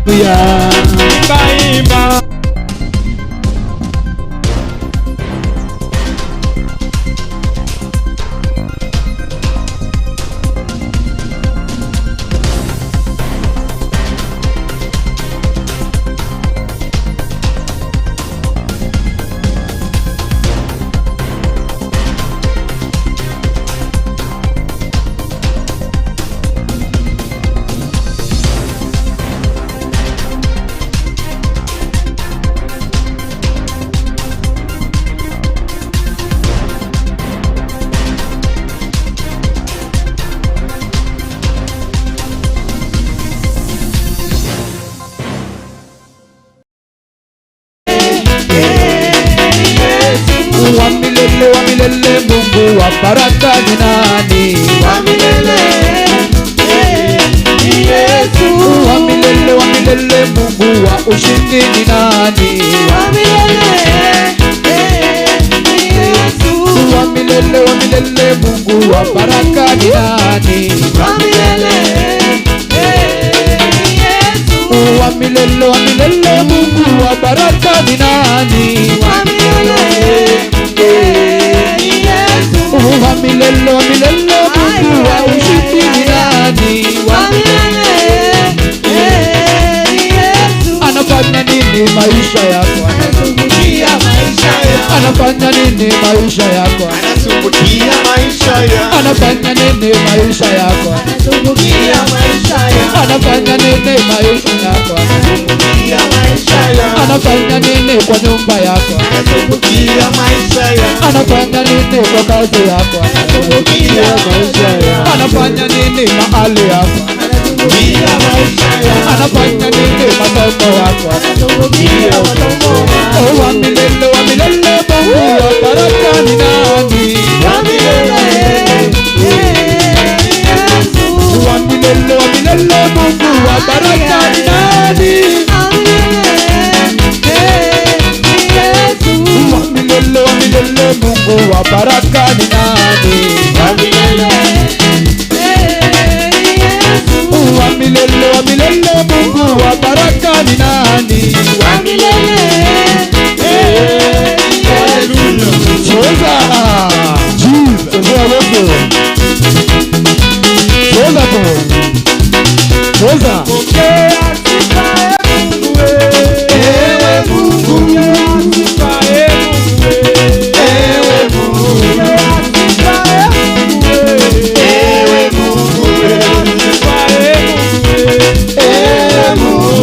Imba. Mungu wa baraka ni nani? Wa milele, Yesu. Wa milele, Mungu wa ushindi ni nani? Wa milele, Yesu. Wa milele, Mungu wa baraka ni nani? Wa milele, Yesu. Wa milele, Mungu wa baraka ni nani? Wa milele, Wa milele, Mungu wa ushindi ni nani? Wa milele, Yesu. Anafanya nini maisha yako? Anasumbukia maisha yako. Anafanya nini maisha yako? Anasumbukia maisha yako. Anafanya nini maisha yako? Anasumbukia maisha yako. Anafanya nini maisha yako? Anasumbukia maisha yako. Anafanya nini kwa nyumba yako? Anasumbukia maisha yako. Anafanya nini kwa kazi yako? Anasumbukia maisha yako. Anafanya nini mahali yako? Anasumbukia maisha yako. Anafanya nini masomo yako? Anasumbukia masomo yako. Wa milele, Mungu wa baraka ni nani? Wa milele, Yesu. Wa milele, Mungu wa baraka ni nani? Wa milele, Yesu. Wa milele, Mungu wa baraka ni nani? Wa milele, Yesu. Wa milele, Mungu wa baraka ni nani? Wa milele, Cheza Jesus, cheza wote. Cheza tu. Cheza. ewe Mungu, ewe Mungu, ewe Mungu, ewe Mungu,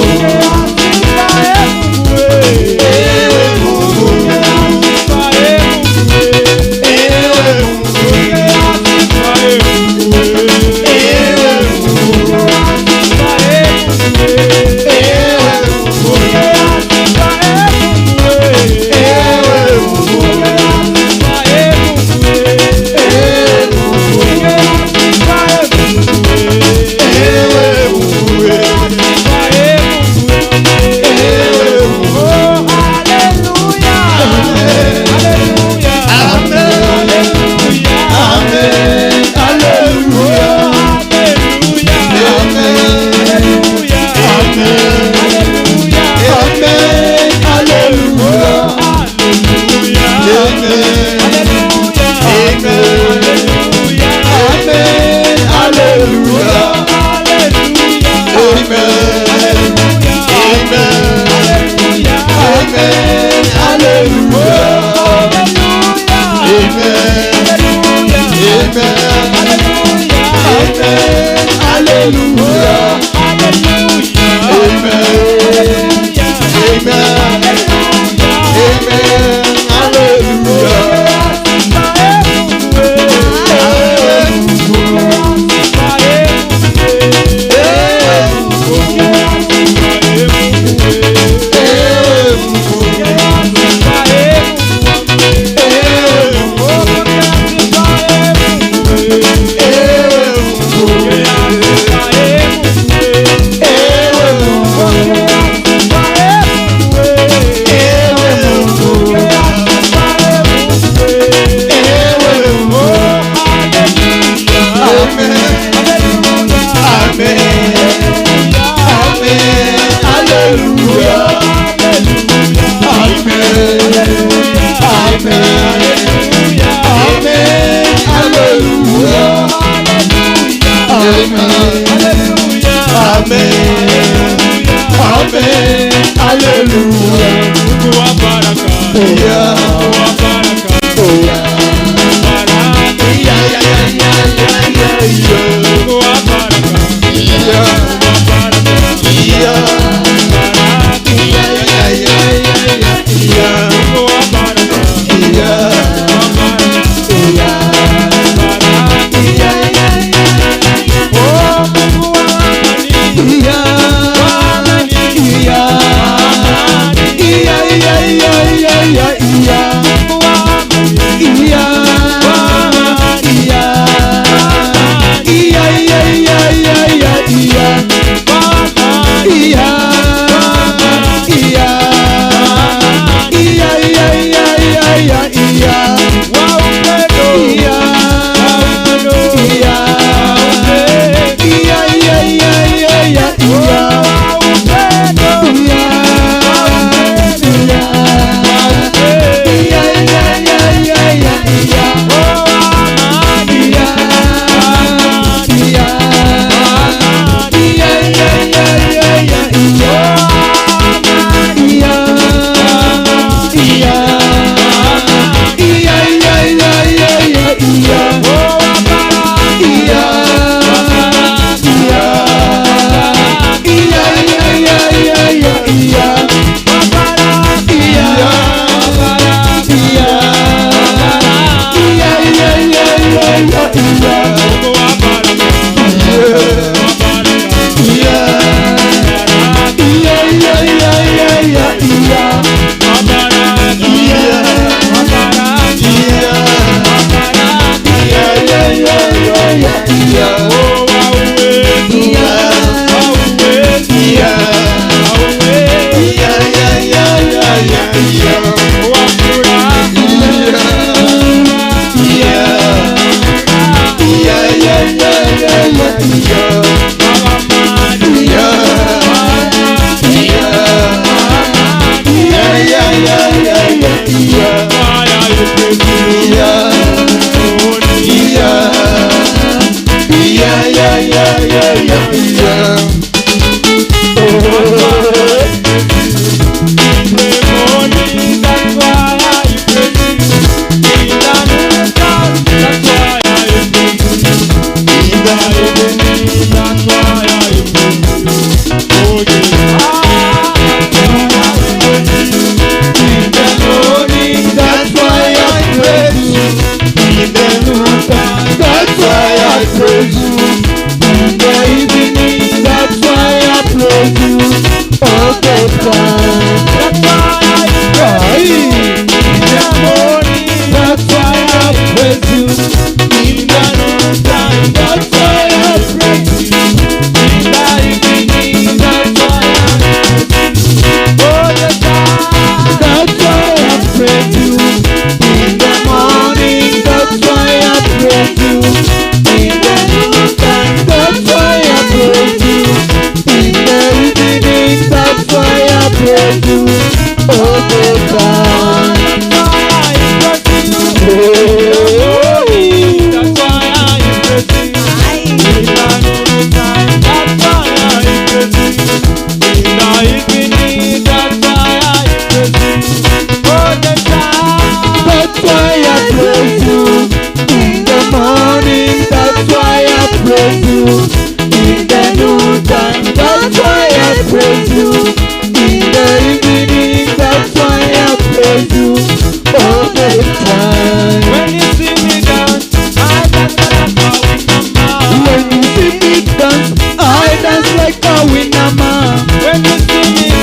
When you see me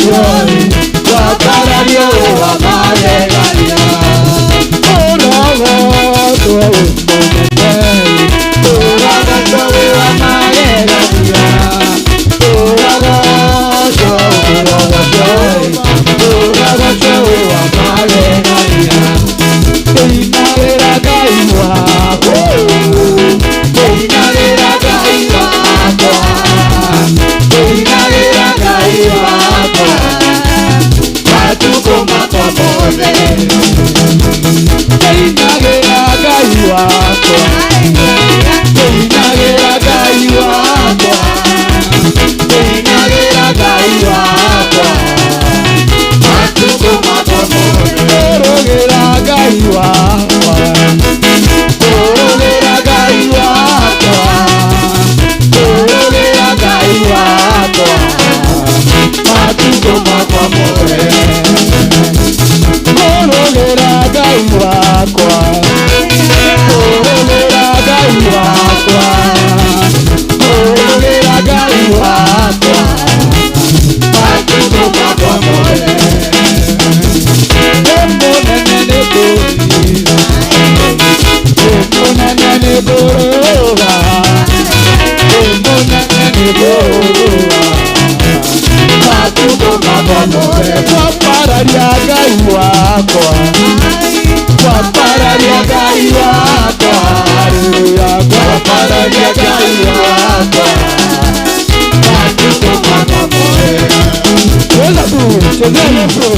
yori waparario wa maregalia Orogo tuwe mweneteli Uraga chowe wa maregalia Uraga chowe Uraga chowe wa maregalia Inagera gai wako Inagera gai wako Inagera gai wako Matuko makopole Inagera gai wako Inagera gai wako Inagera gai wako Matuko makopole Orogera gai wako Orogera gai wako Orogera gai wako Matuko makopole Orogera gai wako Orogera gai wako Orogera gai wako Matuko makopole Emonene boroga Emonene boroga Matuko makopole Wapararia gai wako Wapararia gai wako Hallelujah Wapararia gai wako Matuko makopole Weza tu, chezea Yesu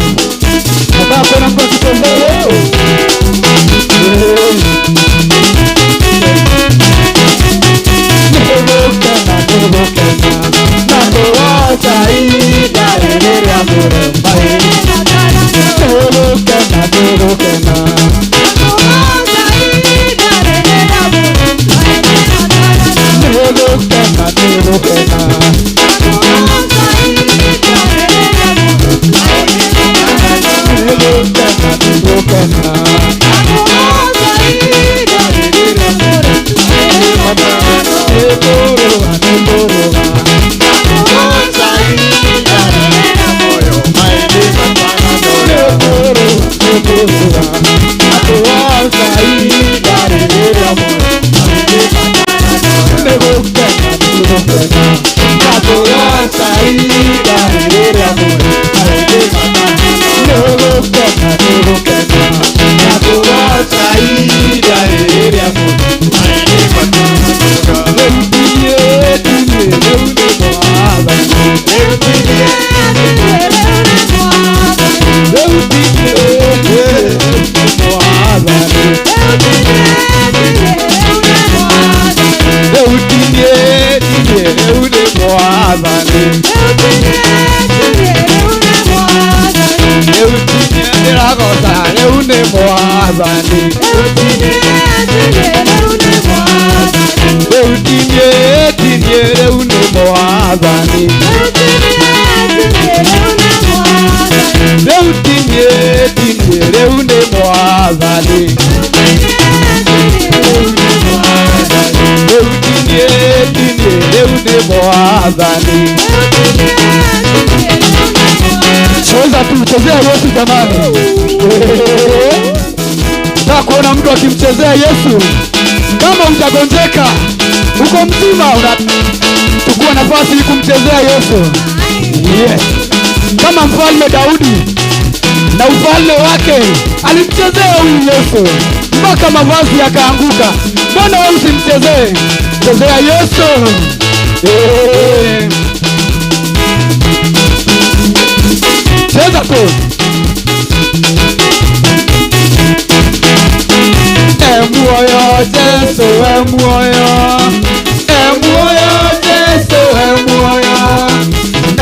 Nataka kuona mtu akichezea leo Nirukena Nakuwacha idarere amore mbae Nirukena Cheza tu, chezea Yesu jamani. Nataka kuona mtu akimchezea Yesu. Kama utagonjeka uko mzima, unachukua nafasi kumchezea Yesu. Yes. Kama mfalme Daudi na ufalme wake alimchezea huyu Yesu mpaka mavazi yakaanguka. Mbona wewe usimchezee? Chezea Yesu. Cheza tu. Emoyo Yesu, emoyo. Emoyo Yesu, emoyo.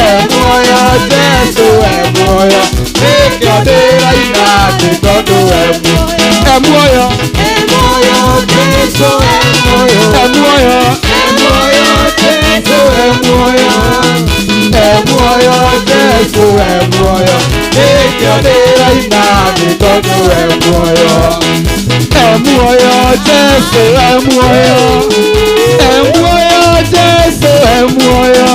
Emoyo Yesu, emoyo. Ekiadera inati todo emoyo. Emoyo. Emoyo Yesu emoyo Emoyo. Emoyo Yesu emoyo Emoyo Yesu, emoyo. Ekiadera inati todo emoyo. Emoyo Yesu, emoyo. Emoyo Yesu, emoyo.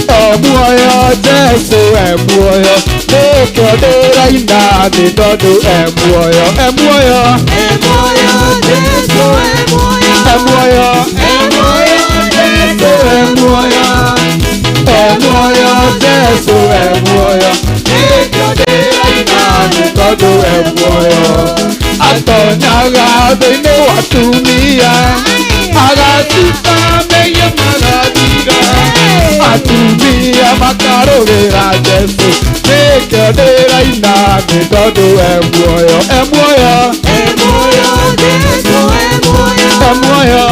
Emoyo Jesu emuoyo nikio ndiraina ni tondu emuoyo emuoyo Jesu emuoyo Jesu emuoyo Jesu emuoyo nikio ndiraina ni tondu emuoyo atonyaga thĩinĩ wa atumia agatuĩka mehia magathira atumia makarũgĩra Jesu nĩkĩo ndĩraina nĩ tondũ emuoyo emuoyo Jesu emuoyo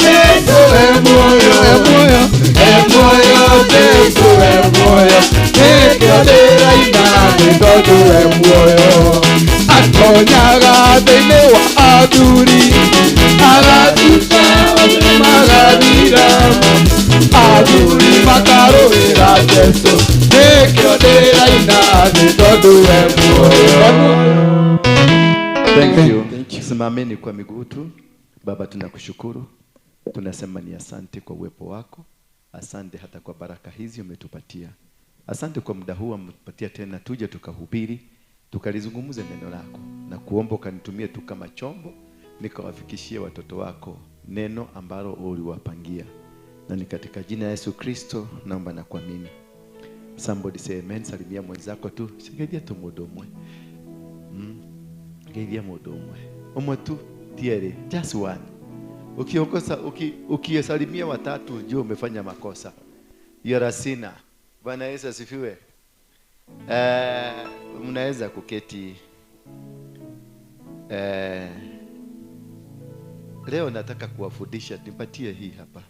Jesu emuoyo Jesu emuoyo nĩkĩo ndĩraina nĩ tondũ emuoyo atonyaga thĩinĩ wa athuri agatuĩka magathira athuri makarũgĩra Jesu nĩkĩo ndĩraina nĩ tondũ emuoyo. Thank you. Simameni kwa miguu tu. Baba, tunakushukuru, tunasema ni asante kwa uwepo wako, asante hata kwa baraka hizi umetupatia, asante kwa muda huu umetupatia tena tuje tukahubiri, tukalizungumze neno lako, na kuomba ukanitumie tu kama chombo nikawafikishie watoto wako neno ambalo uliwapangia, na ni katika jina la Yesu Kristo naomba na kuamini. Somebody say amen. Salimia mwenzako tu, singeidia tu mudomwe ngeidia mudomwe umwe tu tiere, just one. Ukiongoza ukisalimia watatu jua umefanya makosa. Yarasina. Bwana Yesu asifiwe. Mnaweza kuketi. Leo nataka kuwafundisha, nipatie hii hapa.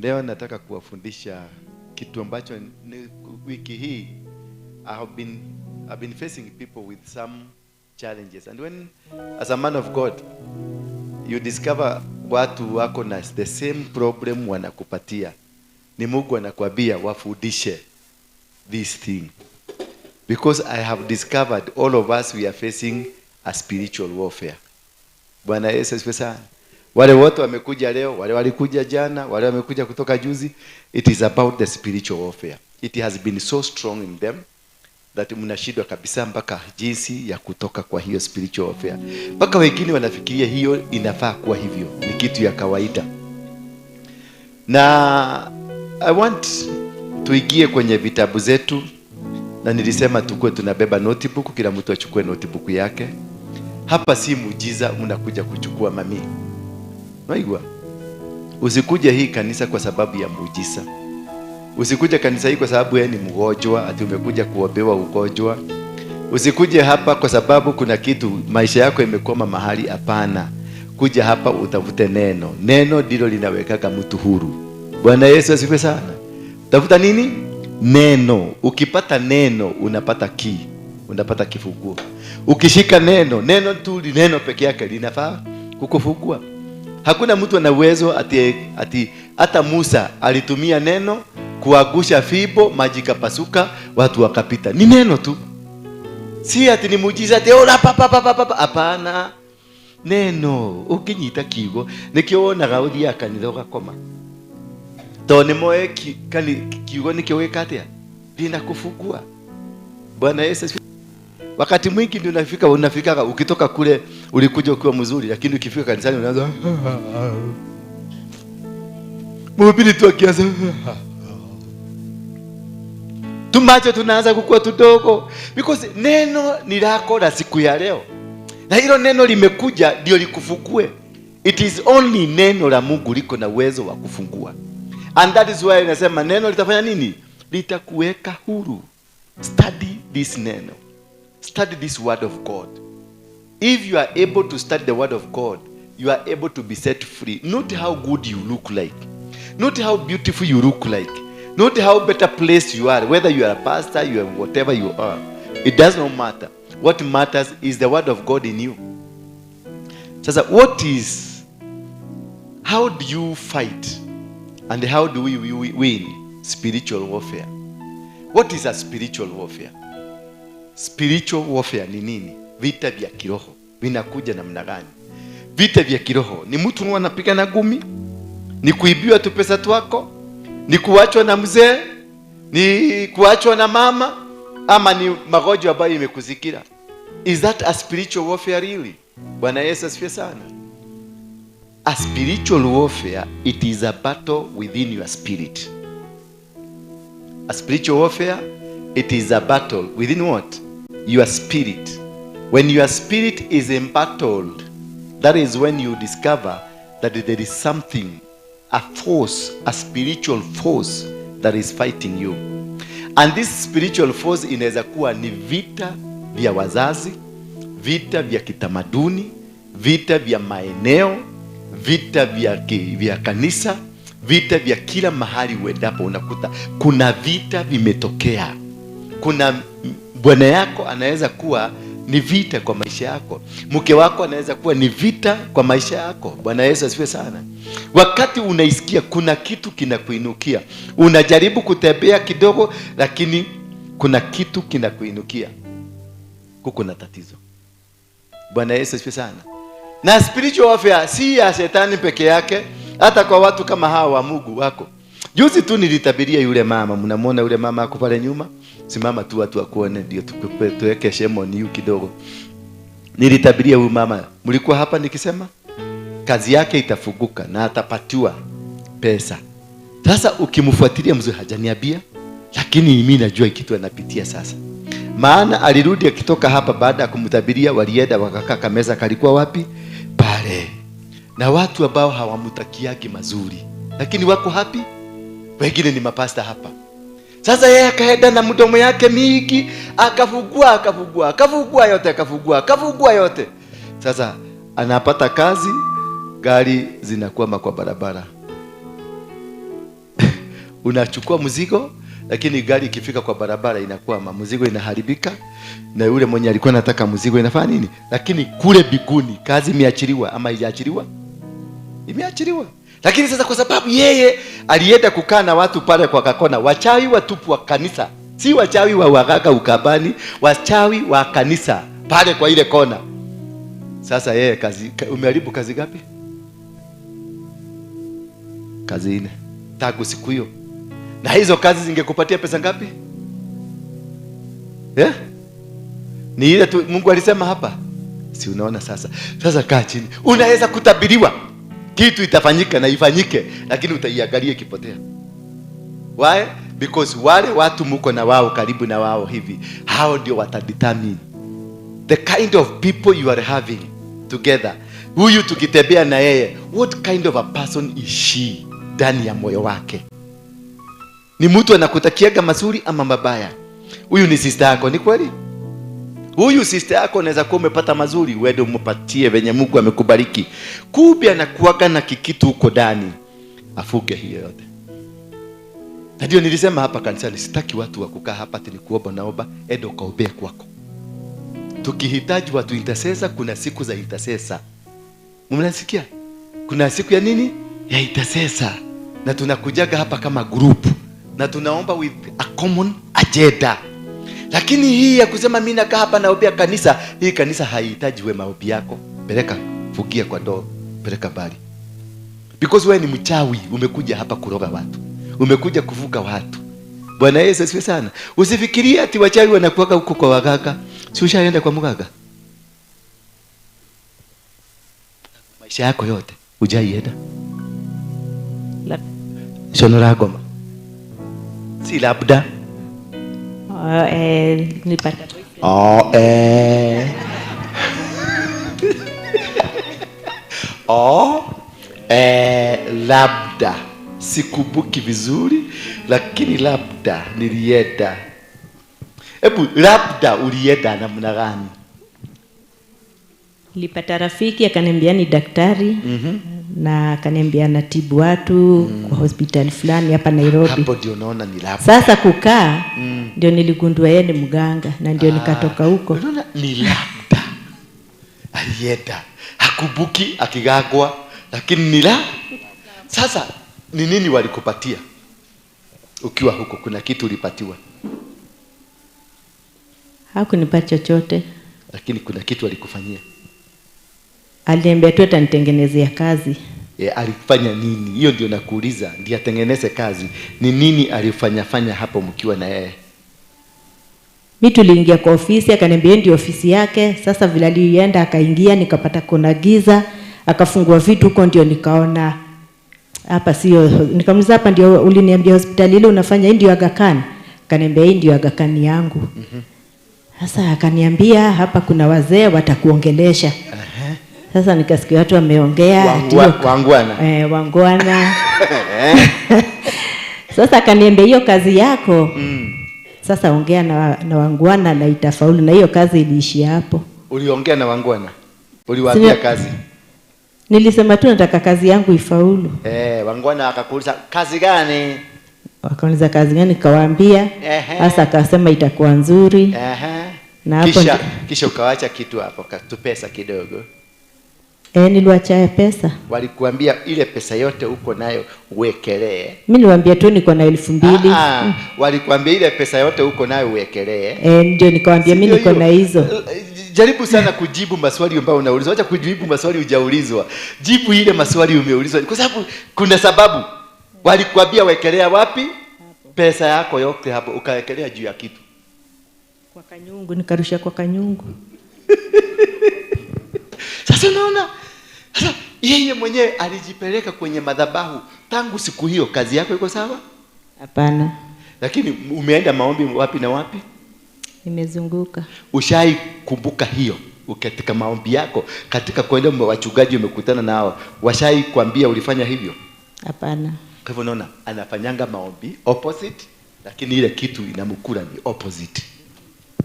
Leo nataka kuwafundisha kitu ambacho wiki hii I've been facing people with some challenges, and when as a man of God you discover watu wako na the same problem wanakupatia, ni Mungu anakuambia wafundishe this thing, because I have discovered all of us we are facing a spiritual warfare. Bwana Yesu asifiwe sana. Wale wote wamekuja leo, wale walikuja jana, wale wamekuja kutoka juzi, it is about the spiritual warfare. It has been so strong in them that mnashindwa kabisa mpaka jinsi ya kutoka kwa hiyo spiritual warfare. Mpaka wengine wanafikiria hiyo inafaa kuwa hivyo, ni kitu ya kawaida. Na I want tuingie kwenye vitabu zetu, na nilisema tukue tunabeba notebook, kila mtu achukue notebook yake. Hapa si muujiza mnakuja kuchukua mami. Unaigwa? Usikuje hii kanisa kwa sababu ya muujiza. Usikuje kanisa hii kwa sababu yeye ni mgonjwa ati umekuja kuombewa ugonjwa. Usikuje hapa kwa sababu kuna kitu maisha yako imekoma mahali, hapana. Kuja hapa utafute neno. Neno ndilo linawekaga mtu huru. Bwana Yesu asifiwe sana. Tafuta nini? Neno. Ukipata neno unapata key, unapata kifunguo. Ukishika neno, neno tu, neno peke yake linafaa kukufungua. Hakuna mtu ana uwezo ati hata Musa alitumia neno kuagusha fibo, maji kapasuka, watu wakapita. Ni neno tu. Si ati ni muujiza ati ola papa. Hapana. Neno ukinyita kigo nikio wonaga uthia kanitha gakoma. Tone moe kigo nikio wekatia dina kufungua. Bwana Yesu. Wakati mwingi ndio unafika ukitoka kule ulikuja ukiwa mzuri, lakini ukifika kanisani unaanza mhubiri tu akianza tumacho tunaanza kukua tudogo, because neno ni lako la siku ya leo, na hilo neno limekuja ndio likufungue. It is only neno la Mungu liko na uwezo wa kufungua, and that is why nasema neno litafanya nini? Litakuweka huru. Study this neno. Study this word of God. If you are able to study the word of God, you are able to be set free. Not how good you look like, not how beautiful you look like, not how better placed you are, whether you are a pastor, you are whatever you are. It does not matter. What matters is the word of God in you. Sasa, how do you fight and how do we win spiritual warfare? What is a spiritual warfare? Spiritual warfare ni nini? Vita vya kiroho vinakuja namna gani? Vita vya kiroho ni mtu anapiga na gumi, ni kuibiwa tu pesa twako, ni kuachwa na mzee, Ni kuachwa na mama ama ni magonjwa ambayo imekuzikia? Is that a spiritual warfare really? Bwana Yesu asifiwe sana. A spiritual warfare, it is a battle within your spirit. A spiritual warfare, it is a battle within what? Your spirit. When your spirit is embattled, that is when you discover that there is something, a force, a spiritual force that is fighting you. And this spiritual force inaweza kuwa ni vita vya wazazi, vita vya kitamaduni, vita vya maeneo, vita vya kanisa, vita vya kila mahali uendapo unakuta kuna vita vimetokea. Kuna bwana yako anaweza kuwa ni vita kwa maisha yako. Mke wako anaweza kuwa ni vita kwa maisha yako. Bwana Yesu asifiwe sana. Wakati unaisikia kuna kitu kinakuinukia, unajaribu kutembea kidogo, lakini kuna kitu kinakuinukia, kuko na tatizo. Bwana Yesu asifiwe sana. Na spiritual warfare si ya shetani peke yake, hata kwa watu kama hawa wa Mungu wako. Juzi tu nilitabiria yule mama, mnamwona yule mama ako pale nyuma? Simama tu watu wakuone ndio tuweke shemo ni kidogo. Nilitabiria huyu mama, mlikuwa hapa nikisema kazi yake itafunguka na atapatiwa pesa. Sasa ukimfuatilia mzee hajaniambia, lakini mimi najua kitu anapitia sasa. Maana alirudi akitoka hapa baada ya kumtabiria, walienda wakakaa kameza kalikuwa wapi? Pale. Na watu ambao hawamtakiagi mazuri, lakini wako happy. Wengine ni mapasta hapa. Sasa yeye akaenda na mdomo yake mingi, akafungua yote. Sasa anapata kazi, gari zinakwama kwa barabara. Unachukua mzigo, lakini gari ikifika kwa barabara inakwama, mzigo inaharibika, na yule mwenye alikuwa anataka mzigo inafanya nini? Lakini kule biguni kazi imeachiliwa ama haijaachiliwa? Imeachiliwa. Lakini sasa kwa sababu yeye alienda kukaa na watu pale kwa kakona, wachawi watupu wa kanisa, si wachawi wa waganga ukabani, wachawi wa kanisa pale kwa ile kona. Sasa yeye kazi, umeharibu kazi gapi? Kazi 4 tangu siku hiyo. Na hizo kazi zingekupatia pesa ngapi? Ni ile tu Mungu alisema hapa. Si unaona sasa? Sasa kaa chini. Unaweza kutabiriwa kitu itafanyika na ifanyike, lakini utaiangalia kipotea. Why? Because wale watu mko na wao karibu na wao hivi, hao ndio watadetermine the kind of people you are having together. Huyu tukitembea na yeye, what kind of a person is she ndani ya moyo wake? Ni mtu anakutakiaga mazuri ama mabaya? Huyu ni sister yako, ni kweli? Huyu sister yako unaweza kuwa umepata mazuri, wewe umpatie venye Mungu amekubariki. Kumbe anakuaga na kikitu huko ndani, afuge hiyo yote. Ndio nilisema hapa kanisani, sitaki watu wa kukaa hapa ati nikuomba naomba, edo kaombea kwako. Tukihitaji watu intercessor, kuna siku za intercessor. Mnasikia? Kuna siku ya nini? Ya intercessor. Na tunakujaga hapa kama group na tunaomba with a common agenda. Lakini hii ya kusema mimi nakaa hapa naombea kanisa, hii kanisa haihitaji wewe maombi yako. Peleka, fugia kwa ndoo, peleka bali. Because wewe ni mchawi, umekuja hapa kuroga watu. Umekuja kuvuga watu. Bwana Yesu asifiwe sana. Usifikirie ati wachawi wanakuaga huko kwa waganga. Si ushaenda kwa mganga? Maisha yako yote hujaienda. Sonora Goma. Si labda. Nilipata. Labda. Sikumbuki vizuri, lakini labda nilienda. Hebu labda ulienda namna gani? Nilipata rafiki akaniambia ni daktari. Na akaniambia anatibu watu kwa hospitali fulani hapa Nairobi. Hapo ndio naona ni labda. Sasa kukaa ndio niligundua yeye ni mganga na ndio nikatoka huko. Unaona ni labda. Alienda. Hakubuki akigagwa, lakini ni la. Sasa ni nini walikupatia? Ukiwa huko kuna kitu ulipatiwa? Hakunipa chochote. Lakini kuna kitu alikufanyia? Aliniambia tu atanitengenezea kazi. alifanya nini? Hiyo ndio nakuuliza, ndio atengeneze kazi. Ni nini alifanya hapo mkiwa na yeye? Mimi tuliingia kwa ofisi, akaniambia ndio ofisi yake. Sasa vile alienda akaingia, nikapata kuna giza, akafungua vitu huko, ndio nikaona hapa sio. Nikamuuliza, hapa ndio uliniambia hospitali ile unafanya, hii ndio Aga Khan? Akaniambia hii ndio Aga Khan yangu. Sasa akaniambia hapa kuna wazee watakuongelesha. Sasa nikasikia watu wameongea wangwana. Wangwana. Sasa akaniambia hiyo kazi yako. Sasa ongea na wangwana na itafaulu, na hiyo kazi iliishia hapo. Uliongea na wangwana? Uliwaambia kazi? Nilisema tu nataka kazi yangu ifaulu. Wangwana akakuuliza kazi gani? Wakauliza kazi gani, nikawaambia. Sasa akasema itakuwa nzuri. Na hapo kisha ukaacha kitu hapo, katupesa kidogo. Niliwacha pesa. Walikuambia ile pesa yote uko nayo uwekelee? Mimi niliwaambia tu niko na 2,000. Walikuambia ile pesa yote uko nayo uwekelee? Ndio nikawaambia mimi niko na hizo. Jaribu sana kujibu maswali ambayo unaulizwa. Acha kujibu maswali hujaulizwa. Jibu ile maswali umeulizwa. Kwa sababu kuna sababu. Walikuambia wekelea wapi? Pesa yako yote hapo ukawekelea juu ya kitu. Kwa kanyungu, nikarusha kwa kanyungu. Sasa unaona? Sasa yeye mwenyewe alijipeleka kwenye madhabahu. Tangu siku hiyo kazi yako iko sawa? Hapana. Lakini umeenda maombi wapi na wapi? Nimezunguka. Ushai kumbuka hiyo? Katika maombi yako, katika kwenda wachungaji umekutana nao, washai kuambia ulifanya hivyo? Hapana. Kwa hivyo unaona, anafanyanga maombi opposite, lakini ile kitu inamkula ni opposite.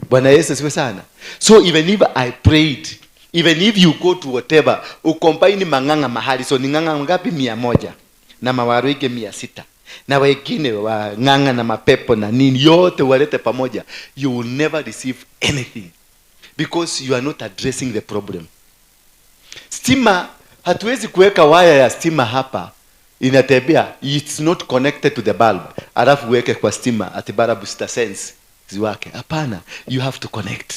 Bwana Yesu asifiwe sana. So even if I prayed, even if you go to whatever, ukombaini mang'anga mahali, so ni ng'anga ngapi? 100 na mawaruige 600 na wengine wa ng'anga na mapepo na nini, yote walete pamoja, you will never receive anything because you are not addressing the problem. Stima, hatuwezi kuweka waya ya stima hapa inatembea, it's not connected to the bulb, alafu uweke kwa stima ati bulb sita sense ziwake. Hapana, you have to connect.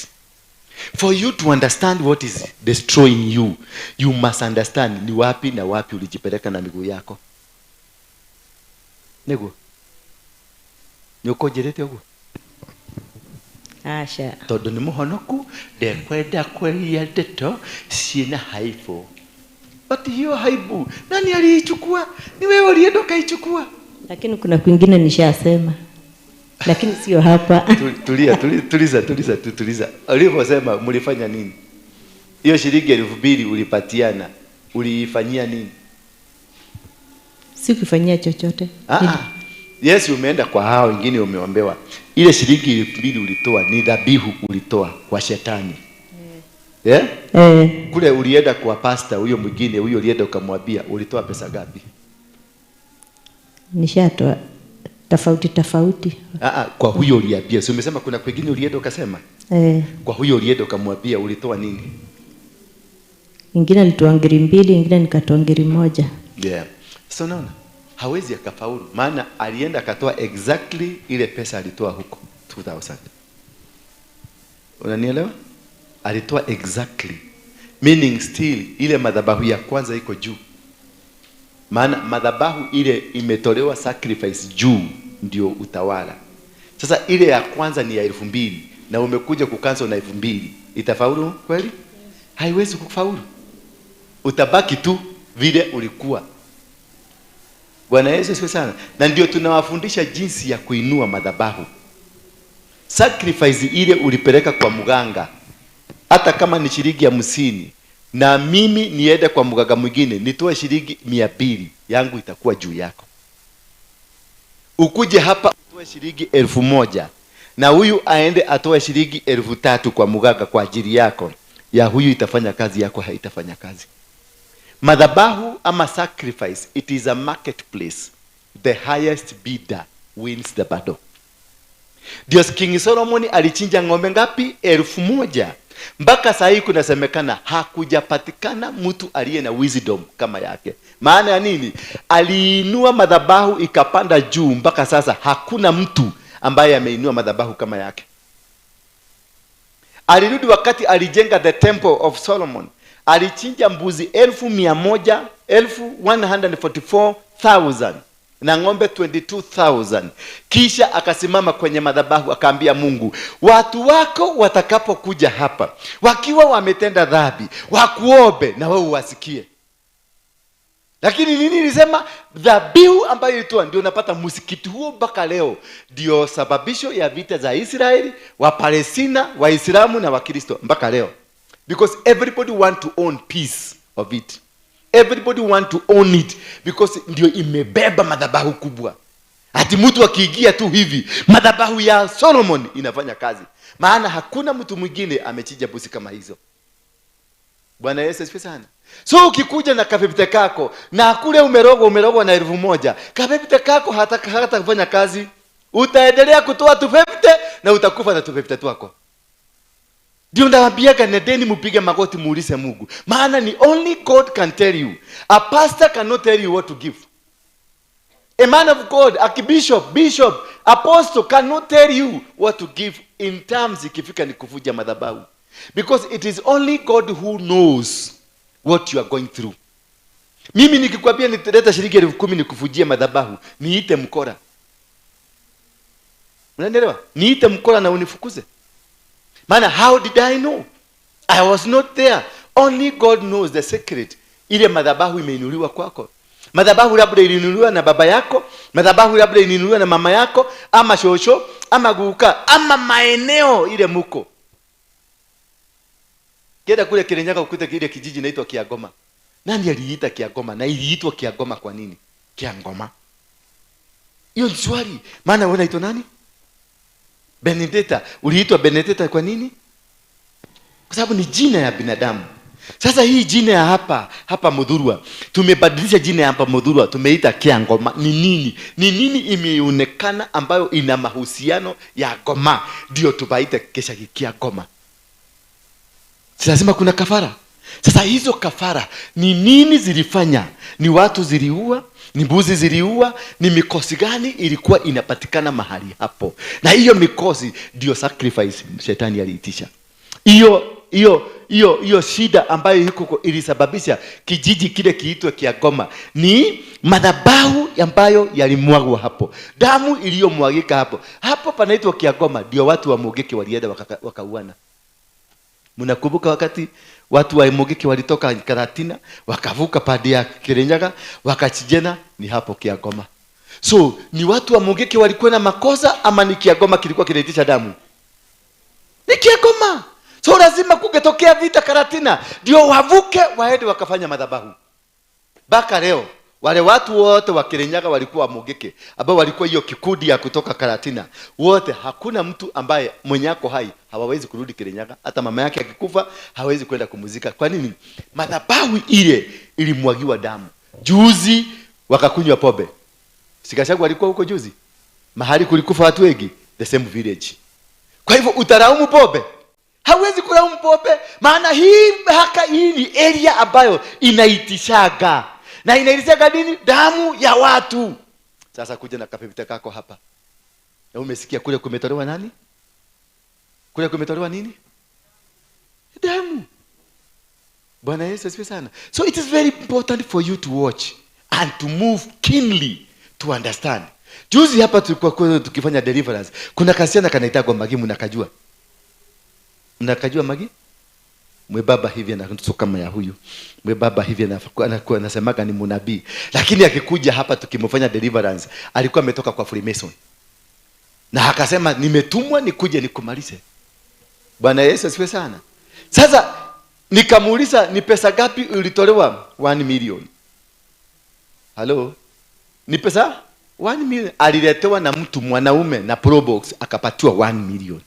For you to understand what is destroying you, you must understand ni wapi na wapi ulijipeleka na miguu yako. Nego nyoko jerete ogo Asha todo ni muhonoku de kwenda kweria ndeto ciina haibu. But hiyo haibu nani aliichukua? Ni wewe ulienda kaichukua. Lakini kuna kwingine nishasema, lakini sio hapa. Tuliza. Uliposema mlifanya nini? Hiyo shilingi 2,000 ulipatiana, uliifanyia nini? Sikufanyia chochote. Yes, umeenda kwa hao wengine umeombewa. Ile shilingi 2,000 ulitoa ni dhabihu ulitoa kwa shetani. Kule ulienda kwa pastor huyo mwingine, huyo ulienda ukamwambia, ulitoa pesa ngapi? Nishatoa tofauti. Kwa huyo uliambia. Si umesema kuna kwingine ulienda ukasema? Kwa huyo ulienda ukamwambia ulitoa nini? Ingine nilitoa 2,000, ingine nikatoa 1,000. So naona hawezi akafaulu, maana alienda akatoa exactly ile pesa alitoa huko 2,000. Unanielewa? Alitoa exactly, meaning still ile madhabahu ya kwanza iko juu, maana madhabahu ile imetolewa sacrifice juu ndio utawala. Sasa ile ya kwanza ni ya 2,000 na umekuja kucancel na 2,000, itafaulu kweli? Haiwezi kufaulu, utabaki tu vile ulikuwa. Bwana Yesu asifiwe sana. Na ndio tunawafundisha jinsi ya kuinua madhabahu. Sacrifice ile ulipeleka kwa mganga, hata kama ni shilingi 50 na mimi niende kwa mganga mwingine nitoe shilingi 200, yangu itakuwa juu yako. Ukuje hapa utoe shilingi 1,000 na huyu aende atoe shilingi 3,000 kwa mganga kwa ajili yako, ya huyu itafanya kazi, yako haitafanya kazi. Madhabahu ama sacrifice, it is a marketplace. The highest bidder wins the battle. Ndio King Solomon alichinja ng'ombe ngapi? 1,000. Mpaka saa hii kunasemekana hakujapatikana mtu aliye na wisdom kama yake. Maana ya nini? Aliinua madhabahu ikapanda juu, mpaka sasa hakuna mtu ambaye ameinua madhabahu kama yake. Alirudi wakati alijenga the temple of Solomon, alichinja mbuzi 144,000 na ng'ombe 22,000. Kisha akasimama kwenye madhabahu akaambia Mungu, watu wako watakapokuja hapa wakiwa wametenda dhambi, wakuombe na wewe uwasikie. Lakini nini nilisema? Dhabihu ambayo ilitoa ndio unapata msikiti huo mpaka leo ndio sababisho ya vita za Israeli, wa Palestina, Waislamu na Wakristo mpaka leo. Because everybody want to own piece of it. Everybody want to own it because ndio imebeba madhabahu kubwa. Ati mtu akiingia tu hivi, madhabahu ya Solomon inafanya kazi. Maana hakuna mtu mwingine amechinja busi kama hizo. Bwana Yesu asifiwe sana. So ukikuja na kapepite kako na kule umerogwa na 1,000, kapepite kako hata kufanya kazi, utaendelea kutoa tupepite na utakufa na tupepite twako. Ndio ndawaambiaga, nedeni mpige magoti muulize Mungu. Maana ni only God can tell you. A pastor cannot tell you what to give. A man of God, a bishop, apostle cannot tell you what to give in terms ikifika ni kuvuja madhabahu. Because it is only God who knows what you are going through. Mimi nikikwambia nitaleta shilingi 10,000 nikuvujie madhabahu, niite mkora. Unaelewa? Niite mkora na unifukuze. Maana how did I know? I was not there. Only God knows the secret. Ile madhabahu imeinuliwa kwako. Madhabahu labda iliinuliwa na baba yako, madhabahu labda iliinuliwa na mama yako, ama shosho, ama guka, ama maeneo ile muko. Kenda kule Kirinyaga ukuta kile kijiji inaitwa Kiagoma. Nani aliita Kiagoma? Na iliitwa Kiagoma kwa nini? Kiangoma. Hiyo ni swali. Maana wewe unaitwa nani? Benedetta. Uliitwa Benedetta kwa nini? Kwa sababu ni jina ya binadamu. Sasa hii jina ya hapa Mudhurwa, tumebadilisha jina ya hapa Mudhurwa, tumeita Kiangoma. Ni nini? Ni nini imeonekana ambayo ina mahusiano ya Goma? Ndio tubaita kesha Kiagoma. Si lazima kuna kafara. Sasa hizo kafara ni nini zilifanya? Ni watu ziliua? Ni mbuzi ziliua? Ni mikosi gani ilikuwa inapatikana mahali hapo? Na hiyo mikosi ndio sacrifice shetani aliitisha. Hiyo shida ambayo iko ilisababisha kijiji kile kiitwe Kiagoma ni madhabahu ambayo yalimwagwa hapo. Damu iliyomwagika hapo. Hapo panaitwa Kiagoma, ndio watu wa Mogeke walienda wakauana. Mnakumbuka wakati watu wa Mogeke walitoka Karatina, wakavuka padi ya Kirinyaga, wakachijena, ni hapo Kiagoma. So, ni watu wa Mogeke walikuwa na makosa ama ni Kiagoma kilikuwa kinaitisha damu? Ni Kiagoma. So lazima kungetokea vita Karatina ndio wavuke waende wakafanya madhabahu. Baka leo wale watu wote wa Kirinyaga walikuwa wa Mogeke, ambao walikuwa hiyo kikundi ya kutoka Karatina, wote hakuna mtu ambaye mwenye yako hai hawawezi kurudi Kirinyaga. Hata mama yake akikufa hawezi kwenda kumuzika. Kwa nini? Madhabahu ile ilimwagiwa damu. Juzi wakakunywa pombe. Sikashagu walikuwa huko juzi. Mahali kulikufa watu wengi, the same village. Kwa hivyo utaraumu pombe? Hawezi kulaumu pombe, maana hii ni area ambayo inaitishaga. Na inaitishaga nini? Damu ya watu. Sasa kuja na kapepita kako hapa. Na umesikia kule kumetolewa nani? Kule kumetolewa nini? Damu. Bwana Yesu asifiwe sana. So it is very important for you to watch and to move keenly to understand. Juzi hapa tulikuwa tukifanya deliverance. Kuna kasiana kanaitwa Magi, mnakajua? Mnakajua Magi? Mwebaba hivi anakuwa kama ya huyu. Mwebaba hivi anakuwa anasemaga ni munabii. Lakini akikuja hapa tukimfanya deliverance, alikuwa ametoka kwa Freemason. Na akasema nimetumwa nikuje nikumalize. Bwana Yesu asifiwe sana. Sasa nikamuuliza ni pesa gapi ulitolewa? 1 million. Hello? Ni pesa 1 million. Aliletewa na mtu mwanaume na pro box akapatiwa 1 million.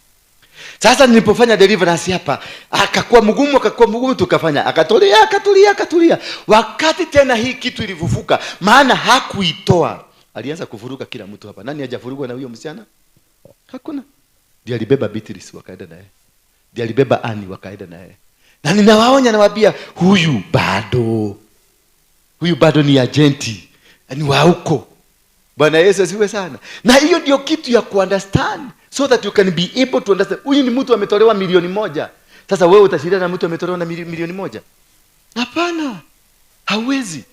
Sasa nilipofanya deliverance hapa, akakuwa mgumu tukafanya, akatulia. Wakati tena hii kitu ilivufuka, maana hakuitoa, alianza kuvuruga kila mtu hapa. Nani hajavurugwa na huyo msichana? Hakuna. Ndiye alibeba Beatrice wakaenda naye. Ndiye alibeba Annie wakaenda naye. Na ninawaonya nawaambia huyu bado ni agenti, ni wa huko. Bwana Yesu asifiwe sana. Na hiyo ndio kitu ya kuunderstand, so that you can be able to understand. Huyu ni mtu ametolewa 1,000,000. Sasa wewe utashirikiana na mtu ametolewa na 1,000,000? Hapana, hauwezi.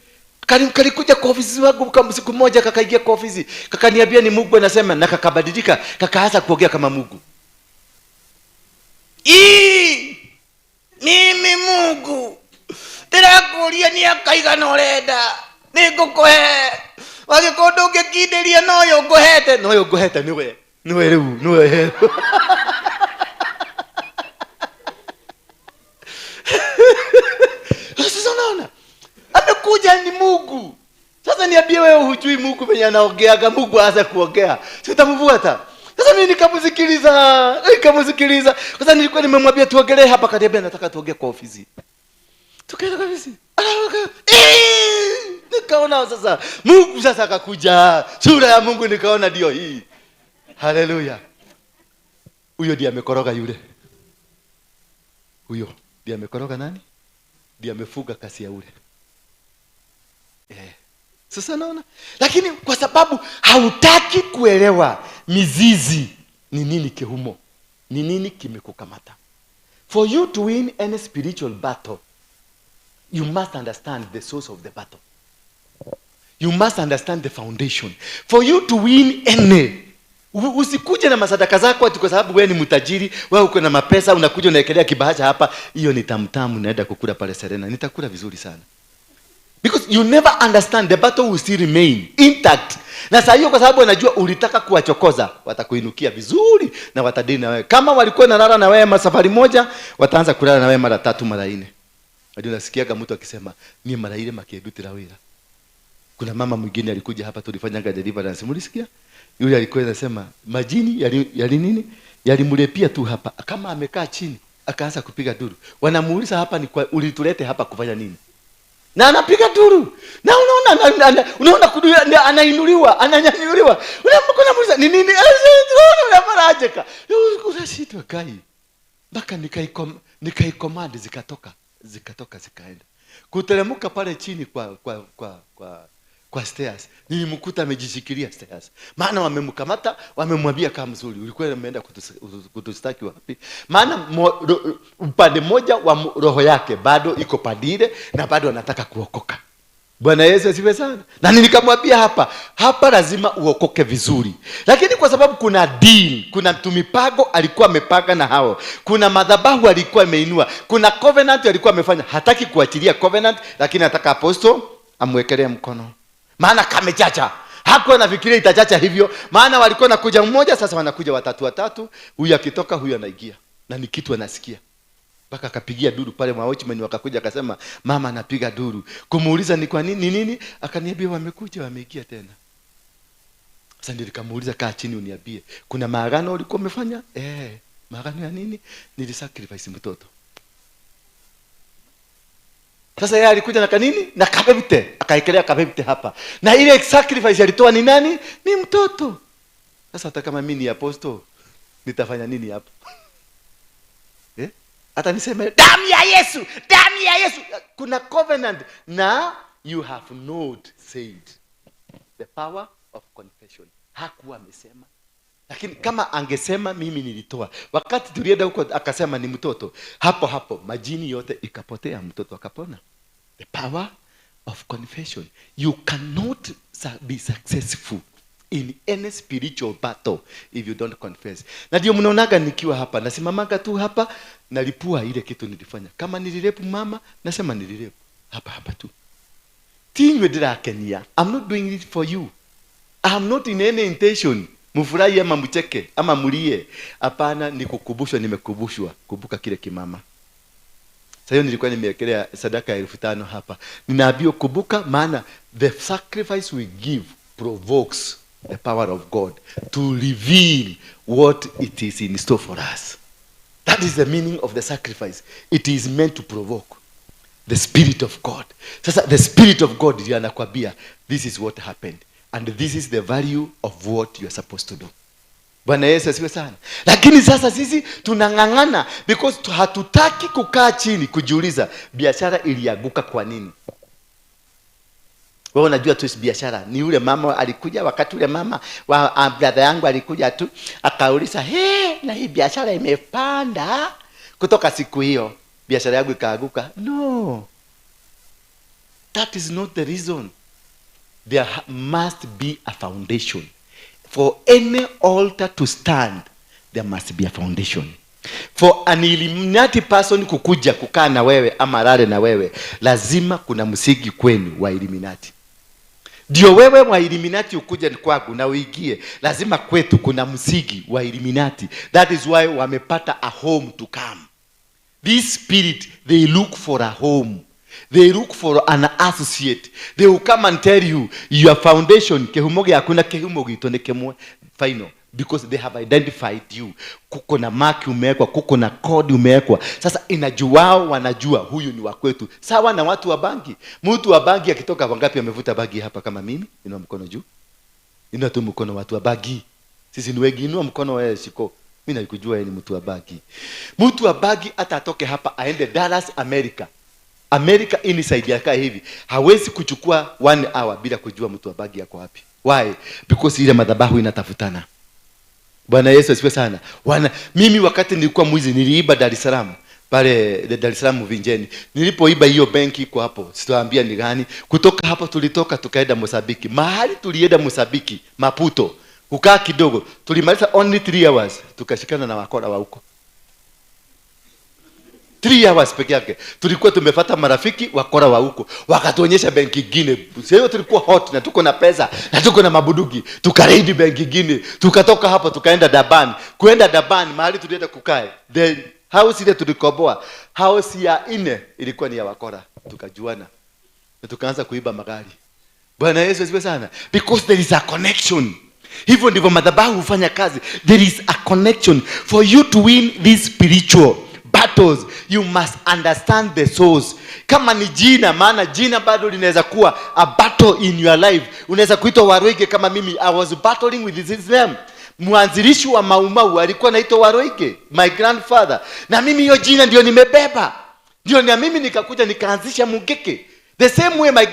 Kalikuja kwa ofisi wangu kama siku moja, kakaingia kwa ofisi, kakaniambia ni Mungu anasema, na kakabadilika, kakaanza kuongea kama Mungu. Mimi Mungu ndirakuria ni akaigana urenda nigukuhe wagikundu ungikindiria noyo nguhete niwe riu niwe sasa unaona amekuja ni Mungu. Sasa niambie wewe, hujui Mungu venye anaongeaga? Mungu aanze kuongea, sitamvuata. Sasa mimi nikamsikiliza. Sasa nilikuwa nimemwambia tuongelee hapa, kaniambia nataka tuongee kwa ofisi. Tukaenda kwa ofisi. Nikaona sasa Mungu sasa akakuja. Sura ya Mungu nikaona ndio hii. Haleluya. Huyo ndiye amekoroga yule. Huyo ndiye amekoroga nani? Ndiye amefuga kasi ya ule. Sasa naona, lakini kwa sababu hautaki kuelewa mizizi ni nini kihumo, ni nini kimekukamata. For you to win any spiritual battle, you must understand the source of the battle. You must understand the foundation. For you to win any, usikuje na masadaka zako ati kwa sababu wewe ni mtajiri, wewe uko na mapesa, unakuja unaekelea kibahasha hapa, hiyo ni tamtamu, naenda kukula pale Serena, nitakula vizuri sana. Because you never understand, the battle will still remain intact. Na saa hiyo kwa sababu wanajua ulitaka kuwachokoza, watakuinukia vizuri na watadili na wewe. Kama walikuwa nalala na wewe masafari moja, wataanza kulala na wewe mara 3 mara 4. Hadi nasikiaga mtu akisema ni mara ile makiedutira wira. Kuna mama mwingine alikuja hapa, tulifanya deliverance, mlisikia? Yule alikuwa anasema majini yali nini? Yalimlepia tu hapa. Kama amekaa chini, akaanza kupiga duru. Wanamuuliza hapa, ni kwa ulitulete hapa kufanya nini? Na anapiga duru. Na unaona anainuliwa, ananyanyuliwa. Unamuuliza ni nini? Unafaraje? Unashitwa kai. Mpaka nikaicommand zikaenda. Kuteremka pale chini kwa stairs. Nilimkuta amejishikilia stairs. Maana wamemkamata, wamemwambia kama mzuri, ulikuwa umeenda kutustaki wapi? Maana upande moja wa roho yake bado iko padile na bado anataka kuokoka. Bwana Yesu asifiwe sana. Na nikamwambia hapa lazima uokoke vizuri. Lakini kwa sababu kuna deal, kuna tumipago alikuwa amepaga na hao. Kuna madhabahu alikuwa ameinua. Kuna covenant alikuwa amefanya. Hataki kuachilia covenant, lakini anataka apostle amwekelee mkono. Maana kamechacha. Hakuwa anafikiria itachacha hivyo. Maana walikuwa nakuja mmoja, sasa wanakuja watatu. Huyu akitoka, huyu anaingia. Na ni kitu anasikia. Mpaka akapigia duru pale, watchman wakakuja, akasema mama anapiga duru. Kumuuliza ni kwa nini? Akaniambia wamekuja, wameingia tena. Sasa ndio nikamuuliza, kaa chini uniambie. Kuna maagano ulikuwa umefanya? Maagano ya nini? Nilisacrifice mtoto. Sasa yeye alikuja na kanini? Na kabebite. Akaekelea kabebite hapa. Na ile sacrifice alitoa ni nani? Ni mtoto. Sasa hata kama mimi ni apostle, nitafanya nini hapo? Hata niseme damu ya Yesu. Kuna covenant. Now you have not said the power of confession. Hakuwa amesema. Lakini kama angesema mimi nilitoa. Wakati tulienda huko akasema ni mtoto. Hapo majini yote ikapotea, mtoto akapona. The power of confession. You cannot be successful in any spiritual battle if you don't confess. Na ndio mnaonaga nikiwa hapa, nasimamaga tu hapa, nalipua ile kitu nilifanya. Kama nilirepu mama, nasema nilirepu. Hapa tu. Tinywe dirakenia. I'm not doing it for you. I'm not in any intention. Mufurahi ama mcheke ama mulie. Hapana, ni kukubushwa, nimekubushwa. Kumbuka kile kimama. Sasa hiyo nilikuwa nimewekelea sadaka ya 5,000 hapa. Ninaambiwa kumbuka, maana the sacrifice we give provokes the power of God to reveal what it is in store for us. That is the meaning of the sacrifice. It is meant to provoke the Spirit of God. Sasa the Spirit of God ndiye anakuambia this is what happened and this is the value of what you are supposed to do. Bwana Yesu asifiwe sana. Lakini sasa sisi tunang'ang'ana because hatutaki kukaa chini kujiuliza biashara ilianguka kwa nini. Wewe unajua tu biashara ni yule mama alikuja, wakati yule mama wa brother yangu alikuja tu akauliza, na hii biashara imepanda kutoka siku hiyo biashara yangu ikaanguka. No. that is not the reason. There must be a foundation. For any altar to stand, there must be a foundation. For an Illuminati person kukuja kukaa na wewe ama lale na wewe, lazima kuna msingi kwenu wa Illuminati. Ndio wewe wa Illuminati ukuja kwangu na uingie, lazima kwetu kuna msingi wa Illuminati. That is why wamepata a home to come. This spirit, they look for a home. They look for an associate. They will come and tell you your foundation kehumoge hakuna kehumoge itone kemwe final, because they have identified you. Kuko na mark umewekwa, kuko na code umewekwa. Sasa inajuao, wanajua huyu ni wa kwetu. Sawa na watu wa bangi. Mtu wa bangi akitoka wangapi amevuta bangi hapa kama mimi? Inua mkono juu. Inua tu mkono watu wa bangi. Sisi ni wengi, inua mkono wewe shiko. Mimi nakujua yeye ni mtu wa bangi. Mtu wa bangi hata atoke hapa aende Dallas, America inside yaka hivi, hawezi kuchukua 1 hour bila kujua mtu wa bangi yako wapi. Why? Because ile madhabahu inatafutana. Bwana Yesu asifiwe sana. Mimi wakati nilikuwa mwizi niliiba Dar es Salaam. Pale Dar es Salaam Vinjeni. Nilipoiba hiyo benki iko hapo. Sitawaambia ni gani. Kutoka hapo tulitoka tukaenda Mozambiki. Mahali tulienda Mozambiki, Maputo. Kukaa kidogo. Tulimaliza only 3 hours. Tukashikana na wakora wa huko. 3 hours peke yake. Tulikuwa tumefuata marafiki wakora wa huko. Wakatuonyesha benki nyingine. Sasa tulikuwa hot na tuko na pesa na tuko na mabudugi. Tukaraidi benki nyingine. Tukatoka hapo tukaenda Daban. Kuenda Daban mahali tulienda kukae. The house ile tulikoboa, house ya 4 ilikuwa ni ya wakora. Tukajuana. Na tukaanza kuiba magari. Bwana Yesu asifiwe sana. Because there is a connection. Hivyo ndivyo madhabahu hufanya kazi. There is a connection. For you to win this spiritual battles, you must understand the source. Kama ni jina, maana jina bado linaweza kuwa a battle in your life. Unaweza kuitwa Waroige kama mimi. I was battling with his name. Mwanzilishi wa Maumau alikuwa anaitwa Waroige, my grandfather. Na mimi hiyo jina ndio nimebeba. Ndio na mimi nikakuja nikaanzisha Mugeke. The same way my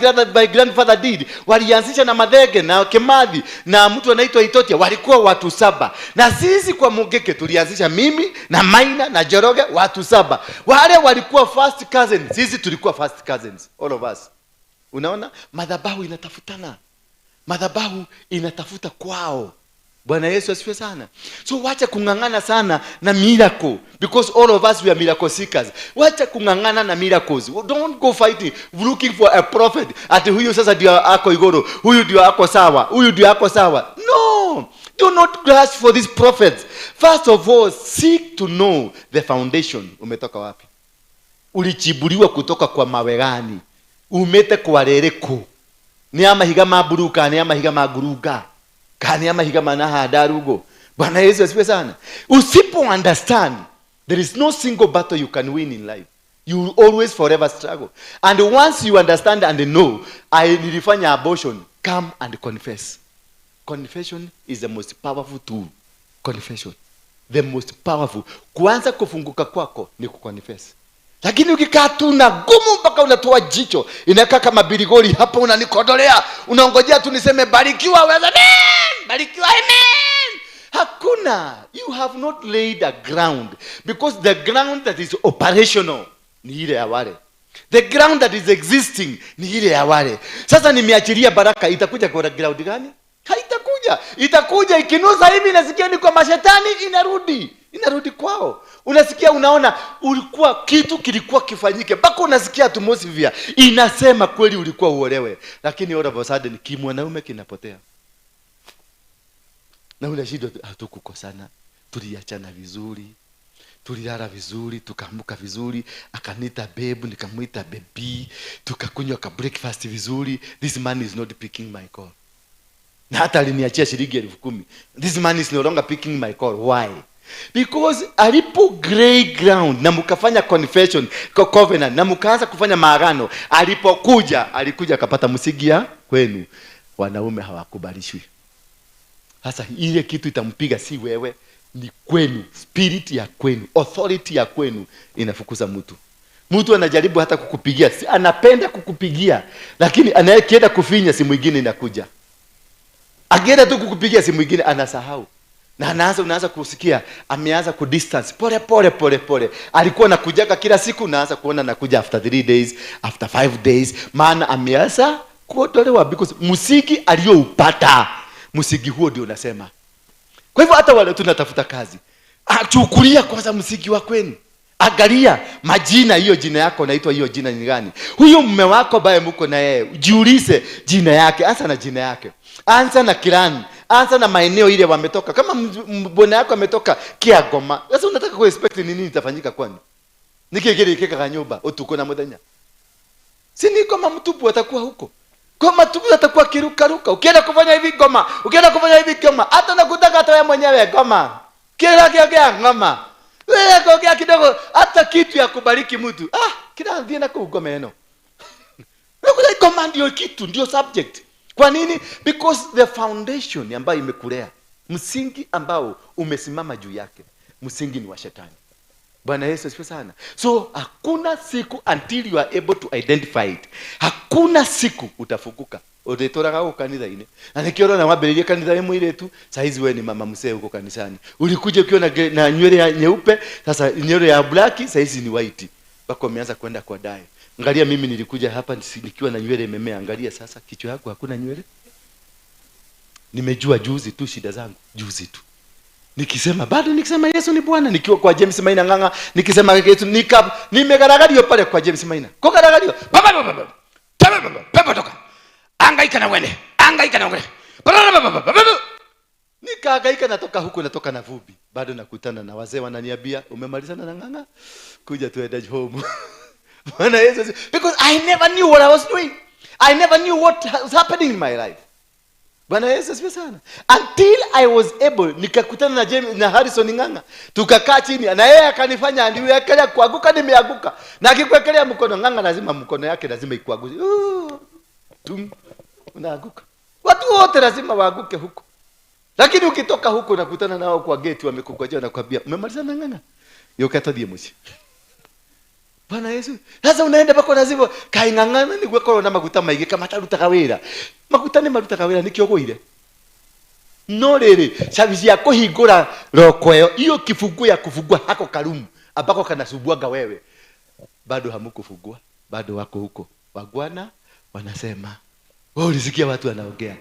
grandfather did. Walianzisha na Madhege na Kemadhi na mtu anaitwa Itotia, walikuwa watu 7. Na sisi kwa Mugeke tulianzisha mimi na Maina na Joroge, watu 7. Wale walikuwa first cousins, sisi tulikuwa first cousins, all of us. Unaona? Madhabahu inatafutana. Madhabahu inatafuta kwao. Bwana Yesu asifiwe sana. So wacha kungangana sana na miracle, because all of us we are miracle seekers. Wacha kungangana na miracles. Don't go fighting looking for a prophet. Ati huyu sasa ndio ako igoro, huyu ndio ako sawa, huyu ndio ako sawa. No. Do not grasp for these prophets. First of all, seek to know the foundation. Umetoka wapi? Ulichibuliwa kutoka kwa mawe gani? Umete kwa rereko. Ni ama higa maburuka, ni ama higa maguruga. Kani ama higa manaha darugo. Bwana Yesu asifiwe sana. Usipo understand, there is no single battle you can win in life. You will always forever struggle. And once you understand and know, I nilifanya abortion, come and confess. Confession is the most powerful tool. Confession. The most powerful. Kuanza kufunguka kwako ni kuconfess. Lakini ukikaa tu na gumu mpaka unatoa jicho, inakaa kama birigoli hapo unanikodolea, unaongojea tu niseme barikiwa wewe. Barikiwa, amen. Hakuna. You have not laid a ground, because the ground that is operational ni ile ya wale. The ground that is existing ni ile ya wale. Sasa nimeachilia baraka, itakuja kwa ground gani? Haitakuja. Itakuja ikinusa hivi, nasikia ni kwa mashetani, inarudi kwao. Unasikia, unaona ulikuwa kitu kilikuwa kifanyike, mpaka unasikia atmosphere inasema kweli ulikuwa uolewe, lakini all of a sudden kimwanaume kinapotea. Na unashindwa, hatukukosana, tuliachana vizuri, tulilala vizuri, tukaamka vizuri, akanita babe, nikamuita baby, tukakunywa ka breakfast vizuri. This man is not picking my call. Na hata aliniachia shilingi 10,000. This man is no longer picking my call. Why? Because alipo grey ground na mkafanya confession, covenant, na mkaanza kufanya maagano, alikuja akapata msigia kwenu, wanaume hawakubalishwi. Sasa ile kitu itampiga si wewe, ni kwenu, spirit ya kwenu, authority ya kwenu inafukuza mtu. Mtu anajaribu hata kukupigia, anapenda kukupigia, lakini anayekienda kufinya si mwingine inakuja. Akienda tu kukupigia si mwingine anasahau. Na unaanza kusikia ameanza ku distance pole. Alikuwa nakujaga kila siku, naanza kuona nakuja after 3 days, after 5 days, maana ameanza kuotolewa because msingi aliyoupata, msingi huo ndio unasema. Kwa hivyo hata wale tunatafuta kazi, chukulia kwanza msingi wa kwenu. Angalia majina, hiyo jina yako unaitwa hiyo jina ni gani? Huyo mume wako ambaye mko na yeye, jiulize jina yake, anza na jina yake. Anza na kirani, anza na maeneo ile wametoka. Kama bwana yako ametoka Kiagoma, sasa unataka ku expect nini itafanyika kwani? Nikigere kika nyumba utuko na mudanya. Si ni kama mtupu atakuwa huko. Kama mtupu atakuwa kiruka. Ukienda kufanya hivi Goma, hata nakutaka hata wewe mwenyewe Goma. Kila ngoma. Wewe kongea kidogo hata kitu ya kubariki mtu. Kila ndiye na kugoma eno. Wewe Goma ndio kitu, ndio subject. Kwa nini? Because the foundation ambayo imekulea, msingi ambao umesimama juu yake, msingi ni wa shetani. Bwana Yesu asifiwe sana. So hakuna siku until you are able to identify it, hakuna siku utafukuka. Udetoraga huko kanisa ine. Na nikiona na wabeliye kanisa yenu ile tu, saizi wewe ni mama msee huko kanisani. Ulikuja ukiona na nywele ya nyeupe, sasa nywele ya black saizi ni white. Bako umeanza kwenda kwa dai. Angalia mimi nilikuja hapa nikiwa na nywele imemea, angalia sasa kichwa yako hakuna nywele. Nimejua juzi tu shida zangu, juzi tu. Nikisema Yesu ni Bwana, nikiwa kwa James Maina nganga, nikisema Yesu nimegaragario pale kwa James Maina. Kwa garagario. Baba. Pepo toka. Angaika na wene. Nikaangaika natoka huko, natoka na vumbi. Bado nakutana na wazee wananiambia, umemalizana na nganga? Kuja tuende home. Bwana Yesu, because I never knew what I was doing. I never knew what was happening in my life. Bwana Yesu asifiwe sana. Until I was able, nikakutana na James na Harrison Nganga. Tukakaa chini na yeye akanifanya niwekelea kuanguka, nimeanguka. Na akikuwekelea mkono Nganga, lazima mkono yake lazima ikuanguze. Unaanguka. Watu wote lazima waanguke huko. Lakini ukitoka huko unakutana nao kwa gate wamekukojea na kuambia, umemalizana na Nganga? Yokatodie mwisho. Bwana Yesu. Sasa unaenda bako lazima kaingangana ni gweko na maguta maige kama tarutaga wira. Maguta ni marutaga wira nikio ile. No rere, service ya kuhingura roko hiyo kifungu ya kufungua hako karumu ambako kanasubuaga wewe. Bado hamukufungua, bado wako huko. Wagwana wanasema, wewe ulisikia watu wanaongea.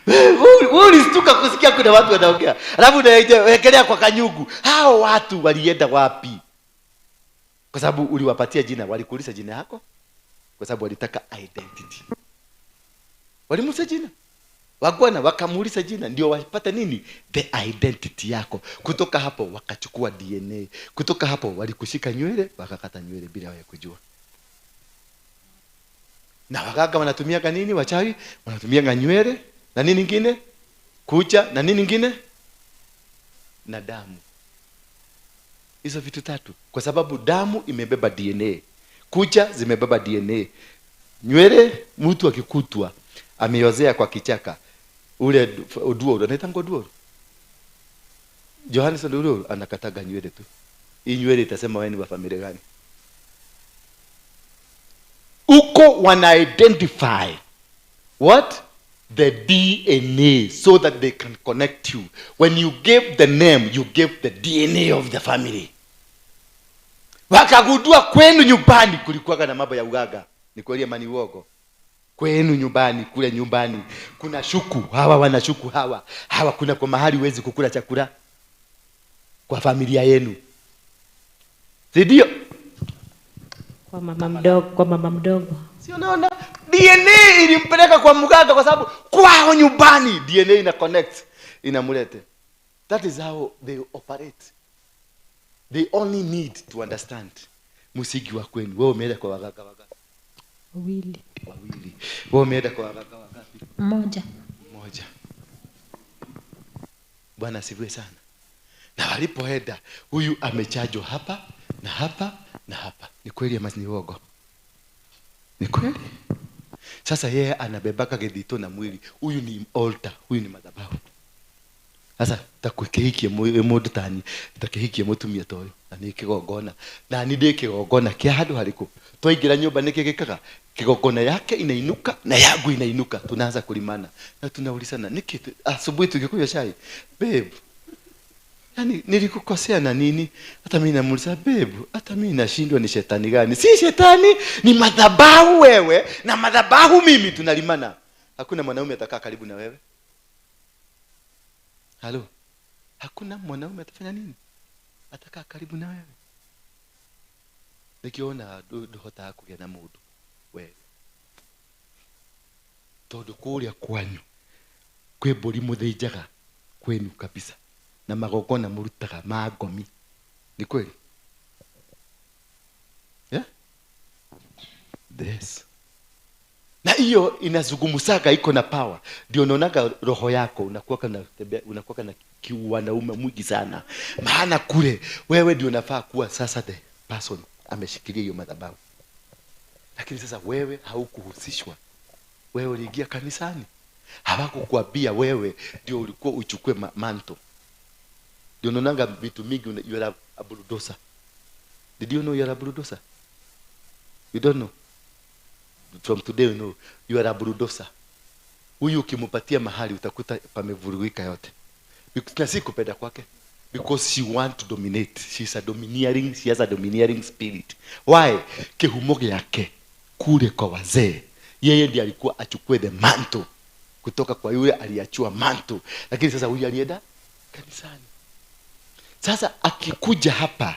Wewe ulistuka kusikia kuna watu wanaongea. Alafu unawekelea kwa kanyugu. Hao watu walienda wapi? Kwa sababu uliwapatia jina, walikuuliza jina yako? Kwa sababu walitaka identity. Walimuuliza jina. Wagwana wakamuuliza jina ndio wapata nini? The identity yako. Kutoka hapo wakachukua DNA. Kutoka hapo walikushika nywele, wakakata nywele bila wewe kujua. Na waganga wanatumia nini? Wachawi wanatumia nywele na nini nyingine? Kucha na nini nyingine? Na damu. Hizo vitu tatu. Kwa sababu damu imebeba DNA. Kucha zimebeba DNA. Nywele mtu akikutwa ameyozea kwa kichaka. Ule Oduoro, anaitanga Oduoro. Johannes Oduoro anakataga nywele tu. Hii nywele itasema wewe ni wa familia gani? Uko wana identify what? The DNA, so that they can connect you. When you give the name, you give the DNA of the family. Wakagundua kwenu nyumbani kulikuwa na mambo ya ugaga. Ni kweli amani uogo. Kwenu nyumbani, kule nyumbani kuna shuku, hawa wanashuku hawa. Hawa kuna kwa mahali huwezi kukula chakula kwa familia yenu. Ndio. Kwa mama mdogo. Si unaona? DNA ilimpeleka kwa mganga kwa sababu kwao nyumbani DNA ina connect, inamulete. That is how they operate. They only need to understand msingi wa kwenu. Wewe umeenda kwa waganga wangapi? Wawili. Wewe umeenda kwa waganga wangapi? Mmoja. Bwana asifiwe sana. Na walipoenda, huyu amechajwa hapa na hapa na hapa. Ni kweli ama ni uongo? Ni kweli. Sasa yeye anabebaka gedito na mwili. Huyu ni altar, huyu ni madhabahu. Sasa takukehikie modu tani, takehikie mutumia toyo. Na nikigogona. Na nidikigogona kia hadu haliko. Twaingira nyumba nikigikaga. Kigogona yake inainuka na yangu inainuka. Tunaanza kulimana. Na tunaulizana niki asubuhi tukikunywa chai. Babe, Yaani nilikukosea na nini? Hata mimi namuuliza babe, hata mimi nashindwa ni shetani gani? Si shetani, ni madhabahu wewe na madhabahu mimi tunalimana. Hakuna mwanaume atakaa karibu na wewe. Halo. Hakuna mwanaume atafanya nini? Atakaa karibu na wewe. Nikiona dohota hakugĩa na mũndũ wewe. Tondũ kũrĩa kwanyu kwĩ mbũri mũthĩnjaga kwenu kabisa na magongona mũrutaga ma ngomi. Ni kweli? Yeah? Yes. Na hiyo inazungumzaga iko na power. Ndio unaonaga roho yako unakuwa na kiwanaume mwingi sana. Maana kule wewe ndio unafaa kuwa sasa the person ameshikilia hiyo madhabahu. Lakini sasa wewe haukuhusishwa. Wewe uliingia kanisani. Hawakukuambia wewe ndio ulikuwa uchukue manto. Ndio unaonaga vitu mingi you are a bulldozer. Did you know you are a bulldozer? You don't know? From today you know you are a bulldozer. Huyu ukimpatia mahali utakuta pamevurugika yote. Na si kupenda kwake. Because she want to dominate. She has a domineering spirit. Why? Kihumo yake kule kwa wazee. Yeye ndiye alikuwa achukue the mantle kutoka kwa yule aliachua mantle. Lakini sasa huyu alienda kanisani. Sasa akikuja hapa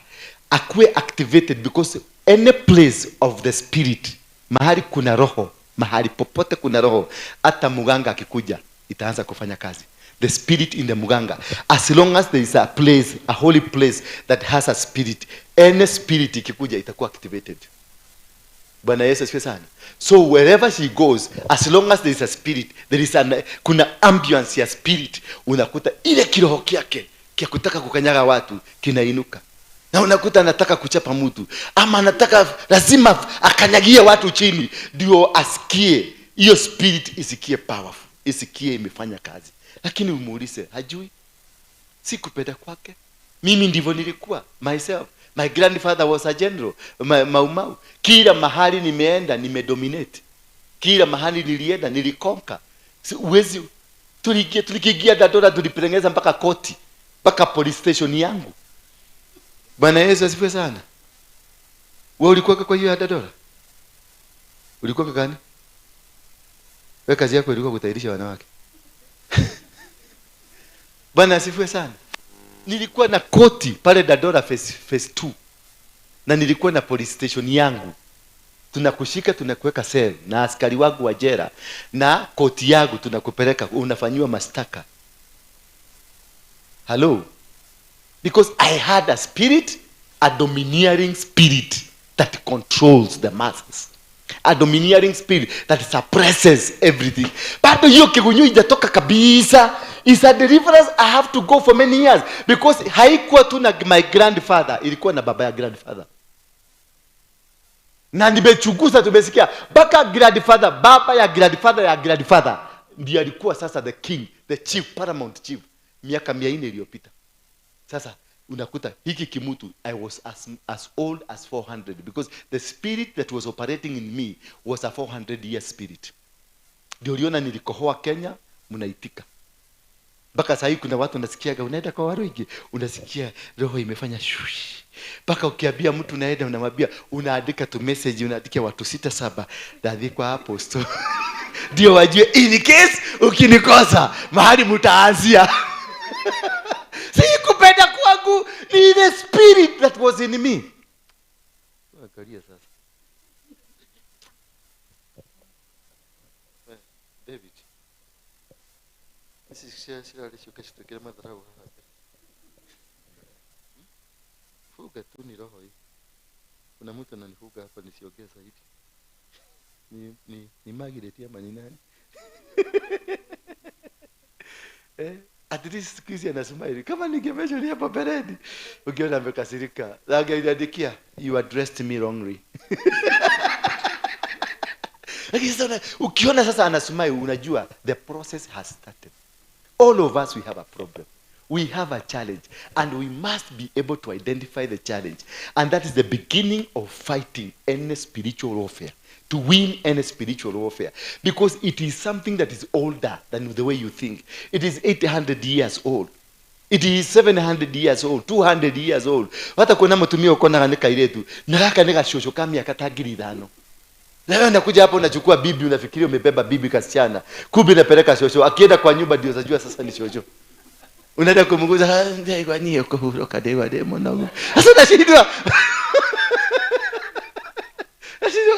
akue activated because any place of the spirit, mahali kuna roho, mahali popote kuna roho, hata muganga akikuja itaanza kufanya kazi. The spirit in the muganga, as long as there is a place, a holy place that has a spirit, any spirit ikikuja itakuwa activated. Bwana Yesu asifiwe sana. So wherever she goes, as long as there is a spirit, there is kuna ambience ya spirit, unakuta ile kiroho kyake kia kutaka kukanyaga watu kinainuka. Na unakuta anataka kuchapa mtu ama anataka lazima akanyagie watu chini ndio asikie hiyo spirit isikie powerful, isikie imefanya kazi. Lakini umuulize hajui. Si kupenda kwake. Mimi ndivyo nilikuwa myself. My grandfather was a general. Mau. Kila mahali nimeenda nimedominate. Kila mahali nilienda nilikonka. Uwezi tulikigia Dadora tulipelengeza mpaka koti, mpaka police station yangu. Bwana Yesu asifiwe sana. Wewe ulikuwa kwa hiyo Dadora? Ulikuwa gani? Wewe kazi yako ilikuwa kutairisha wanawake. Bwana asifiwe sana. Nilikuwa na koti pale Dadora phase 2. Na nilikuwa na police station yangu. Tunakushika tunakuweka cell na askari wangu wa jela na koti yangu tunakupeleka unafanywa mashtaka. Hello. Because I had a spirit, a domineering spirit that controls the masses. A domineering spirit that suppresses everything. Bado hiyo kigunyu ijatoka kabisa. Is a deliverance I have to go for many years. Because haikuwa tu na my grandfather, ilikuwa na baba ya grandfather. Na nimechunguza tumesikia baka grandfather, baba ya grandfather ndiye alikuwa sasa the king, the chief, paramount chief miaka 400 iliyopita. Sasa unakuta hiki kimutu I was as old as 400 because the spirit that was operating in me was a 400 year spirit. Ndio uliona nilikohoa Kenya mnaitika. Mpaka sasa kuna watu unasikiaga unaenda kwa waruigi unasikia roho imefanya shush. Mpaka ukiambia mtu unaenda unamwambia unaandika tu message unaandikia watu 6-7 dadikwa hapo so ndio wajue in case ukinikosa mahali mtaanzia. Si kupenda kwangu ni the spirit that was in me. Angalia sasa. David. Sila alishuka madharau hapa. Fuga tu ni roho hii. Kuna mtu ananifuga hapa nisiongee zaidi. Ni Margaret ama ni nani? At least sikizi anasmile. Kama ningemesha ni hapa beredi. Ukiona amekasirika. Angeniandikia you addressed me wrongly. Lakini sasa ukiona sasa anasmile unajua the process has started. All of us we have a problem. We have a challenge and we must be able to identify the challenge. And that is the beginning of fighting any spiritual warfare. To win any spiritual warfare. Because it is something that is older than the way you think. It is 800 years old. It is 700 years old, 200 years old. Hata kuna mtumia uko na kanika ile tu. Naraka nika shosho kama miaka tagiri 5. Leo unakuja hapo unachukua bibi, unafikiria umebeba bibi kasichana. Kumbe unapeleka shosho. Akienda kwa nyumba ndio unajua sasa ni shosho. Unaenda kumguza ndio kwa nini uko huroka dewa demo na. Sasa unashindwa. Ashindwa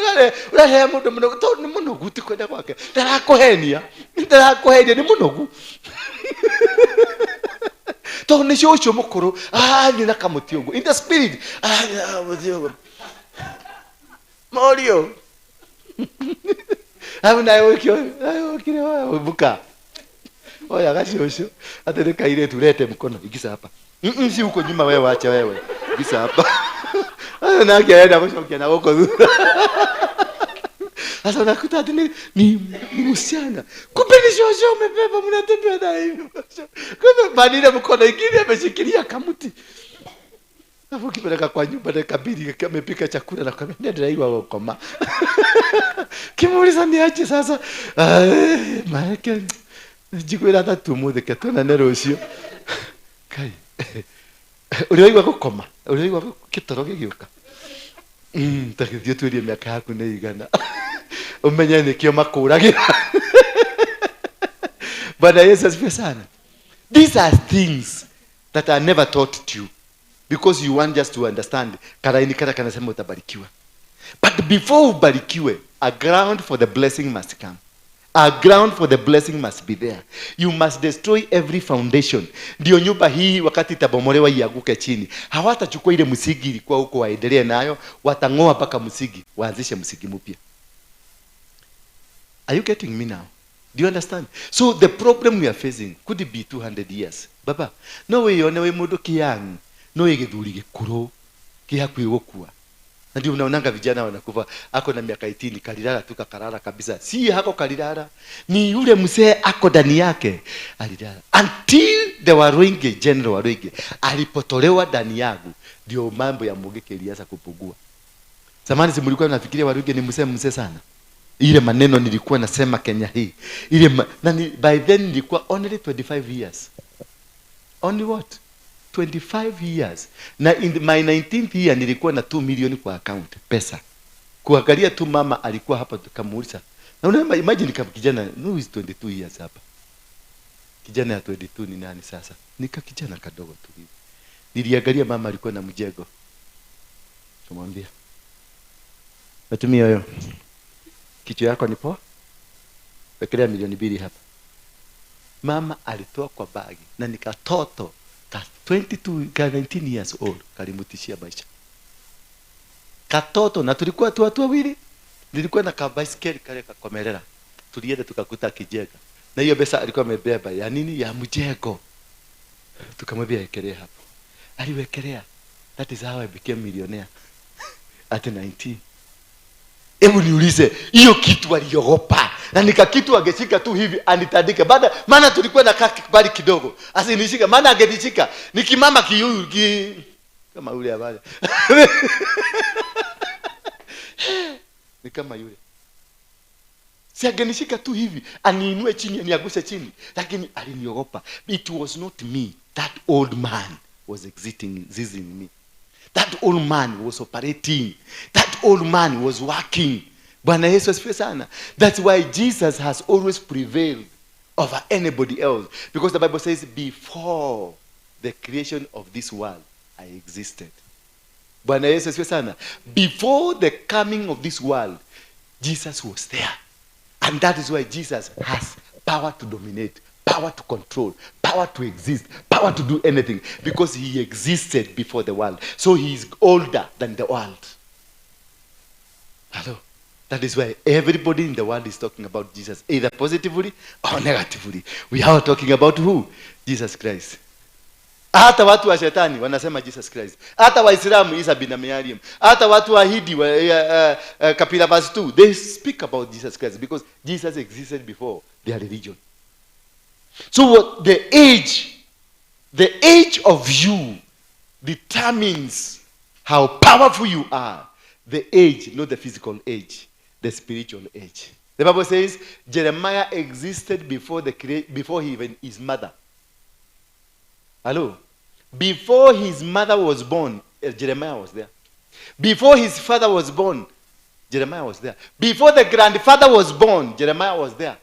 ule mtu mnogo to ni mnogo tikwenda kwake. Ndarakohenia ni mnogo. To ni shosho mukuru. Ni nakamutiogo. In the spirit. Mutiogo. Morio. Ayo kile buka. Oya gashosho. Atende kaire tulete mkono igisa hapa. Si huko nyuma wewe acha wewe. Igisa hapa. Ayo na kienda kushokia na huko. Sasa unakuta ni msichana. Kumbe ni shosho umebeba mnatembea na hiyo. Kumbe badile mkono ingine ameshikilia kamuti. Hapo kipeleka kwa nyumba na kabidi kama amepika chakula na kama ndio hiyo koma. Kimuuliza niache sasa. Maana jikwira tatu muthe ketona nero ucio. Kai. Uriwa gukoma. Uriwa kitoro gigiuka. Takithio tuirie miaka yaku ni igana. Umenya ni kio makuragira. But Yesu asifiwe sana. These are things that are never taught to you. Because you want just to understand. Karaini kara kanasema utabarikiwa. But before ubarikiwe, a ground for the blessing must come. A ground for the blessing must be there. You must destroy every foundation. Ndio nyumba hii wakati itabomolewa iaguke chini. Hawatachukua ile msingi ilikuwa huko waendelee nayo, watangoa mpaka msingi, waanzishe msingi mpya. Are you getting me now? Do you understand? So the problem we are facing could it be 200 years. Baba, no way one we mundu kiyang. No igithuri gikuru kihakuye gukua. Na ndio unaonanga vijana wanakufa ako na miaka 18 kalilala tu kakarara kabisa. Si hako kalilala, ni yule mzee ako ndani yake alilala. Until the Waruinge General Waruinge alipotolewa ndani yangu ndio mambo ya Mugike ilianza kupungua. Zamani simulikuwa nafikiria Waruinge ni mzee sana. Ile maneno nilikuwa nasema Kenya hii. By then nilikuwa only 25 years. Only what? 25 years. Na in my 19th year nilikuwa na 2 million kwa account pesa. Kuangalia tu mama alikuwa hapa tukamuuliza. Na unaona imagine kama kijana no is 22 years hapa. Kijana ya 22 ni nani sasa? Nika kijana kadogo tu hivi. Niliangalia mama alikuwa na mjego. Kumwambia. Natumia hiyo. Kichwa yako ni poa? Wekelea milioni 2 hapa. Mama alitoa kwa bagi na nikatoto 22 19 years old kalimutishia maisha. Katoto na tulikuwa tu watu wawili. Nilikuwa na kabaiskeli kale kakomelera. Tulienda tukakuta kijega. Na hiyo pesa alikuwa amebeba ya nini? Ya mjego. Tukamwambia ekelea hapo. Aliwekelea. That is how I became millionaire at 19. Hebu niulize, hiyo kitu aliogopa. Na nika kitu angeshika tu hivi anitandike. Baada maana tulikuwa na bali kidogo. Asinishika maana angeshika. Nikimama kiyu kama yule habari. Ni kama yule. Si angenishika tu hivi aniinue chini aniaguse chini. Lakini aliniogopa. It was not me. That old man was existing in me. That old man was operating. That old man was working. Bwana Yesu asifiwe sana. That's why Jesus has always prevailed over anybody else. Because the Bible says, before the creation of this world, I existed. Bwana Yesu asifiwe sana. Before the coming of this world, Jesus was there. And that is why Jesus has power to dominate, power to control, power to exist, power to do anything. Because he existed before the world. So he is older than the world. Hello? That is why everybody in the world is talking about Jesus, either positively or negatively. We are talking about who? Jesus Christ. Hata watu wa shetani wanasema Jesus Christ. Hata Waislamu Isa bin Maryam. Hata watu wa Hindi Kapila verse 2, they speak about Jesus Christ because Jesus existed before their religion. So what the age of you determines how powerful you are. The age, not the physical age, the spiritual age. The Bible says Jeremiah existed before he even his mother. Hello? Before his mother was born, Jeremiah was there. Before his father was born, Jeremiah was there. Before the grandfather was born, Jeremiah was there.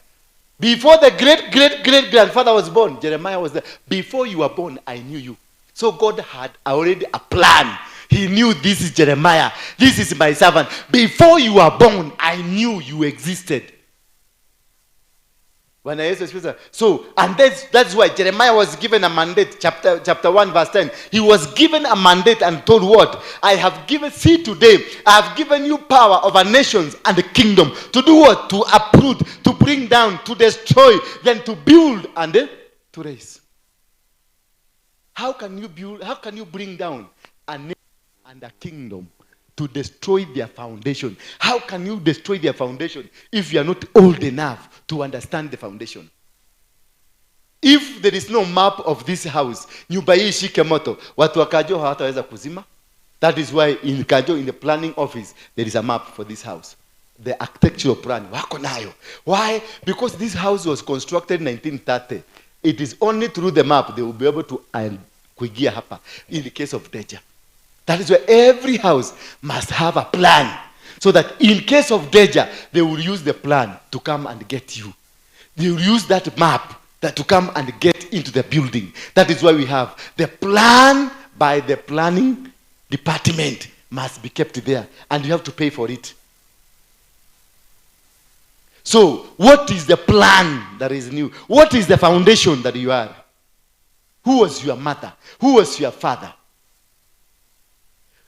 Before the great-great-great-grandfather was born, Jeremiah was there. Before you were born, I knew you. So God had already a plan. He knew this is Jeremiah. This is my servant. Before you were born, I knew you existed. So, and that's why Jeremiah was given a mandate, chapter 1, verse 10. He was given a mandate and told what? I have given, see today, I have given you power over nations and the kingdom. To do what? To uproot, to bring down, to destroy, then to build and to raise. How can you build, how can you bring down a nation and a kingdom to destroy their foundation? How can you destroy their foundation if you are not old enough to understand the foundation? If there is no map of this house, nyumba hii shike moto, watu wa Kajo hawataweza kuzima. That is why in Kajo, in the planning office, there is a map for this house. The architectural plan, wako nayo. Why? Because this house was constructed in 1930. It is only through the map they will be able to kuingia hapa in the case of danger. That is why every house must have a plan, so that in case of danger, they will use the plan to come and get you. They will use that map to come and get into the building. That is why we have the plan by the planning department must be kept there, and you have to pay for it. So, what is the plan that is new? What is the foundation that you are? Who was your mother? Who was your father?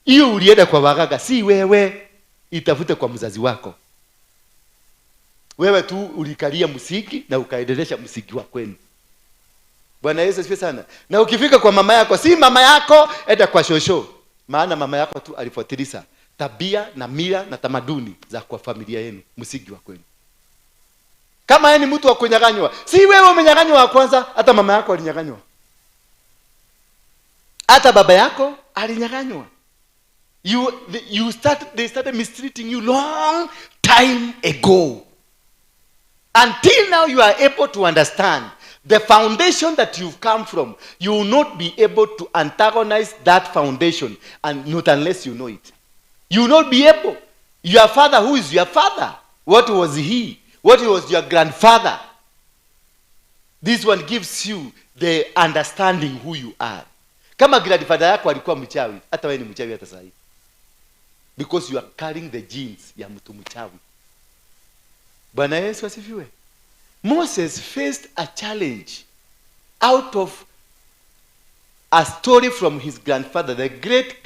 Hiyo ulienda kwa waganga, si wewe, itafute kwa mzazi wako. Wewe tu ulikalia msingi na ukaendelesha msingi wa kwenu. Bwana Yesu asifiwe sana. Na ukifika kwa mama yako, si mama yako, enda kwa shosho. Maana mama yako tu alifuatilia tabia na mila na tamaduni za kwa familia yenu, msingi wa kwenu. Kama yeye ni mtu wa kunyang'anywa, si wewe umenyang'anywa wa kwanza, hata mama yako alinyang'anywa. Hata baba yako alinyang'anywa. They started mistreating you long time ago. Until now you are able to understand the foundation that you've come from. You will not be able to antagonize that foundation, and not unless you know it. You will not be able. Your father, who is your father? What was he? What was your grandfather? This one gives you the understanding who you are. Kama grandfather yako alikuwa mchawi, hata wewe ni mchawi hata sasa hivi. Because you are carrying the genes ya mtu mchawi. Bwana Yesu asifiwe. Moses faced a challenge out of a story from his grandfather, the great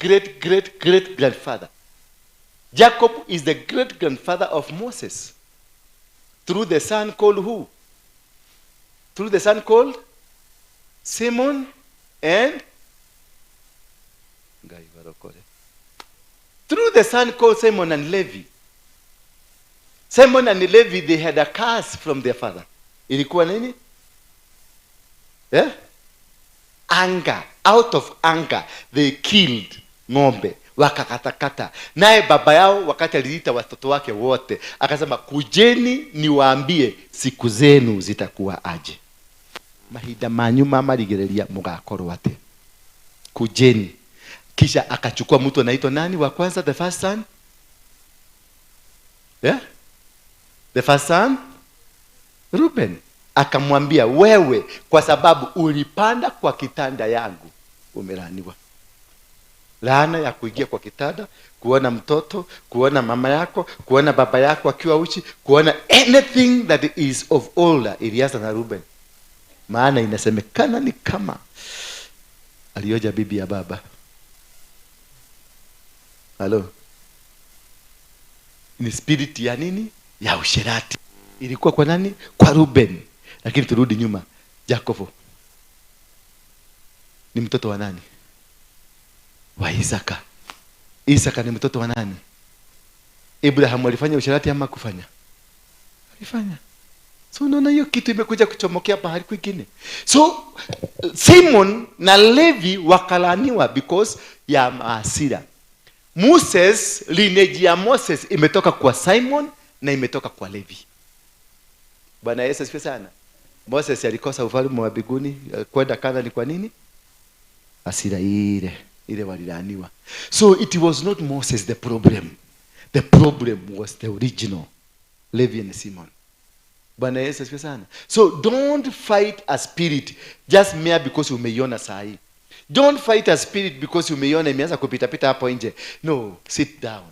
grandfather. Jacob is the great grandfather of Moses. Through the son called who? Through the son called Simon and through the son called Simon and Levi. Simon and Levi, they had a curse from their father. Ilikuwa nini? Yeah? Anger. Out of anger, they killed ng'ombe, wakakatakata. Naye baba yao wakati aliita watoto wake wote, akasema kujeni niwaambie siku zenu zitakuwa aje. Mahinda manyu mamarigereria mugakorwo ate. Kujeni. Kisha akachukua mtu anaitwa nani wa kwanza, the first son? Yeah? The first son? Reuben. Akamwambia, wewe kwa sababu ulipanda kwa kitanda yangu umelaaniwa. Laana ya kuingia kwa kitanda, kuona mtoto, kuona mama yako, kuona baba yako akiwa uchi, kuona anything that is of older, ilianza na Reuben. Maana inasemekana ni kama alioja bibi ya baba. Hello. Ni spirit ya nini? Ya usherati. Ilikuwa kwa nani? Kwa Reuben. Lakini turudi nyuma. Jacob ni mtoto wa nani? Wa Isaka. Isaka ni mtoto wa nani? Abraham alifanya usherati ama kufanya? Alifanya. So unaona hiyo kitu imekuja kuchomokea pahali kwingine. So Simon na Levi wakalaaniwa because ya maasira. Moses, lineage ya Moses imetoka kwa Simon na imetoka kwa Levi. Bwana Yesu asifiwe sana. Moses alikosa ufalme wa mbinguni kwenda Kanaani kwa nini? hasira ile walilaniwa. So it was not Moses the problem. The problem was the original Levi and Simon. Bwana Yesu asifiwe sana. So don't fight a spirit just mere because umeiona saa hii. Don't fight a spirit because umeiona imeanza kupita hapo nje. No, sit down.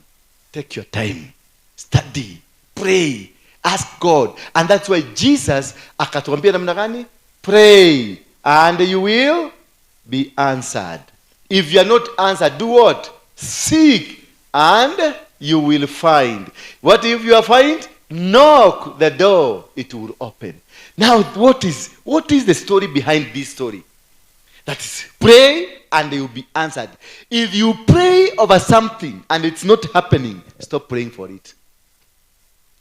Take your time. Study. Pray. Ask God. And that's why Jesus akatuambia namna gani? Pray and you will be answered. If you are not answered, do what? Seek and you will find. What if you are find? Knock the door, it will open. Now, what is the story behind this story? That is, pray and you will be answered. If you pray over something and it's not happening, stop praying for it.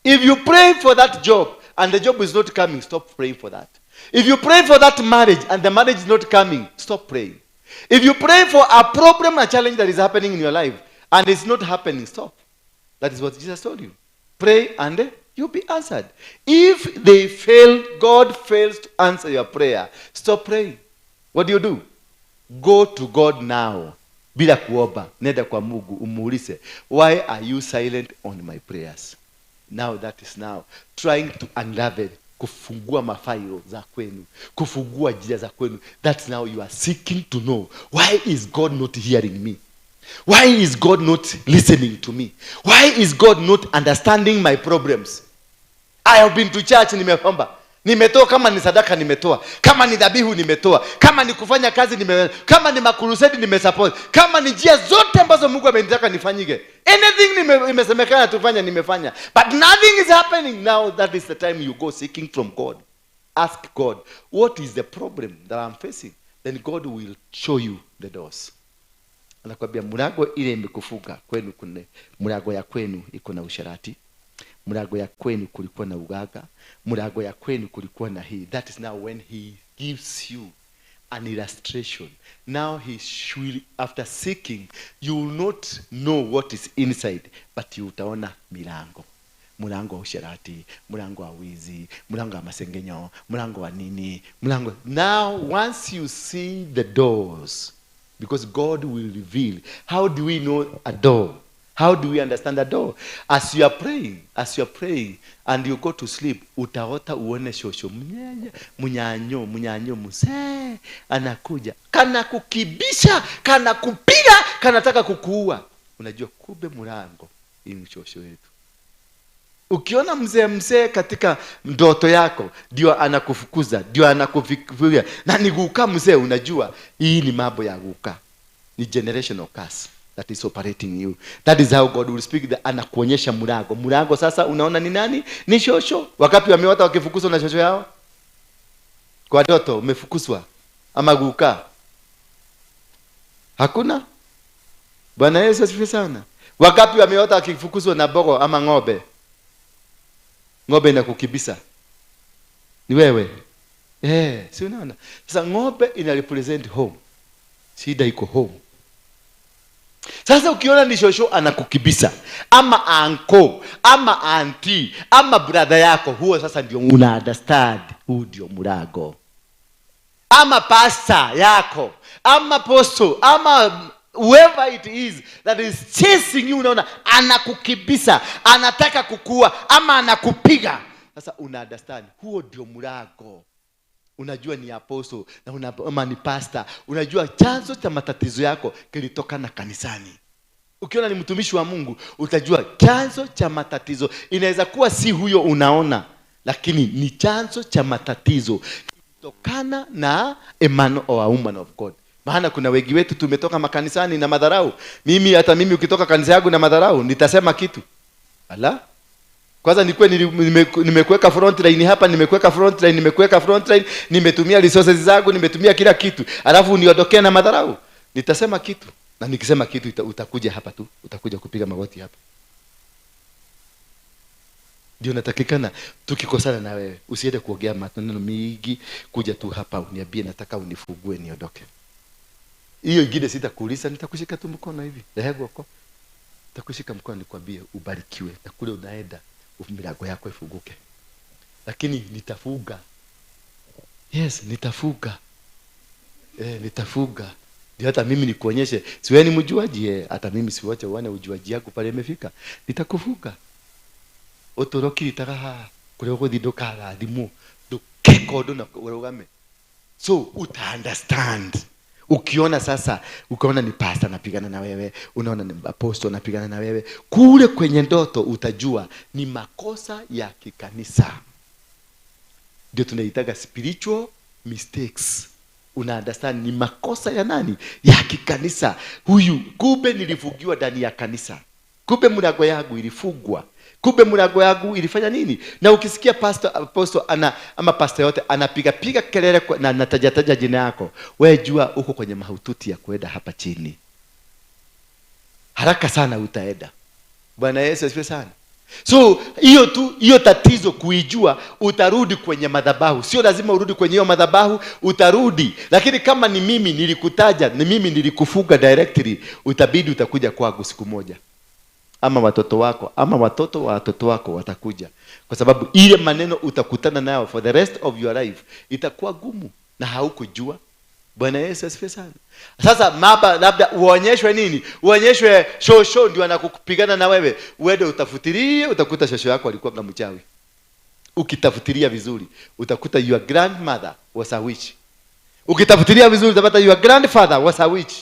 If you pray for that job and the job is not coming, stop praying for that. If you pray for that marriage and the marriage is not coming, stop praying. If you pray for a problem, a challenge that is happening in your life and it's not happening, stop. That is what Jesus told you. Pray and you'll be answered. If they fail, God fails to answer your prayer, stop praying. What do? Go to God now. Bila kuomba, nenda kwa Mungu umuulize, why are you silent on my prayers? Now that is now trying to unravel, kufungua mafailo za kwenu, kufungua njia za kwenu. That's now you are seeking to know, why is God not hearing me? Why is God not listening to me? Why is God not understanding my problems? I have been to church, nimeomba, nimetoa, kama ni sadaka nimetoa, kama ni dhabihu nimetoa, kama ni kufanya kazi kama ni makurusedi nimesupport, kama ni njia zote ambazo Mungu amenitaka nifanyike, anything imesemekana tufanya nimefanya, but nothing is happening. Now that is the time you go seeking from God. Ask God, what is the problem that I'm facing? Then God will show you the doors. Anakuambia mlango ile imekufunga kwenu, kuna mlango ya kwenu iko na usharati, mlango ya kwenu kulikuwa na ugaga, mlango ya kwenu kulikuwa na hii. That is now when he gives you an illustration. Now he will, after seeking, you will not know what is inside, but you utaona milango. Mlango wa usharati, mlango wa wizi, mlango wa masengenyo, mlango wa nini, mlango. Now once you see the doors, because God will reveal. How do we know a door? How do we understand a door? As you are praying and you go to sleep, utaota uone shosho munyanyo muse anakuja, kana kukibisha, kana kupiga, kanataka kukuua. Unajua kumbe mlango ni shosho yetu. Ukiona mzee katika ndoto yako, ndio anakufukuza, ndio anakufikiria na niguka mzee, unajua hii ni mambo ya guka, ni generational curse that is operating you. That is how God will speak. Anakuonyesha mlango sasa unaona ni nani? Ni shosho. Wakati wameota wakifukuzwa na shosho yao kwa ndoto, umefukuzwa ama guka, hakuna. Bwana Yesu asifiwe sana. Wakati wameota wakifukuzwa na bogo ama ng'ombe, ng'ombe inakukibisa, ni wewe. Si unaona? Sasa ng'ombe ina represent home. Shida iko home. Sasa ukiona ni shosho anakukibisa, ama anko, ama auntie, ama brother yako, huo sasa ndio una understand, huu ndio mlango. Ama pastor yako, ama apostle, ama whoever it is that is chasing you, unaona anakukibisa, anataka kukua, ama anakupiga. Sasa una understand, huo ndio mlango. Unajua ni apostle na ama ni pastor, unajua chanzo cha matatizo yako kilitokana kanisani. Ukiona ni mtumishi wa Mungu, utajua chanzo cha matatizo inaweza kuwa si huyo unaona, lakini ni chanzo cha matatizo kilitokana na a man or a woman of God. Maana kuna wengi wetu tumetoka makanisani na madharau. Hata mimi ukitoka kanisa yangu na madharau, nitasema kitu. Ala? Kwanza nimekuweka front line hapa, nimekuweka front line, nimetumia resources zangu, nimetumia kila kitu. Alafu uniondokea na madharau. Nitasema kitu. Na nikisema kitu utakuja hapa tu, utakuja kupiga magoti hapa. Ndio natakikana tukikosana na wewe, usiende kuongea maneno mingi, kuja tu hapa uniambie nataka unifugue niondoke. Hiyo ingine sitakuuliza, nitakushika tu mkono hivi. Nitakushika mkono nikwambie ubarikiwe, na kule unaenda milango yako ifunguke. Lakini nitafuga. Yes, nitafuga. Nitafuga. Ndio hata mimi nikuonyeshe, si wewe ni mjuaji hata mimi si wote uone ujuaji yako pale imefika. Nitakuvuka. Otorokiri taraha kule ugothi ndukara thimu ndukeko ndo na urugame. So uta understand. Ukiona sasa, ukaona ni pastor anapigana na wewe, unaona ni apostle anapigana na wewe, kule kwenye ndoto utajua ni makosa ya kikanisa. Ndio tunaitaga spiritual mistakes. Una understand ni makosa ya nani? Ya kikanisa. Huyu kumbe nilifungiwa ndani ya kanisa. Kumbe mlango yangu ilifungwa. Kumbe mlango yangu ilifanya nini? Na ukisikia pastor apostle ama pastor yote anapiga kelele na anataja jina yako, wewe jua uko kwenye mahututi ya kwenda hapa chini. Haraka sana utaenda. Bwana Yesu asifiwe sana. So hiyo tatizo kuijua, utarudi kwenye madhabahu. Sio lazima urudi kwenye hiyo madhabahu, utarudi. Lakini kama ni mimi nilikutaja, ni mimi nilikufuga directly, utabidi utakuja kwangu siku moja. Ama watoto wako, ama watoto wa watoto wako watakuja. Kwa sababu ile maneno utakutana nayo for the rest of your life itakuwa gumu na haukujua. Bwana Yesu asifiwe sana. Sasa labda uonyeshwe nini? Uonyeshwe shosho ndio anakupigana na wewe. Uende utafutirie, utakuta shosho yako alikuwa kama mchawi. Ukitafutiria vizuri, utakuta your grandmother was a witch. Ukitafutiria vizuri, utapata your grandfather was a witch.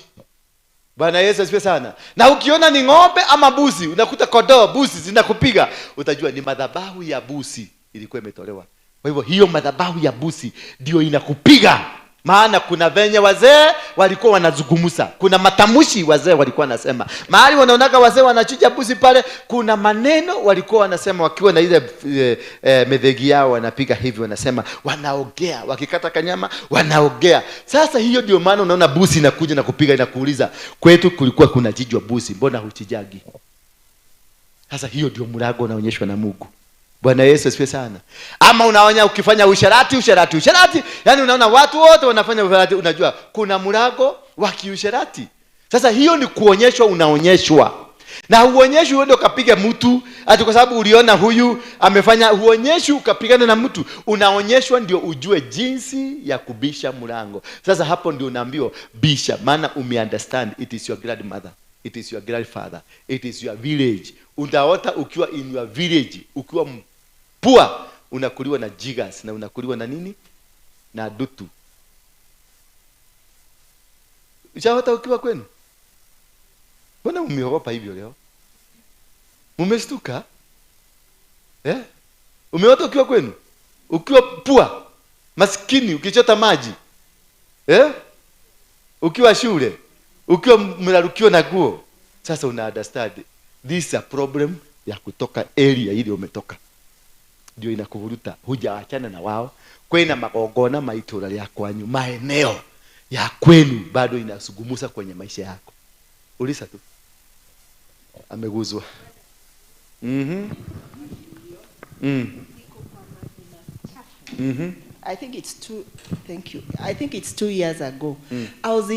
Bwana Yesu asifiwe sana. Na ukiona ni ng'ombe ama buzi, unakuta kondoo, buzi zinakupiga, utajua ni madhabahu ya buzi ilikuwa imetolewa. Kwa hivyo hiyo madhabahu ya buzi ndio inakupiga. Maana kuna venye wazee walikuwa wanazungumza. Kuna matamushi wazee walikuwa wanasema. Mahali wanaonaka wazee wanachinja buzi pale, kuna maneno walikuwa wanasema wakiwa na ile medhegi yao wanapiga hivi wanasema, wanaogea, wakikata kanyama wanaogea. Sasa hiyo ndio maana unaona buzi inakuja na kupiga inakuuliza, kwetu kulikuwa kuna chinjwa buzi, mbona huchijagi? Sasa hiyo ndio mlango unaonyeshwa na Mungu. Bwana Yesu asifiwe sana. Ama unaonya ukifanya usharati. Yaani unaona watu wote wanafanya usharati, unajua kuna mlango wa kiusharati. Sasa hiyo ni kuonyeshwa, unaonyeshwa. Na huonyeshwi uende ukapiga mtu ati kwa sababu uliona huyu amefanya, huonyeshi ukapigana na mtu. Unaonyeshwa ndio ujue jinsi ya kubisha mlango. Sasa hapo ndio unaambiwa bisha, maana umeunderstand it is your grandmother, it is your grandfather, it is your village. Utaota ukiwa in your village, ukiwa mpua, unakuliwa na jigas na unakuliwa na nini? Na dutu. Ushaota ukiwa kwenu? Mbona umeogopa hivyo leo? Mumeshtuka? Umeota ukiwa kwenu? Ukiwa pua, maskini, ukichota maji. Ukiwa shule, ukiwa mlarukiwa na nguo. Sasa una understand this is a problem ya kutoka area ile umetoka. Ndio inakuvuruta, hujaachana na wao. Kwena magogona maitora ya kwanyu, maeneo ya kwenu bado inasugumusa kwenye maisha yako. Ulisa tu ameguzwa. I think it's 2 years ago. I was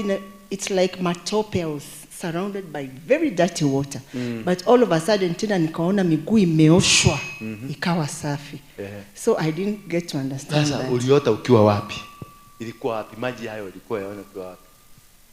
it's like matope. I was surrounded by very dirty water. But all of a sudden tena nikaona miguu imeoshwa ikawa safi. So I didn't get to understand that. Sasa uliota ukiwa wapi? Ilikuwa wapi? Maji hayo ilikuwa yaona ukiwa wapi?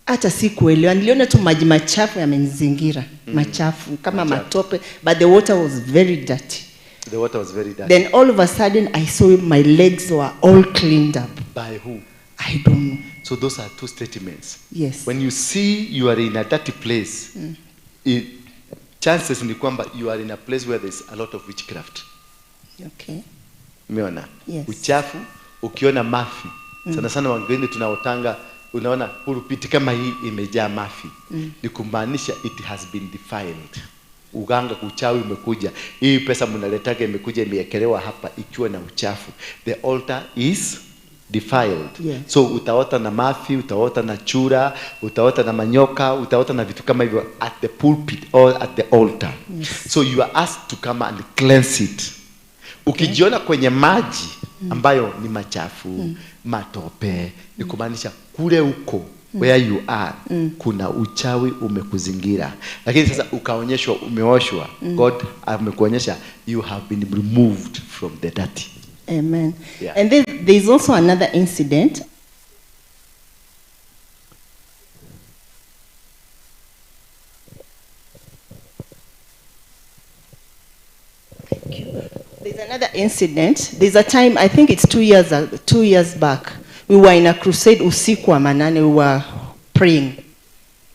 Hata sikuelewa, niliona tu maji machafu yamenizingira. Machafu kama matope, but the water was very dirty. The water was very dirty. Then all of a sudden I saw my legs were all cleaned up. By who? I don't know. So those are two statements. Yes. When you see you are in a dirty place, chances ni kwamba you are in a place where there's a lot of witchcraft. Okay. Umeona? Yes. Uchafu, ukiona mafi. Sana sana wengine tunaotanga, unaona pulpiti kama hii imejaa mafi. Ni kumaanisha it has been defiled. Uganga kuchawi umekuja. Hii pesa mnaletaka imekuja imeekelewa hapa ikiwa na uchafu. The altar is defiled. Yeah. So utaota na mafi, utaota na chura, utaota na manyoka, utaota na vitu kama hivyo at the pulpit or at the altar. Yes. So you are asked to come and cleanse it. Ukijiona kwenye maji ambayo ni machafu, matope, ni kumaanisha kule uko where you are kuna uchawi umekuzingira. Lakini sasa ukaonyeshwa umeoshwa, God amekuonyesha you have been removed from the dirty. Amen. Yeah. And there's also another incident. another incident. There's a time, I think it's 2 years back. We were in a crusade, usiku wa manane, we were praying.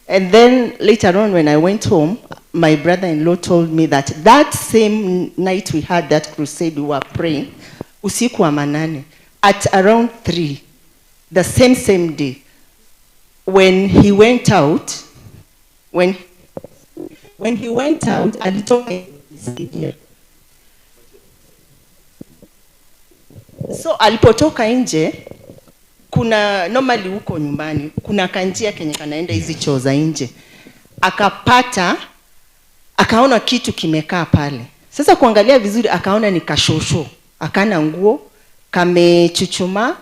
And then later on when I went home, my brother-in-law told me that that same night we had that crusade, we were praying, usiku wa manane, at around 3, the same day, when he went out, when he went out, alitoka nje. So alipotoka nje, kuna normally huko nyumbani kuna kanjia kenye kanaenda hizi choo za nje, akaona kitu kimekaa pale. Sasa kuangalia vizuri akaona ni kashosho, akana nguo kamechuchuma,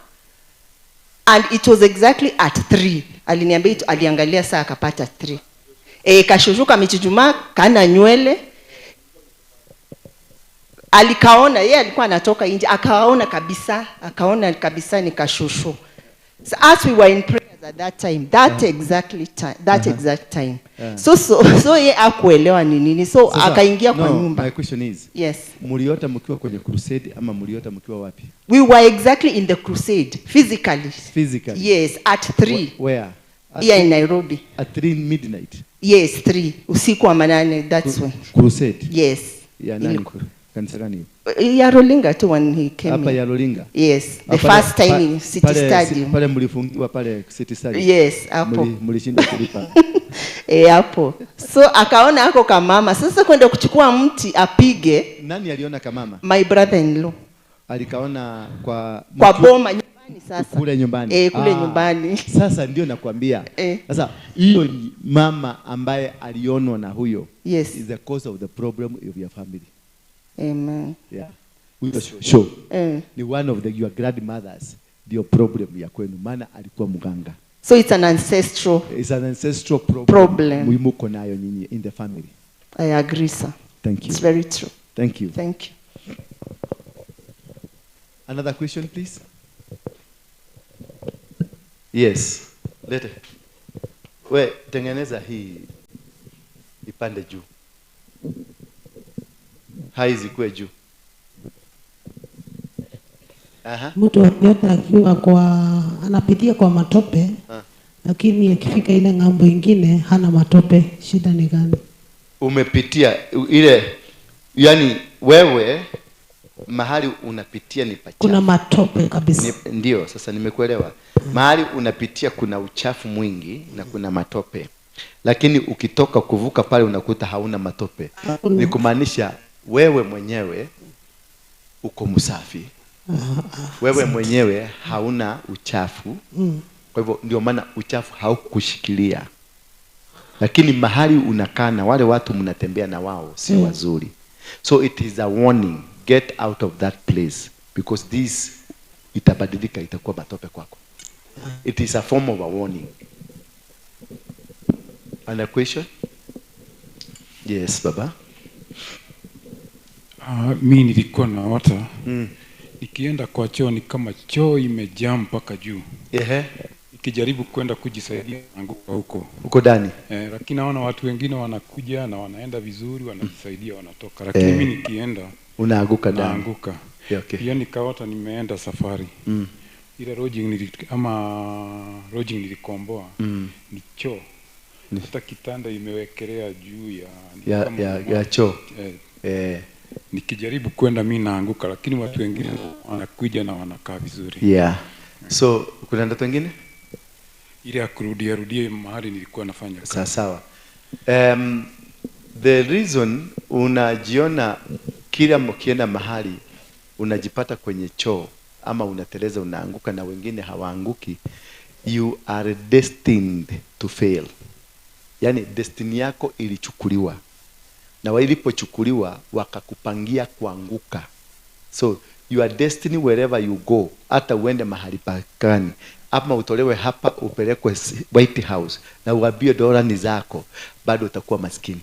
and it was exactly at 3. Aliniambia aliangalia saa akapata 3. Kashosho kamechuchuma, kana nywele. Alikaona, yeye alikuwa anatoka nje, akaona kabisa ni kashosho. So as we were in prayers at that time, that exact time. So yeye akuelewa ni nini. So akaingia kwa nyumba. My question is, yes. Mliota mkiwa kwenye crusade ama mliota mkiwa wapi? We were exactly in the crusade, physically. Yes, at 3. Where? Here in Nairobi. At 3 midnight? Yes, 3. Usiku wa manane, that's when. Crusade? Yes. Ya nani? Kanisa gani? Ya Rolinga tu when he came. Hapa ya Rolinga? Yes, the first time in City Stadium. Pale mlifungiwa pale City Stadium? Yes, hapo. Mlishinda kulipa? Hapo. So akaona hako kamama. Sasa kwenda kuchukua mti apige. Nani aliona kamama? My brother-in-law. Alikaona kwa boma nyumbani sasa. Kule nyumbani. Kule nyumbani. Sasa ndio nakwambia. Sasa hiyo mama ambaye alionwa na huyo, yes, is the cause of the problem of your family. Amen. Yeah. Sure. Ni one of your grandmothers ndio problem ya kwenu, maana alikuwa mganga. So it's an ancestral problem. Muimuko nayo nyinyi in the family. I agree, sir. Thank you. It's very true. Thank you. Thank you. Another question, please. Yes. Lete. We, tengeneza hii ipande juu. Haizi kwe juu. Mtu akiota akiwa anapitia kwa matope, lakini akifika ile ngambo ingine hana matope, shida ni gani? Umepitia ile, yani wewe mahali unapitia ni pachafu. Kuna matope kabisa. Ndio, sasa nimekuelewa. Mahali unapitia kuna uchafu mwingi na kuna matope. Lakini ukitoka kuvuka pale unakuta hauna matope. Ni kumaanisha wewe mwenyewe uko msafi. Wewe mwenyewe hauna uchafu. Kwa hivyo ndio maana uchafu haukushikilia. Lakini mahali unakaa na wale watu mnatembea na wao si wazuri. So it is a warning, get out of that place, because this itabadilika, itakuwa matope kwako. It is a form of a warning. Another question? Yes, baba. Mimi nilikuwa naota nikienda kwa choo ni kama choo imejaa mpaka juu. Nikijaribu kwenda kujisaidia naanguka huko ndani. Lakini naona watu wengine wanakuja na wanaenda vizuri, wanajisaidia, wanatoka. Lakini mimi nikienda unaanguka ndani. Naanguka. Pia nikaota nimeenda safari. Ile lodging nilikomboa ni choo. Hata kitanda imewekelea juu ya choo. Nikijaribu kwenda mimi naanguka, lakini watu wengine wanakuja na wanakaa vizuri. So kuna ndoto nyingine? Ile ya kurudia mahali nilikuwa nafanya kazi. Sawa. The reason unajiona kila mkienda mahali unajipata kwenye choo ama unateleza unaanguka na wengine hawaanguki, you are destined to fail. Yani destiny yako ilichukuliwa. Na walipochukuliwa wakakupangia kuanguka. So your destiny wherever you go, hata uende mahali pakani, ama utolewe hapa upelekwe White House na uambiwe dola ni zako, bado utakuwa maskini.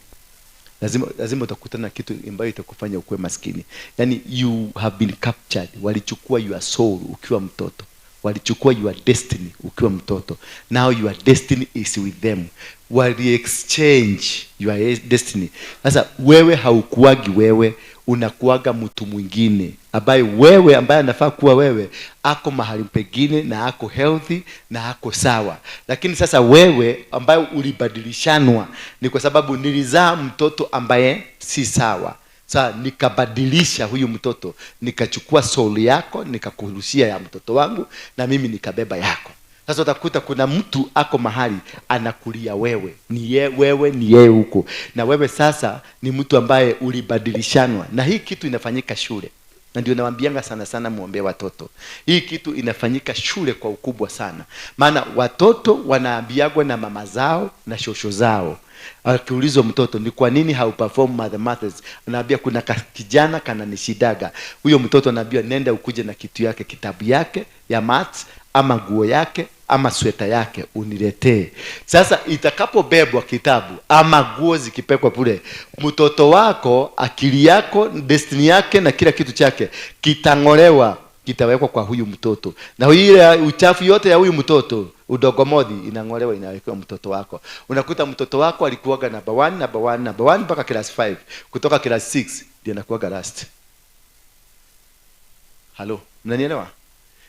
Lazima utakutana na kitu ambayo itakufanya ukuwe maskini. Yani you have been captured. Walichukua your soul ukiwa mtoto. Walichukua your destiny ukiwa mtoto. Now your destiny is with them. Wali exchange your destiny. Sasa wewe haukuagi wewe, unakuaga mtu mwingine ambaye wewe ambaye anafaa kuwa wewe ako mahali pengine na ako healthy na ako sawa. Lakini sasa wewe ambaye ulibadilishanwa ni kwa sababu nilizaa mtoto ambaye si sawa. Sasa nikabadilisha huyu mtoto, nikachukua soul yako nikakurushia ya mtoto wangu na mimi nikabeba yako. Sasa utakuta kuna mtu ako mahali anakulia wewe, wewe ni yeye huko. Na wewe sasa ni mtu ambaye ulibadilishanwa. Na hii kitu inafanyika shule. Na ndio nawaambianga sana sana muombe watoto. Hii kitu inafanyika shule kwa ukubwa sana. Maana watoto wanaambiagwa na mama zao na shosho zao. Akiulizwa mtoto ni kwa nini hauperform mathematics, anaambia kuna kijana kananishidaga. Huyo mtoto anaambia nenda ukuje na kitu yake, kitabu yake ya maths ama nguo yake ama sweta yake uniletee. Sasa itakapobebwa kitabu ama nguo zikipekwa kule, mtoto wako, akili yako, destiny yake na kila kitu chake kitang'olewa, kitawekwa kwa huyu mtoto. Na ile uchafu yote ya huyu mtoto, udogo modhi, inang'olewa inawekwa mtoto wako. Unakuta mtoto wako alikuwaga number 1 mpaka class 5. Kutoka class 6 ndio anakuwaga last. Halo, mnanielewa?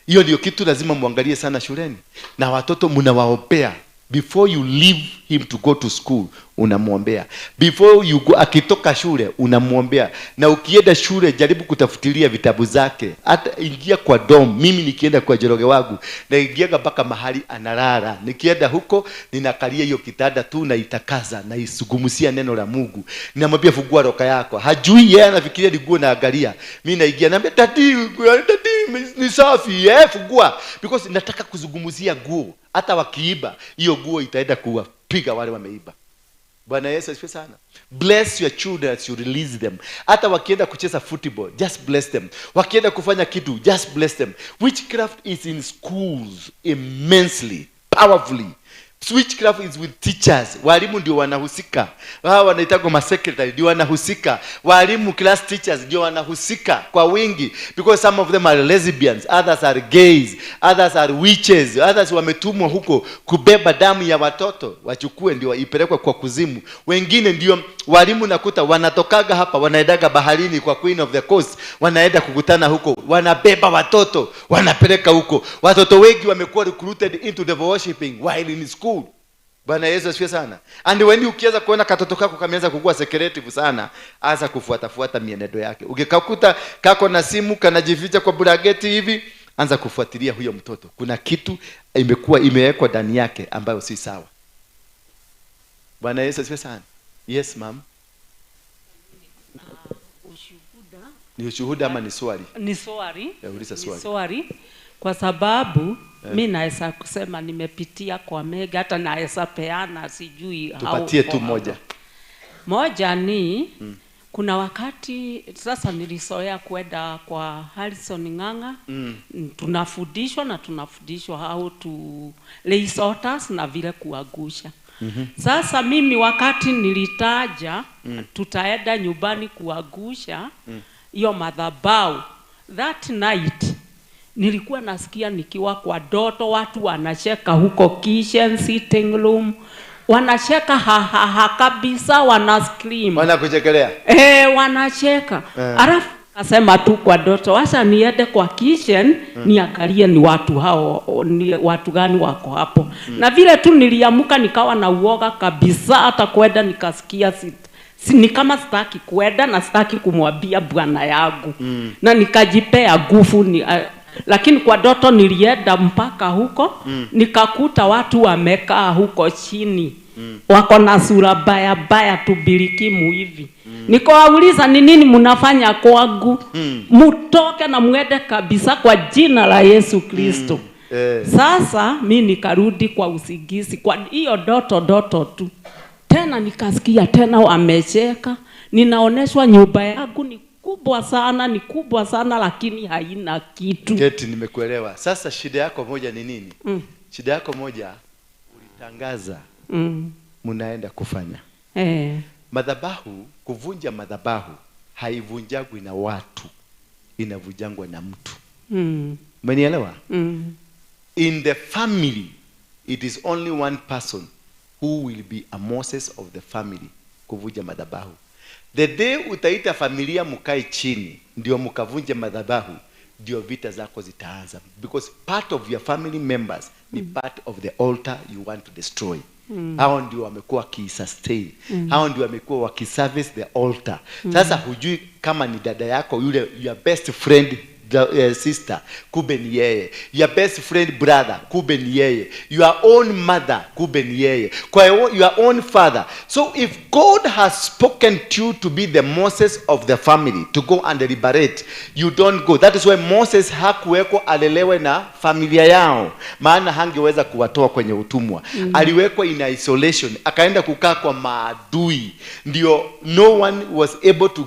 Hiyo ndio kitu lazima muangalie sana shuleni. Na watoto mnawaombea. Before you leave him to go to school, unamuombea. Before you go, akitoka shule, unamuombea. Na ukienda shule, jaribu kutafutilia vitabu zake. Hata ingia kwa dorm. Mimi nikienda kwa Joroge wangu, na ingiaga mpaka mahali analala. Nikienda huko, ninakalia hiyo kitanda tu na itakaza na isugumusia neno la Mungu. Ninamwambia fungua roka yako. Hajui yeye anafikiria ni nguo naangalia. Mimi naingia naambia tati ni safi, fungua, because nataka kuzungumzia nguo. Hata wakiiba, hiyo nguo itaenda kuwapiga wale wameiba. Bwana Yesu asifiwe sana. Bless your children as you release them. Hata wakienda kucheza football, just bless them. Wakienda kufanya kitu, just bless them. Witchcraft is in schools immensely, powerfully. Witchcraft is with teachers. Walimu ndio wanahusika. Wao wanaitwa ma secretary ndio wanahusika. Walimu class teachers ndio wanahusika kwa wingi, because some of them are lesbians, others are gays, others are witches, others wametumwa huko kubeba damu ya watoto wachukue ndio ipelekwe kwa kuzimu. Wengine ndio walimu nakuta wanatokaga hapa wanaendaga baharini kwa Queen of the Coast, wanaenda kukutana huko, wanabeba watoto wanapeleka huko. Watoto wengi wamekuwa recruited into the worshiping while in school. Bwana Yesu asifiwe sana. And when ukianza kuona katoto kako kameanza kukua secretive sana, anza kufuata mienendo yake. Ukikakuta kako na simu kanajificha kwa bulageti hivi, anza kufuatilia huyo mtoto. Kuna kitu imewekwa ndani yake ambayo si sawa. Bwana Yesu asifiwe sana. Yes ma'am. Ushuhuda. Ni ushuhuda ama ni swali? Ni swali. Uliza swali. Ni swali. Kwa sababu mimi naweza kusema nimepitia kwa mega, hata naweza peana sijui. Tupatie tu moja. Moja ni kuna wakati sasa nilisoea kwenda kwa Harrison Ng'ang'a. Tunafundishwa how to lay sorters na vile kuagusha. Sasa mimi wakati nilitaja tutaenda nyumbani kuagusha hiyo madhabahu, that night nilikuwa nasikia nikiwa kwa doto watu wanacheka huko kitchen sitting room, wanacheka kabisa, wana scream, wanakuchekelea wanacheka. Alafu akasema tu kwa doto, wacha niende kwa kitchen niangalie ni watu hao, ni watu gani wako hapo. Na vile tu niliamuka nikawa na uoga kabisa, hata kwenda nikasikia ni kama sitaki kwenda na sitaki kumwambia bwana yangu. Na nikajipea nguvu lakini kwa doto nilienda mpaka huko nikakuta watu wamekaa huko chini wako na sura baya tu bilikimu hivi. Nikawauliza ni nini mnafanya kwangu? Mutoke na muende kabisa kwa jina la Yesu Kristo. Sasa mimi nikarudi kwa usingizi kwa hiyo doto tu. Tena nikasikia tena wamecheka. Ninaoneshwa nyumba yangu ni kubwa sana lakini haina kitu. Keti, nimekuelewa. Sasa shida yako moja ni nini? Shida yako moja ulitangaza mnaenda kufanya. Madhabahu, kuvunja madhabahu haivunjagwi na watu, inavunjangwa na mtu. Umenielewa? In the family it is only one person who will be a Moses of the family kuvunja madhabahu. The day utaita familia mkae chini ndio mkavunje madhabahu, ndio vita zako zitaanza, because part of your family members ni part of the altar you want to destroy. Hao ndio wamekuwa kisustain, hao ndio wamekuwa wakiservice the altar. Sasa hujui kama ni dada yako yule, your best friend sister, kumbe ni yeye. Your best friend brother, kumbe ni yeye. Your own mother, kumbe ni yeye. Your own father. So if God has spoken to you to be the Moses of the family, to go and liberate, you don't go. That is why Moses hakuwekwa alelewe na familia yao, maana hangeweza kuwatoa kwenye utumwa. Aliwekwa in isolation, akaenda kukaa kwa maadui. Ndio no one was able to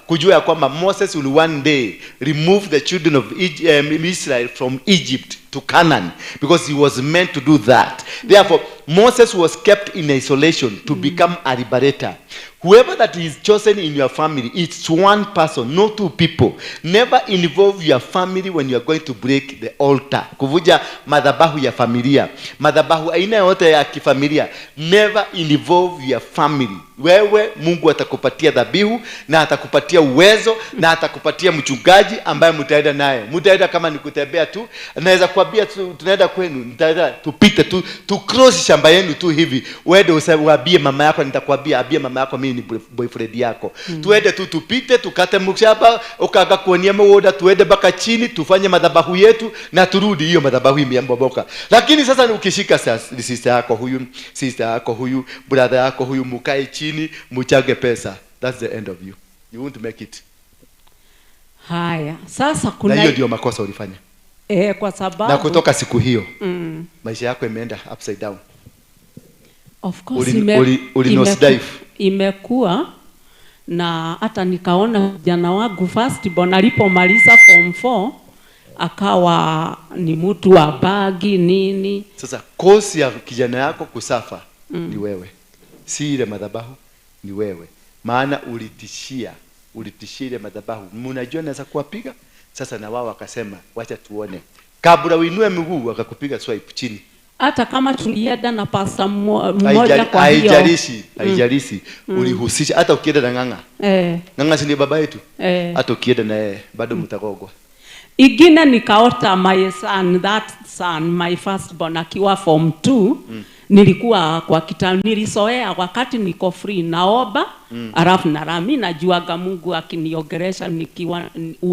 kujua ya kwamba Moses will one day remove the children of Israel from Egypt to Canaan, because he was meant to do that. Therefore, Moses was kept in isolation to become a liberator. Whoever that is chosen in your family, it's one person, not two people. Never involve your family when you are going to break the altar. Kuvuja madhabahu ya familia, madhabahu aina yote ya kifamilia. Never involve your family. Wewe Mungu atakupatia dhabihu na atakupatia uwezo na atakupatia mchungaji ambaye mtaenda naye. Mtaenda kama ni kutembea tu, naweza kuambia tunaenda kwenu, nitaenda tupite tu, tu cross shamba yenu tu hivi. Uende usawaambie mama yako, nitakwambia abia mama yako mimi ni boyfriend yako. Tuende tu tupite, tukate mshaba, ukaga kuonia mwoda, tuende baka chini, tufanye madhabahu yetu na turudi, hiyo madhabahu imemboboka. Lakini sasa ukishika sister yako huyu, brother yako huyu, mkae chini, mchage pesa, that's the end of you. You won't make it. Haya, sasa kuna hiyo ndio makosa ulifanya. Kwa sababu na kutoka siku hiyo maisha yako imeenda upside down. Of course imekuwa na hata nikaona jana wangu first born alipomaliza form 4 akawa ni mtu wa bagi nini. Sasa kosi ya kijana yako kusafa ni wewe, si ile madhabahu, ni wewe. Maana ulitishia ile madhabahu. Mnajua naweza kuwapiga. Sasa na wao wakasema wacha tuone, kabla uinue miguu wakakupiga swipe chini. Hata kama tulienda na pasta mmoja kwa hiyo haijalishi ulihusisha. Hata ukienda na nganga nganga si ni baba yetu, hata ukienda na yeye bado mtakogwa. Igine nikaota my son, my firstborn akiwa form 2. Nilikuwa kwa kitabu, nilisoea wakati niko free naomba, alafu narami najuaga Mungu akiniongelesha nikiwa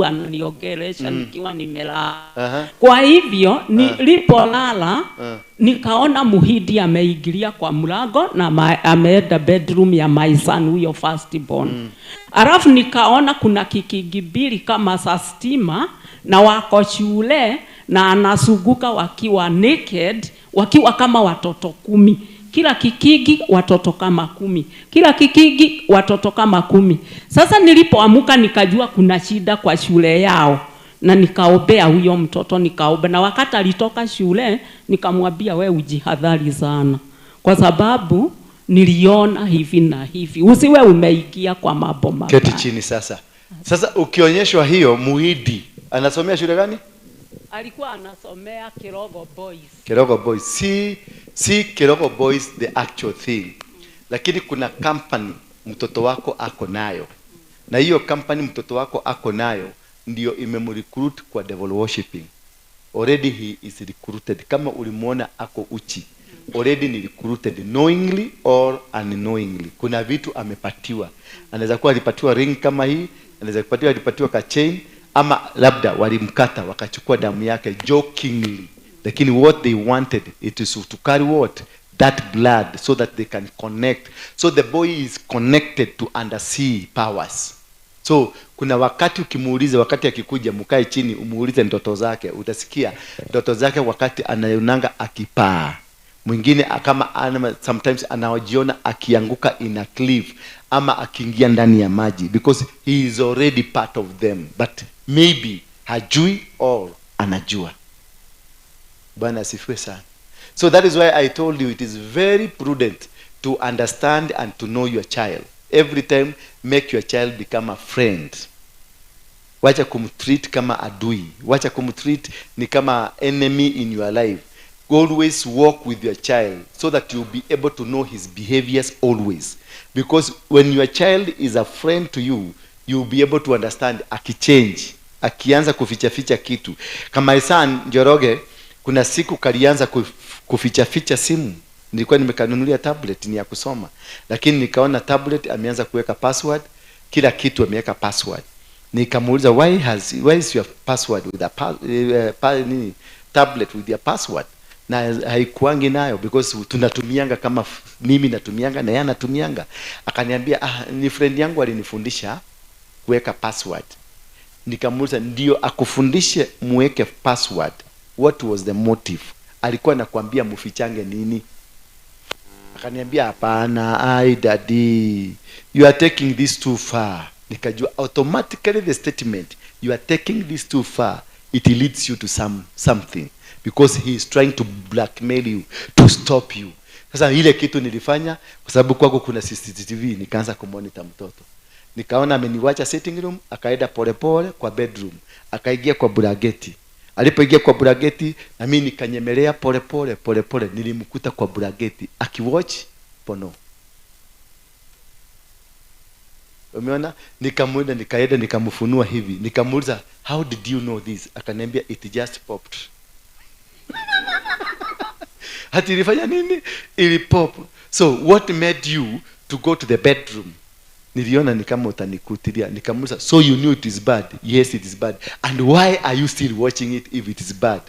ananiongelesha nikiwa nimelala. Kwa hivyo nilipolala nikaona muhidi ameingilia kwa mlango na ameenda bedroom ya my son huyo firstborn. Alafu nikaona kuna kikigibili kama sa stima na wako shule na anasuguka wakiwa naked, wakiwa kama watoto 10. Kila kikigi watoto kama 10. Kila kikigi watoto kama 10. Sasa nilipoamuka nikajua kuna shida kwa shule yao. Na nikaombea huyo mtoto, nikaomba. Na wakati alitoka shule nikamwambia wewe ujihadhari sana, kwa sababu niliona hivi na hivi. Usiwe umeingia kwa mambo mabaya. Keti chini sasa. Sasa ukionyeshwa hiyo, muhidi anasomea shule gani? Alikuwa anasomea Kirogo Boys. Kirogo Boys. Si Kirogo Boys the actual thing. Lakini kuna company mtoto wako ako nayo. Na hiyo company mtoto wako ako nayo ndio imemrecruit kwa devil worshiping. Already he is recruited. Kama ulimuona ako uchi, already ni recruited knowingly or unknowingly. Kuna vitu amepatiwa. Anaweza kuwa alipatiwa ring kama hii, anaweza kupatiwa alipatiwa ka chain, ama labda walimkata wakachukua damu yake jokingly. Lakini what they wanted it is to carry what? That blood, so that they can connect. So the boy is connected to undersea powers. So kuna wakati ukimuuliza, wakati akikuja mkae chini umuulize ndoto zake, utasikia ndoto zake wakati anayonanga akipaa. Mwingine kama sometimes anajiona akianguka in a cliff ama akiingia ndani ya maji, because he is already part of them, but maybe hajui or anajua. Bwana asifiwe sana. So that is why I told you it is very prudent to understand and to know your child. Every time make your child become a friend. Wacha kumtreat kama adui. Wacha kumtreat ni kama enemy in your life. always walk with your child so that you'll be able to know his behaviors always. Because when your child is a friend to you, you'll be able to understand akichange, akianza kuficha kitu. Kama Isan Njoroge, kuna siku kalianza kuficha simu. Nilikuwa nimekanunulia tablet ni ya kusoma, lakini nikaona tablet ameanza kuweka password, kila kitu ameweka password. Nikamuuliza why is your password with a tablet with your password? Na haikuangi nayo because tunatumianga kama mimi natumianga na yeye anatumianga. Akaniambia ni friend yangu alinifundisha kuweka password. Nikamuuliza ndio akufundishe muweke password, what was the motive? Alikuwa anakuambia mufichange nini? Akaniambia hapana, daddy, you are taking this too far. Nikajua automatically the statement, you are taking this too far, it leads you to something, because he is trying to blackmail you, to stop you. Sasa ile kitu nilifanya kwa sababu kwako kuna CCTV, nikaanza kumonitor mtoto. Nikaona ameniwacha sitting room, akaenda polepole kwa bedroom, akaingia kwa bulageti. Alipoingia kwa bulageti, na mimi nikanyemelea polepole, nilimkuta kwa bulageti akiwatch porno. Umeona? Nikamuenda, nikaenda, nikamfunua hivi. Nikamuuliza, how did you know this? Akaniambia, it just popped. Hati ilifanya nini? Ili pop. So what made you to go to the bedroom? Niliona ni kama utanikutilia. Nikamuuliza, so you knew it is bad? Yes, it is bad. And why are you still watching it if it is bad?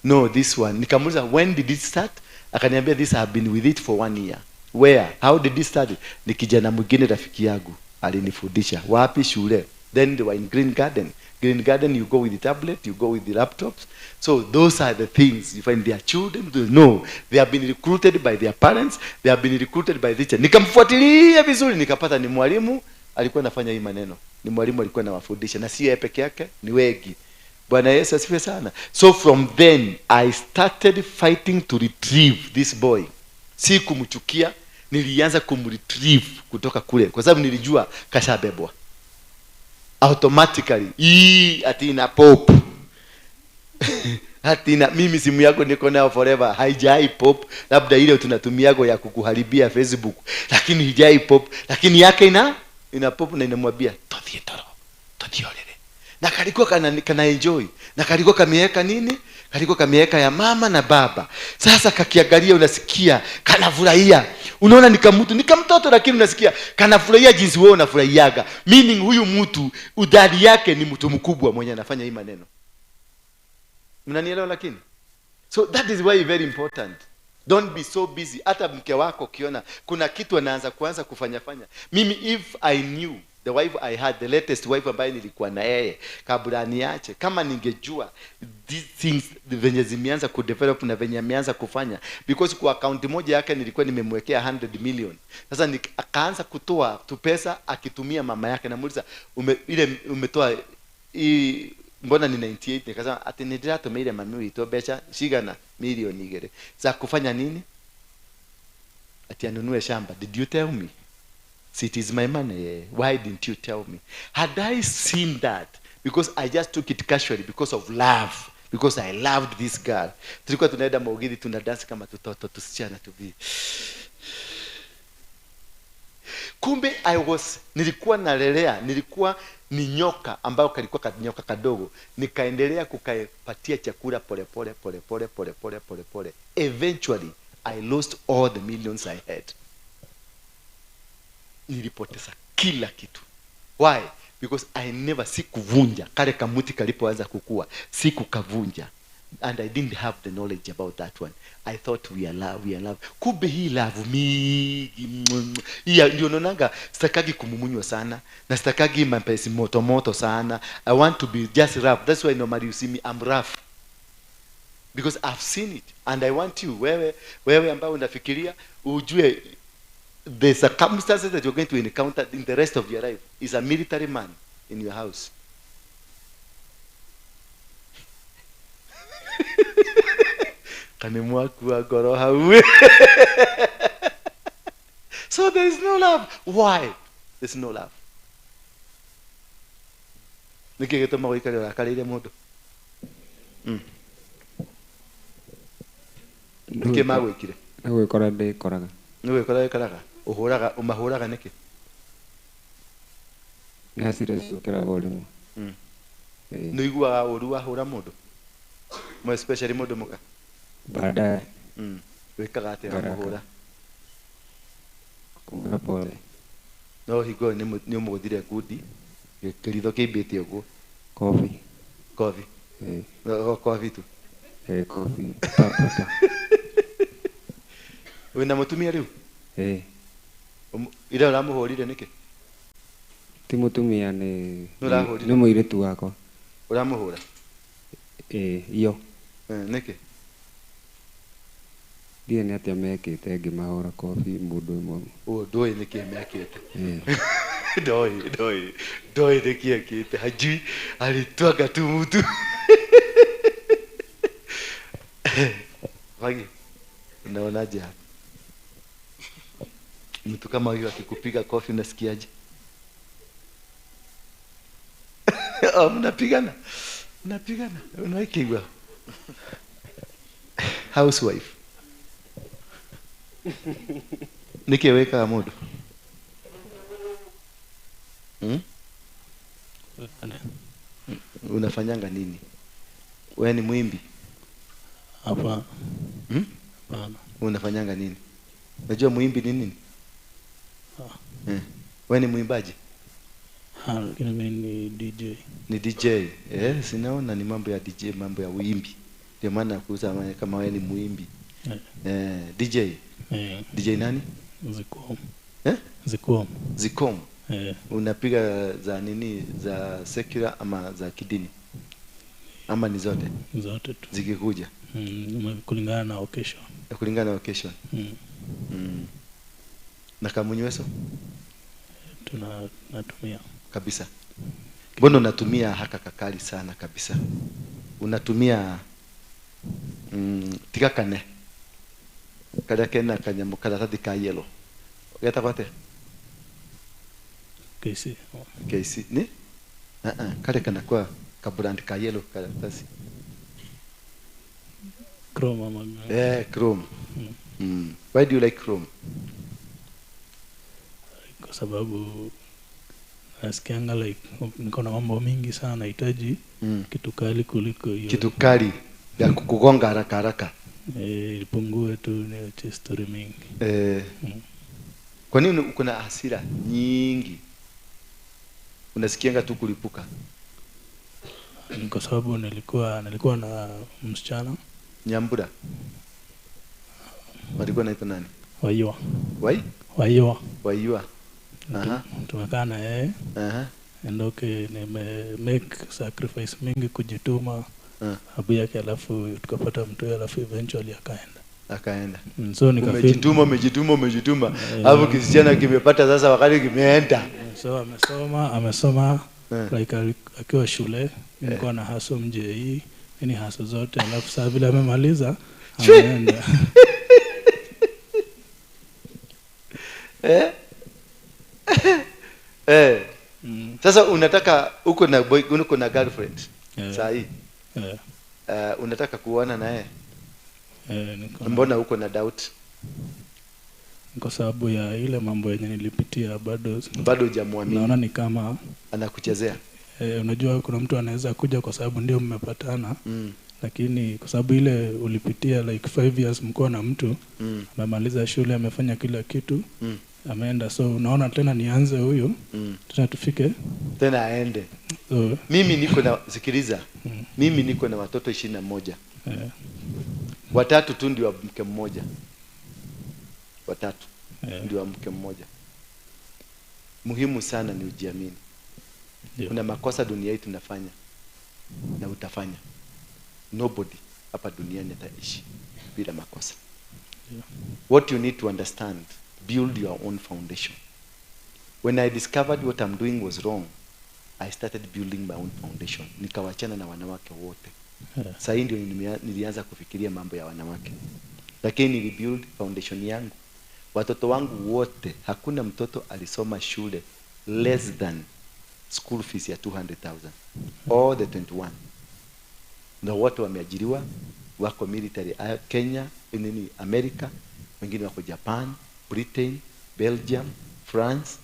No, this one. Nikamuuliza, when did it start? Akaniambia, this have been with it for 1 year. Where? How did it start? Ni kijana mwingine rafiki yangu alinifundisha. Wapi? Shule. Then they were in Green Garden. Green Garden, you go with the tablet, you go with the laptops. So those are the things you find their children to know. They have been recruited by their parents, they have been recruited by the teacher. Nikamfuatilia vizuri, nikapata ni mwalimu alikuwa anafanya hii maneno. Ni mwalimu alikuwa anawafundisha, na si yeye peke yake, ni wengi. Bwana Yesu asifiwe sana. So from then I started fighting to retrieve this boy. Si kumchukia, nilianza kumretrieve kutoka kule kwa sababu nilijua kashabebwa automatically. Ati ina pop. Ati na mimi simu yako niko nayo forever, haijai pop. Labda ile tunatumiago ya kukuharibia Facebook, lakini haijai pop. Lakini yake ina pop na inamwambia tothie toro, tothiolele. Na kalikuwa kana enjoy. Na kalikuwa kameweka nini? Kalikuwa kameweka ya mama na baba. Sasa kakiangalia, unasikia kanafurahia. Unaona nikamtoto, lakini unasikia kanafurahia jinsi wewe unafurahiaga. Meaning huyu mtu udadi yake ni mtu mkubwa mwenye anafanya hii maneno. Mnanielewa? Lakini so that is why very important. Don't be so busy. Hata mke wako kiona kuna kitu anaanza kufanya. Mimi if I knew the wife I had, the latest wife ambaye nilikuwa na yeye kabla niache, kama ningejua these things venye zimeanza kudevelop na venye ameanza kufanya, because kwa account moja yake nilikuwa nimemwekea 100 million. Sasa akaanza kutoa tu pesa akitumia mama yake. Namuuliza, umetoa mbona ni 98? Nikasema ati ndiratume ile mami wito becha shigana milioni 2 za kufanya nini? Ati anunue shamba. Did you tell me? See, it is my money. Why didn't you tell me? Had I seen that, because I just took it casually because of love, because I loved this girl. Tulikuwa tunaenda maugidi, tunadance kama tutoto tusichana tubi. Kumbe nilikuwa nalelea, nilikuwa ni nyoka ambao kalikuwa kanyoka kadogo. Nikaendelea kukapatia chakula pole. Eventually, I lost all the millions I had. Nilipoteza kila kitu. Why? Because I never sikuvunja kale kamuti kalipoanza kukua, sikukavunja, and I didn't have the knowledge about that one. I thought we are love. Kumbe hii love mingi. Ndio naonanga sitakagi kumumunywa sana, na sitakagi mapesi moto sana. I want to be just rough. That's why normally you see me I'm rough, because I've seen it, and I want you wewe ambao unafikiria ujue the circumstances that you're going to encounter in the rest of your life is a military man in your house. So there is no love. Why? There's no love. Nike magwikire. Gwikora ndikoraga. Nigwikora ikaraga. Uhuraga umahuraga niki? Ngasire cukira volume. Niguaga uru wahura mundu. Mo especially mundu muka. Baadaye. Wikaga atia muhura. Kumbe pole. No higo ni umuguthire ngudi. Kiritho kimbite uguo. Coffee. Coffee. No coffee tu. Coffee. Wina mutumia riu? Ira uramuhurire niki? Ti mutumia ni muiritu wakwa. Uramuhura? Iyo. Niki? Ndiye ni atia mekite ngimahura coffee mundu imwe. Ndoi niki mekite. Ndoi niki akite. Hajui alitwaga tu mtu. Wagi. Unaonaje hapa? Mtu kama huyo akikupiga kofi unasikiaje? Mnapigana. Unaikigwa. Housewife. Nikiweka modo. Unafanyanga nini? Wewe ni mwimbi? Hapa. Hapana. Unafanyanga nini? Unajua mwimbi ni nini? Wewe ni mwimbaji? Lakini mimi ni DJ. Ni DJ. Sinaona ni mambo ya DJ, mambo ya uimbi. Ndio maana nakuuza kama wewe ni mwimbi. DJ. DJ nani? Zikom. Zikom. Unapiga za nini? Za secular ama za kidini? Ama ni zote? Zote tu. Zikikuja. Kulingana na occasion. Kulingana na occasion. Na kamunyweso? Natumia. Kabisa. Mbona unatumia haka kakali sana kabisa? Unatumia tigakane. Kada kena kanyamu kada tadi ka yellow. Geta kwate? KC. Ni? Kada kana kwa ka brand ka yellow kada tasi. Chrome ama. Chrome. Why do you like Chrome? Kwa sababu nasikianga like niko na mambo mingi sana nahitaji kitu kali kuliko hiyo. Kitu kali ya kukugonga haraka haraka. Ipungue tu ni story mingi. Kwa nini uko na hasira nyingi? Unasikianga tu kulipuka? Kwa sababu nilikuwa na msichana Nyambura. Walikuwa naitwa nani? Waiwa. Waiwa. Tumekaa na yeye. And okay, make sacrifice mingi kujituma. Abu yake alafu tukapata mtu alafu eventually akaenda. So umejituma. Hapo kisichana kimepata sasa wakati kimeenda. So amesoma like akiwa shule, nilikuwa na haso mjei, ni haso zote alafu saa vile amemaliza ameenda. Sasa unataka uko na girlfriend saa hii? Unataka kuona naye? Mbona uko na doubt? Kwa sababu ya ile mambo yenye nilipitia bado hujamwamini. Naona ni kama anakuchezea. Unajua kuna mtu anaweza kuja kwa sababu ndio mmepatana. Lakini kwa sababu ile ulipitia like 5 years mko na mtu, amemaliza shule, amefanya kila kitu, ameenda, so unaona tena nianze huyo, tena tufike tena aende. Mimi niko na watoto 21. Watatu tu ndio mke mmoja. Ndio mke mmoja. Muhimu sana ni ujiamini. Kuna makosa dunia hii tunafanya na utafanya. Nobody hapa duniani ataishi bila makosa. What you need to understand, build your own foundation. When I discovered what I'm doing was wrong, I started building my own foundation. Nikawachana na wanawake wote. Sasa ndio nilianza kufikiria mambo ya wanawake. Lakini nilibuild foundation yangu. Watoto wangu wote, hakuna mtoto alisoma shule less than school fees ya 200,000. All the 21. Na wote wameajiriwa, wako military Kenya, nini America, wengine wako Japan, Britain, Belgium, France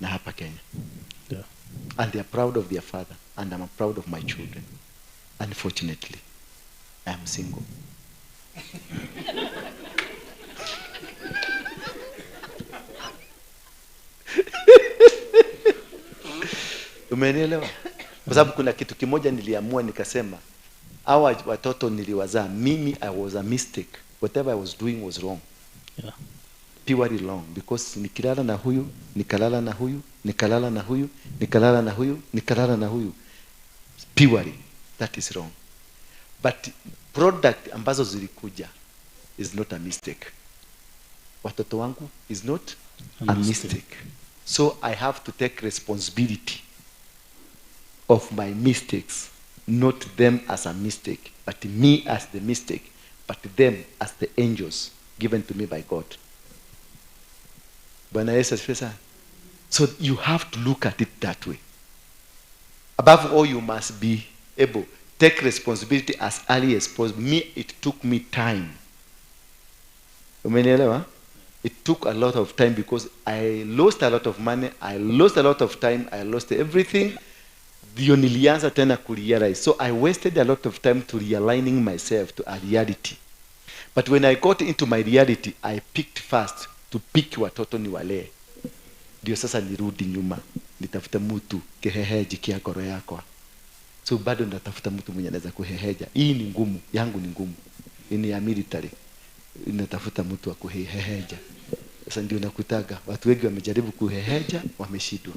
na hapa Kenya. Yeah. And they are proud of their father, and I'm proud of my children. Unfortunately, I am single. Umenielewa? Kwa sababu kuna kitu kimoja niliamua nikasema, hawa watoto niliwazaa mimi, I was a mistake. Whatever I was doing was wrong. Yeah. Purely wrong, because nikilala na huyu, nikalala na huyu, nikalala na huyu, nikalala na huyu, nikalala na huyu. Purely, that is wrong. But product ambazo zilikuja is not a mistake. Watoto wangu is not a mistake. So I have to take responsibility of my mistakes, not them as a mistake, but me as the mistake, but them as the angels given to me by God. Bwana Yesu asifiwe sana. So you have to look at it that way. Above all, you must be able to take responsibility as early as possible. Me, it took me time. Umenielewa? It took a lot of time because I lost a lot of money, I lost a lot of time, I lost everything. Ndio nilianza tena kurealize. So I wasted a lot of time to realigning myself to a reality. But when I got into my reality, I picked first to pick watoto niwalee. Ndio sasa nirudi nyuma, nitafuta mtu keheheji kia koro yako. So bado natafuta mtu mwenye anaweza kuheheja. Hii ni ngumu, yangu ni ngumu. Ini ya military. Natafuta mtu wa kuheheja. Sasa ndio nakutaga watu wengi wamejaribu kuheheja, wameshindwa.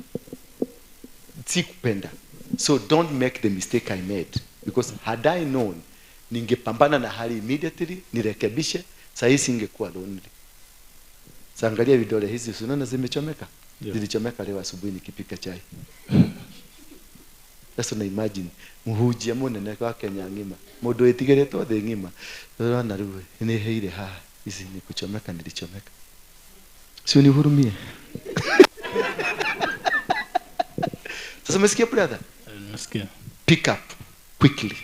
Si kupenda. So don't make the mistake I made, because had I known, ningepambana na hali immediately, nirekebishe, saa hii singekuwa lonely. Saangalia vidole hizi, unaona zimechomeka? Yeah. Zilichomeka leo asubuhi nikipika chai. Sasa na imagine muhujia munene kwa Kenya ngima. Mundu etigeretwo thi ngima. Urona riu ni heire ha hizi ni kuchomeka, nilichomeka. Sio nihurumie. Sasa umesikia brother? Nasikia. Pick up quickly.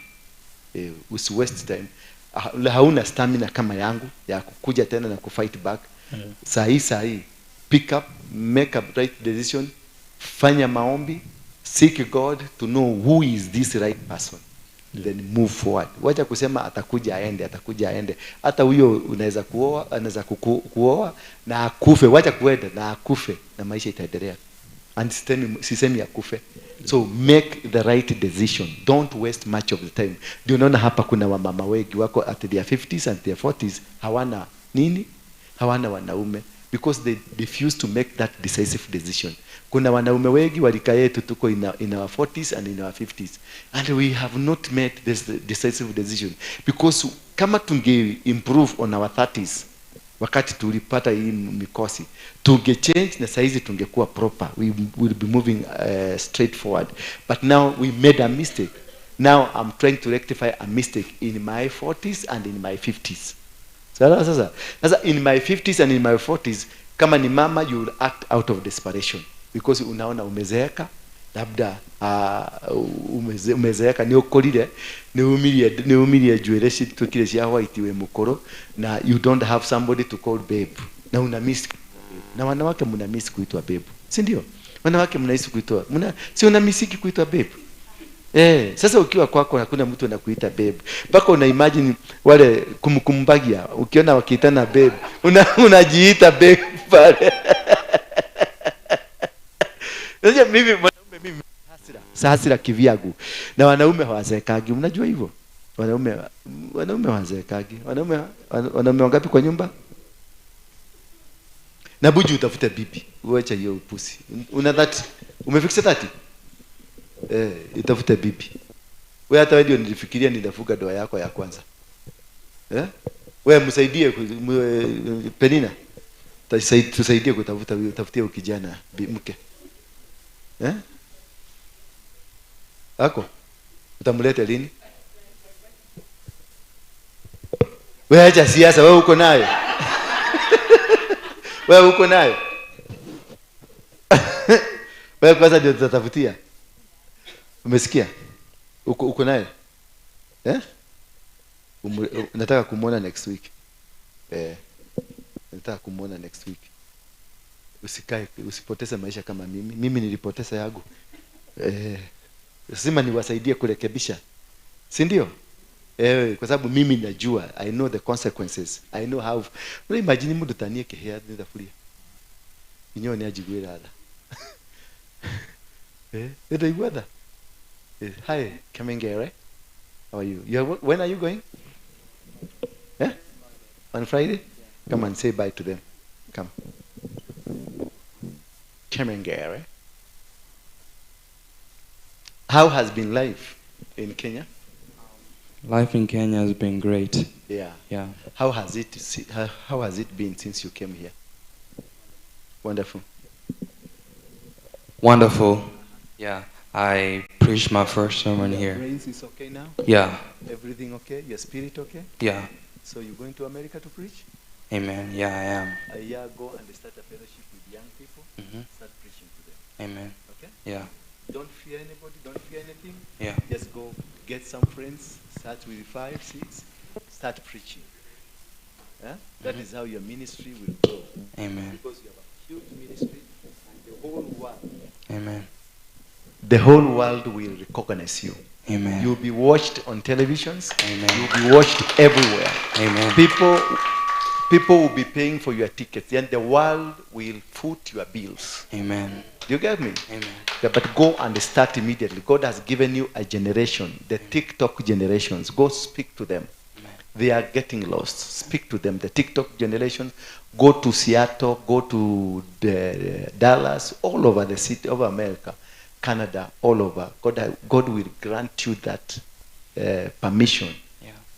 Usi waste time. Hauna stamina kama yangu ya kukuja tena na kufight back. Saa hii pick up, make a right decision, fanya maombi, seek God to know who is this right person. Then move forward. Wacha kusema atakuja aende. Hata huyo unaweza kuoa, anaweza kuoa na akufe. Wacha kuenda na akufe na maisha itaendelea. And sisemi akufe. So make the right decision. Don't waste much of the time. Ndio unaona hapa kuna wamama wengi wako at their 50s and their 40s hawana nini? Hawana wanaume, because they refuse to make that decisive decision. Kuna wanaume wengi walika yetu tuko in our 40s and in our 50s, and we have not made this decisive decision, because kama tunge improve on our 30s wakati tulipata hii mikosi, tunge change na saizi tungekuwa proper, we will be moving straight forward. But now we made a mistake. Now I'm trying to rectify a mistake in my 40s and in my 50s. Sasa in my 50s and in my 40s, kama ni mama, you will act out of desperation, because unaona umezeeka, labda umezeeka, ni ukorire, ni umirie jwereshi tukire cia white we mukoro, na you don't have somebody to call babe, na una miss. Na wanawake mna miss kuitwa babe, si ndio? Wanawake mnahisi kuitwa, si una misiki kuitwa babe. Sasa ukiwa kwako hakuna mtu anakuita babe. Mpaka una imagine wale kumkumbagia, ukiona wakiitana babe, unajiita babe pale. Sasa mimi mwanaume hasira kivyangu. Na wanaume hawazeekagi, unajua hivyo? Wanaume hawazeekagi. Wanaume wangapi kwa nyumba? Na buju utafuta bibi. Uacha hiyo upusi. Una that umefikisha 30? Itafuta bibi. Wewe hata wewe nilifikiria nitafuga doa yako ya kwanza. Wewe msaidie Penina. Tusaidie kutafutia ukijana mke. Ako? Utamleta lini? Wewe acha siasa, wewe uko nayo. Wewe uko nayo. Wewe kwanza ndio tutatafutia. Umesikia? Uko naye? Nataka kumuona next week. Nataka kumuona next week. Usipoteze maisha kama mimi nilipoteza yangu. Lazima niwasaidie kurekebisha, si ndio? Kwa sababu mimi najua, I know the consequences, I know how. Imagine mtu tanie kehea nenda furia inyoni ajigwira ala. Ndio igwada. Hi, Kamengere. How are you? When are you going? On Friday? Come and say bye to them. Come. Kamengere. How has been life in Kenya? Life in Kenya has been great. Yeah. Yeah. How has it been since you came here? Wonderful. Wonderful. Yeah. I preached my first sermon here. Your brains is okay now? Yeah. Everything okay? Your spirit okay? Yeah. So you're going to America to preach? Amen. Yeah, I am. A year ago, and start a fellowship with young people. Start preaching to them. Amen. Okay? Yeah. Don't fear anybody. Don't fear anything. Yeah. Just go get some friends. Start with 5, 6. Start preaching. That is how your ministry will grow. Amen. Because you have a huge ministry, and the whole world. Amen. The whole world will recognize you. Amen. You'll be watched on televisions. Amen. You'll be watched everywhere. Amen. People will be paying for your tickets, and the world will foot your bills. Amen. Do you get me? Amen. Yeah, but go and start immediately. God has given you a generation, the TikTok generations. Go speak to them. Amen. They are getting lost. Speak to them. The TikTok generation. Go to Seattle. Go to Dallas. All over the city of America, Canada, all over. God will grant you that permission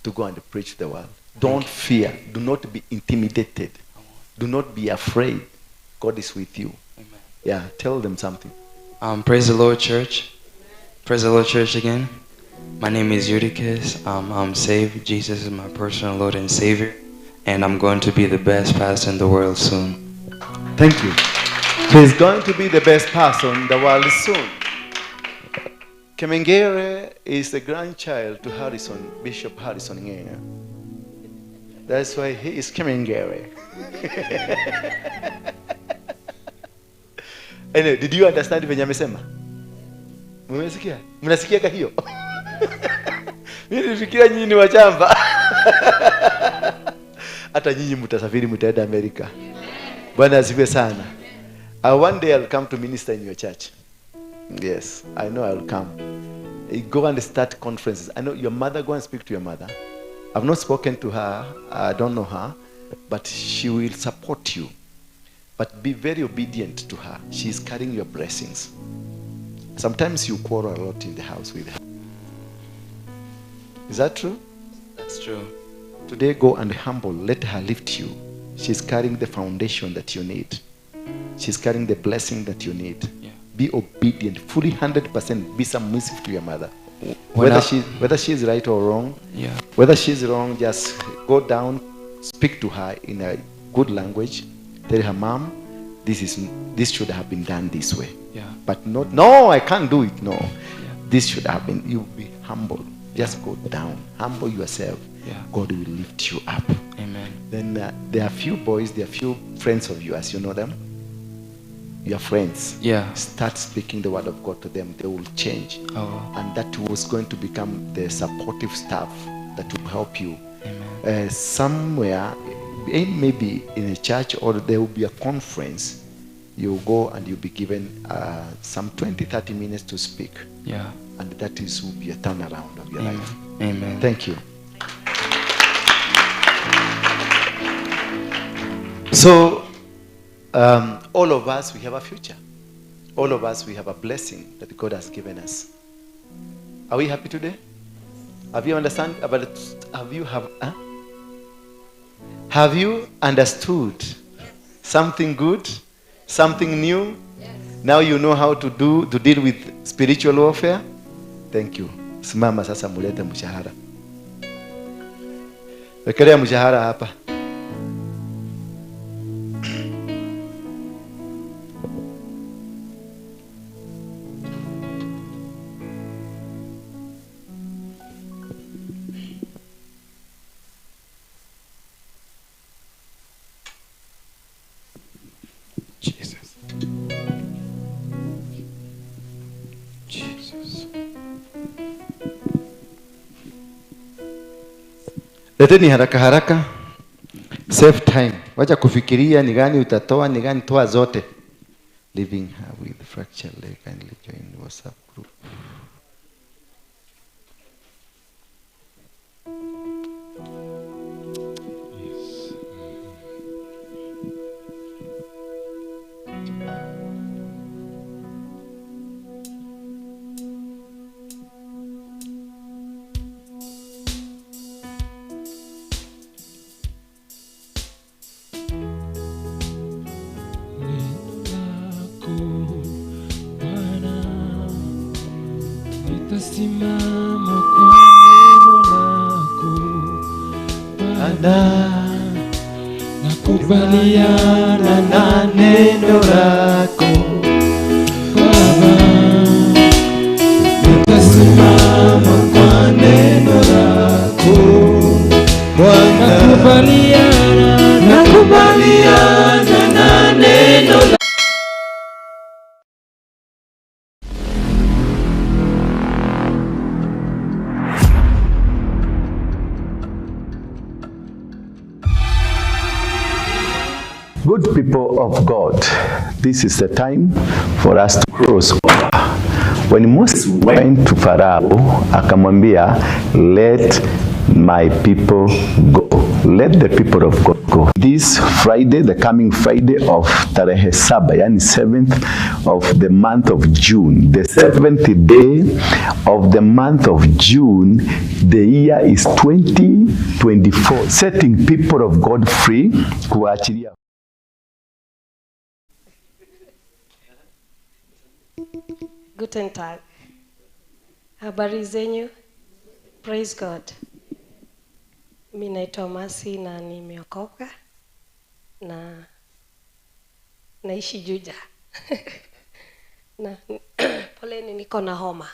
to go and preach the world. Don't fear. Do not be intimidated. Do not be afraid. God is with you. Amen. Yeah, tell them something. Praise the Lord, church. Praise the Lord, church again. My name is Eutychus. I'm saved. Jesus is my personal Lord and Savior. And I'm going to be the best pastor in the world soon. Thank you. He's going to be the best pastor in the world soon. Kamengere is the grandchild to Bishop Harrison Ng'eng'a. That's why he is Kamengere. Anyway, did you understand venye amesema? Mmesikia? Mnasikia hiyo? Mimi nilifikiria nyinyi ni wachamba. Hata nyinyi mtasafiri mtaenda Amerika. Bwana asifiwe sana. One day I'll come to minister in your church. Yes, I know I'll come. You go and start conferences. I know your mother, go and speak to your mother. I've not spoken to her, I don't know her, but she will support you. But be very obedient to her. She's carrying your blessings. Sometimes you quarrel a lot in the house with her. Is that true? That's true. Today, go and humble. Let her lift you. She's carrying the foundation that you need. She's carrying the blessing that you need. Yeah. Be obedient, fully 100%. Be submissive to your mother. Whether she's right or wrong, whether she's wrong, just go down, speak to her in a good language. Tell her, Mom, this should have been done this way. Yeah. But not, no, I can't do it. No, this should have been. You be humble. Just go down, humble yourself. Yeah. God will lift you up. Amen. Then there are few boys, there are few friends of yours. You know them. Your friends. Yeah. Start speaking the word of God to them. They will change. Oh. And that was going to become the supportive staff that will help you. Amen. Somewhere, maybe in a church, or there will be a conference. You'll go and you'll be given some 20-30 minutes to speak. Yeah. And that will be a turnaround of your life. Amen. Thank you. So, all of us, we have a future. All of us, we have a blessing that God has given us. Are we happy today? Have you understand about it? Have you understood something good, something new? Yes. Now you know how to deal with spiritual warfare. Thank you. Simama sasa, mulete mshahara. Wekelea mshahara hapa. Leteni haraka haraka. Save time. Wacha kufikiria ni gani utatoa, ni gani, toa zote. Living with fracture leg, kindly join WhatsApp group. Simama kwa neno lako Bwana, nakubaliana na neno lako Baba, nitasimama kwa neno lako Bwana, nakubaliana na neno lako. Good people of God, this is the time for us to cross over. When Moses went to Pharaoh, akamwambia, let my people go. Let the people of God go. This Friday, the coming Friday of Tarehe Saba, yani 7th of the month of June, the 7th day of the month of June, the year is 2024. Setting people of God free, kuachilia. Guten Tag. Habari zenyu? Praise God. Mimi naitwa Masi na nimeokoka na naishi Juja. Na poleni niko na homa.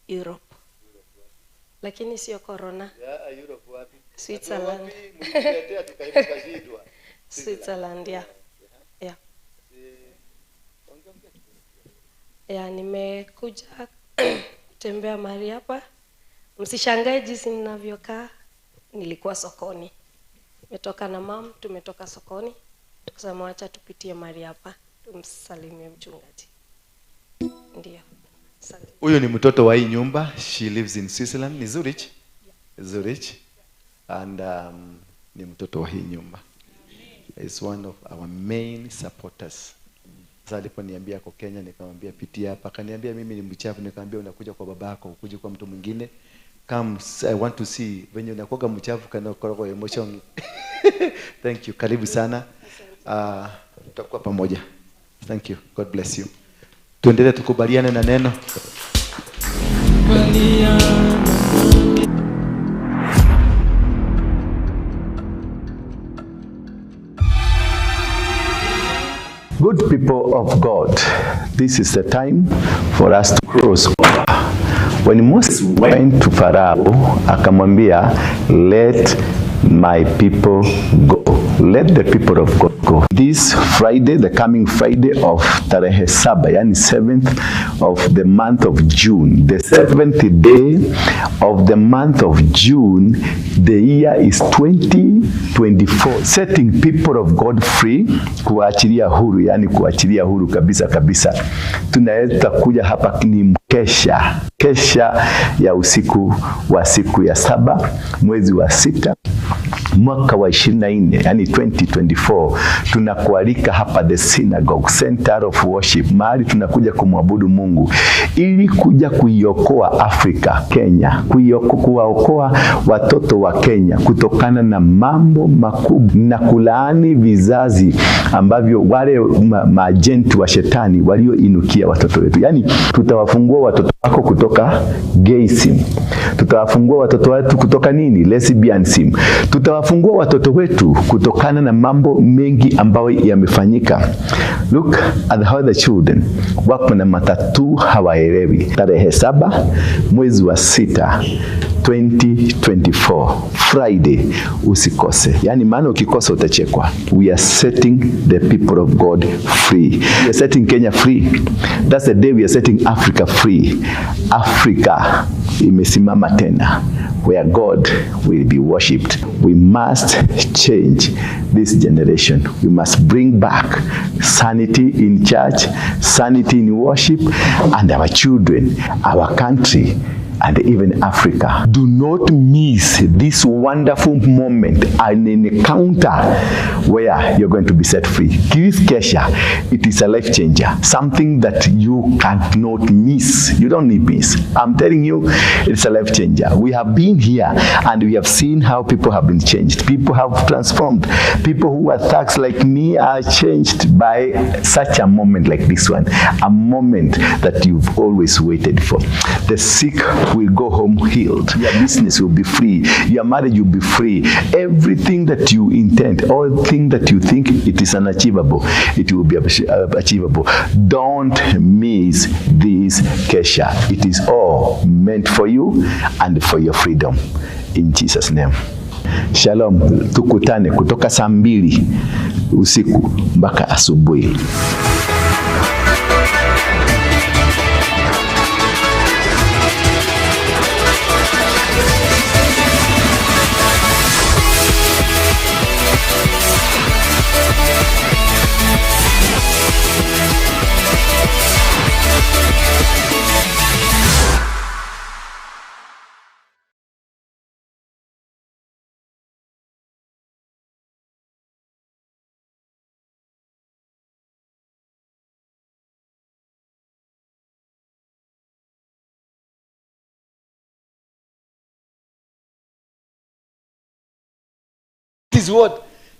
Europe. Lakini sio corona. Europe wapi? Switzerland. Switzerland, yeah. Yeah. Ya, nimekuja kutembea mahali hapa. Msishangae jinsi ninavyokaa. Nilikuwa sokoni. Nimetoka na mom, tumetoka sokoni. Tukasema acha tupitie mahali hapa. Tumsalimie mchungaji. Ndio. Huyo ni mtoto wa hii nyumba. She lives in Switzerland. Ni Zurich? Yeah. Zurich. And ni mtoto wa hii nyumba. Is one of our main supporters. Sasa aliponiambia kwa Kenya nikamwambia pitia hapa, akaniambia mimi ni mchafu, nikamwambia unakuja kwa babako, ukuje kwa mtu mwingine. Come, I want to see when unakuwa mchafu kana kwa emotion. Thank you. Karibu sana. Tutakuwa pamoja. Thank you. God bless you. Tuendelee tukubaliane na neno. Good people of God, this is the time for us to cross over. When Moses went to Pharaoh, akamwambia, let my people go. Let the people of God go. This Friday, the coming Friday of Tarehe Saba, yani 7th of the month of June, the 7th day of the month of June, the year is 2024. Setting people of God free, kuachilia huru, yani kuachilia huru kabisa kabisa. Tunaweza kuja hapa ni mkesha, kesha ya usiku wa siku ya 7 mwezi wa 6 mwaka wa 24, yani 2024. Tunakualika hapa the Synagogue Center of Worship, mahali tunakuja kumwabudu Mungu ili kuja kuiokoa Afrika, Kenya, kuwaokoa watoto wa Kenya kutokana na mambo makubwa na kulaani vizazi ambavyo wale maagenti wa shetani walioinukia watoto wetu. Yani tutawafungua watoto wako kutoka gayism. Tutawafungua watoto wetu kutoka nini? Lesbianism. Tutawafungua watoto wetu kutokana na mambo mengi ambayo yamefanyika. Look at how the children wako na matatu hawaelewi. Tarehe 7 mwezi wa 6 2024 Friday, usikose. Yani maana ukikosa utachekwa. We are setting the people of God free. We are setting Kenya free. That's the day we are setting Africa free. Africa imesimama tena, where God will be worshipped. We must change this generation. We must bring back sanity in church, sanity in worship, and our children, our country, and even Africa. Do not miss this wonderful moment, an encounter where you're going to be set free. This Kesha, it is a life changer, something that you cannot miss. You don't need miss. I'm telling you, it's a life changer. We have been here and we have seen how people have been changed. People have transformed. People who are thugs like me are changed by such a moment like this one, a moment that you've always waited for. The sick will go home healed. Your business will be free. Your marriage will be free. Everything that you intend, all things that you think it is unachievable, it will be achievable. Don't miss this Kesha. It is all meant for you and for your freedom. In Jesus' name. Shalom. Tukutane kutoka saa 2 usiku mpaka asubuhi.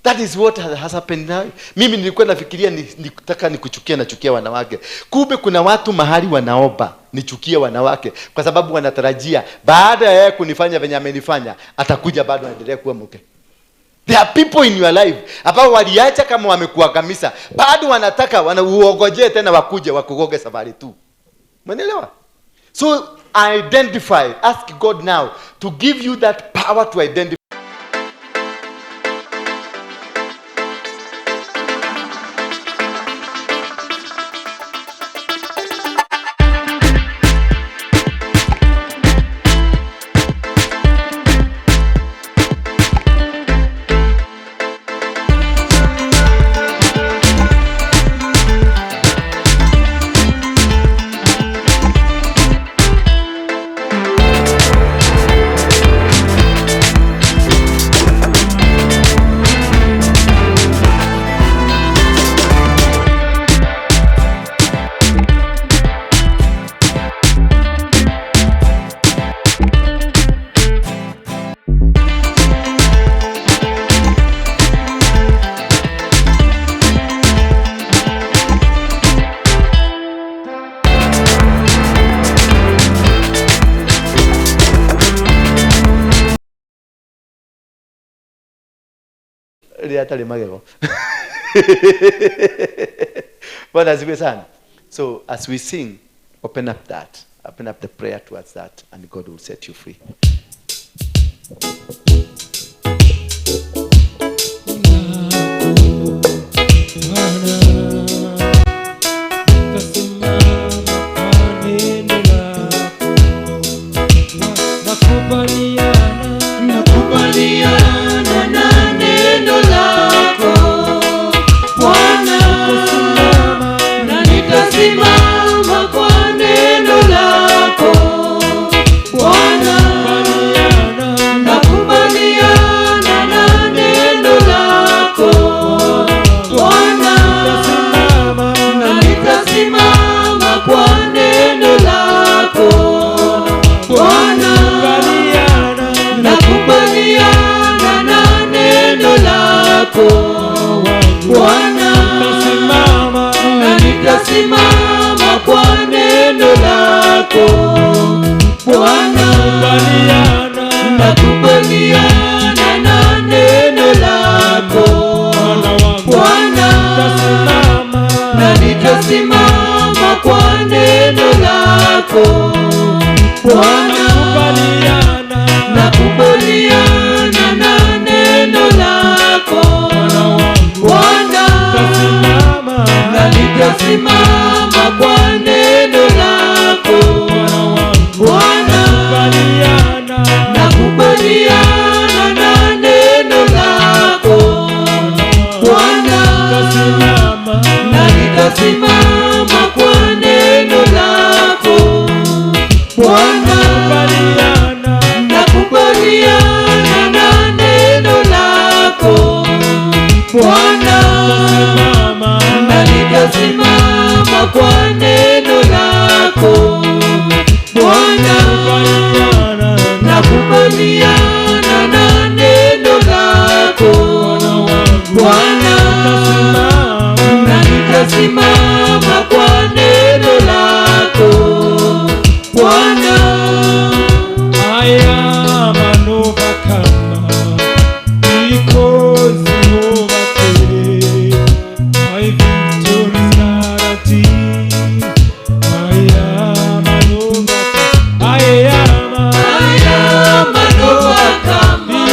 That is what has happened now. Mimi nilikuwa nafikiria nitaka nikuchukia na chukia wanawake. Kumbe kuna watu mahali wanaomba nichukie wanawake kwa sababu wanatarajia baada ya kunifanya venye amenifanya atakuja bado aendelee kuwa mke. There are people in your life ambao waliacha kama wamekuangamiza, bado wanataka wanauogojee tena wakuje wakugoge safari tu. Umeelewa? So identify, ask God now to give you that power to identify. So as we sing, open up the prayer towards that, and God will set you free. Simama kwa neno lako Bwana, nakubaliana na neno lako Bwana, na nitasimama kwa neno lako Bwana, nakubaliana na neno lako Bwana, na nitasimama kwa neno lako Bwana, Simama kwa neno lako Bwana, nakubaliana na neno lako Bwana, na nitasimama kwa neno lako Bwana. I am an overcomer because you overcame. My victory is guaranteed. I am an overcomer. I am an overcomer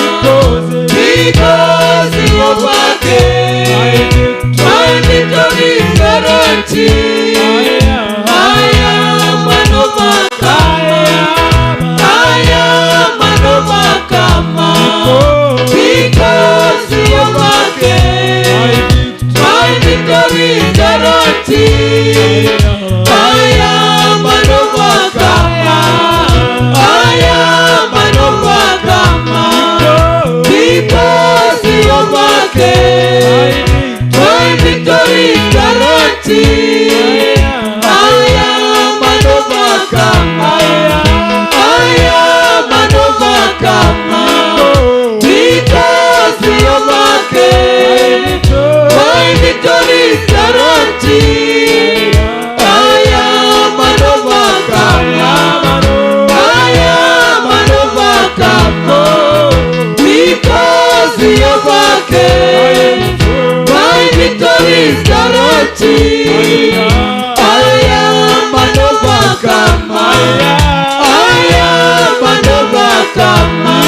because you overcame. My victory is guaranteed. I am an overcomer. I am an overcomer because you overcame. My victory is guaranteed. I am an overcomer. I am an overcomer because you overcame. My victory is guaranteed. I am an overcomer. I am an overcomer because we overcame. My victory is guaranteed. I am an overcomer. I am an overcomer because we overcame. My victory is guaranteed. I am an overcomer. I am an overcomer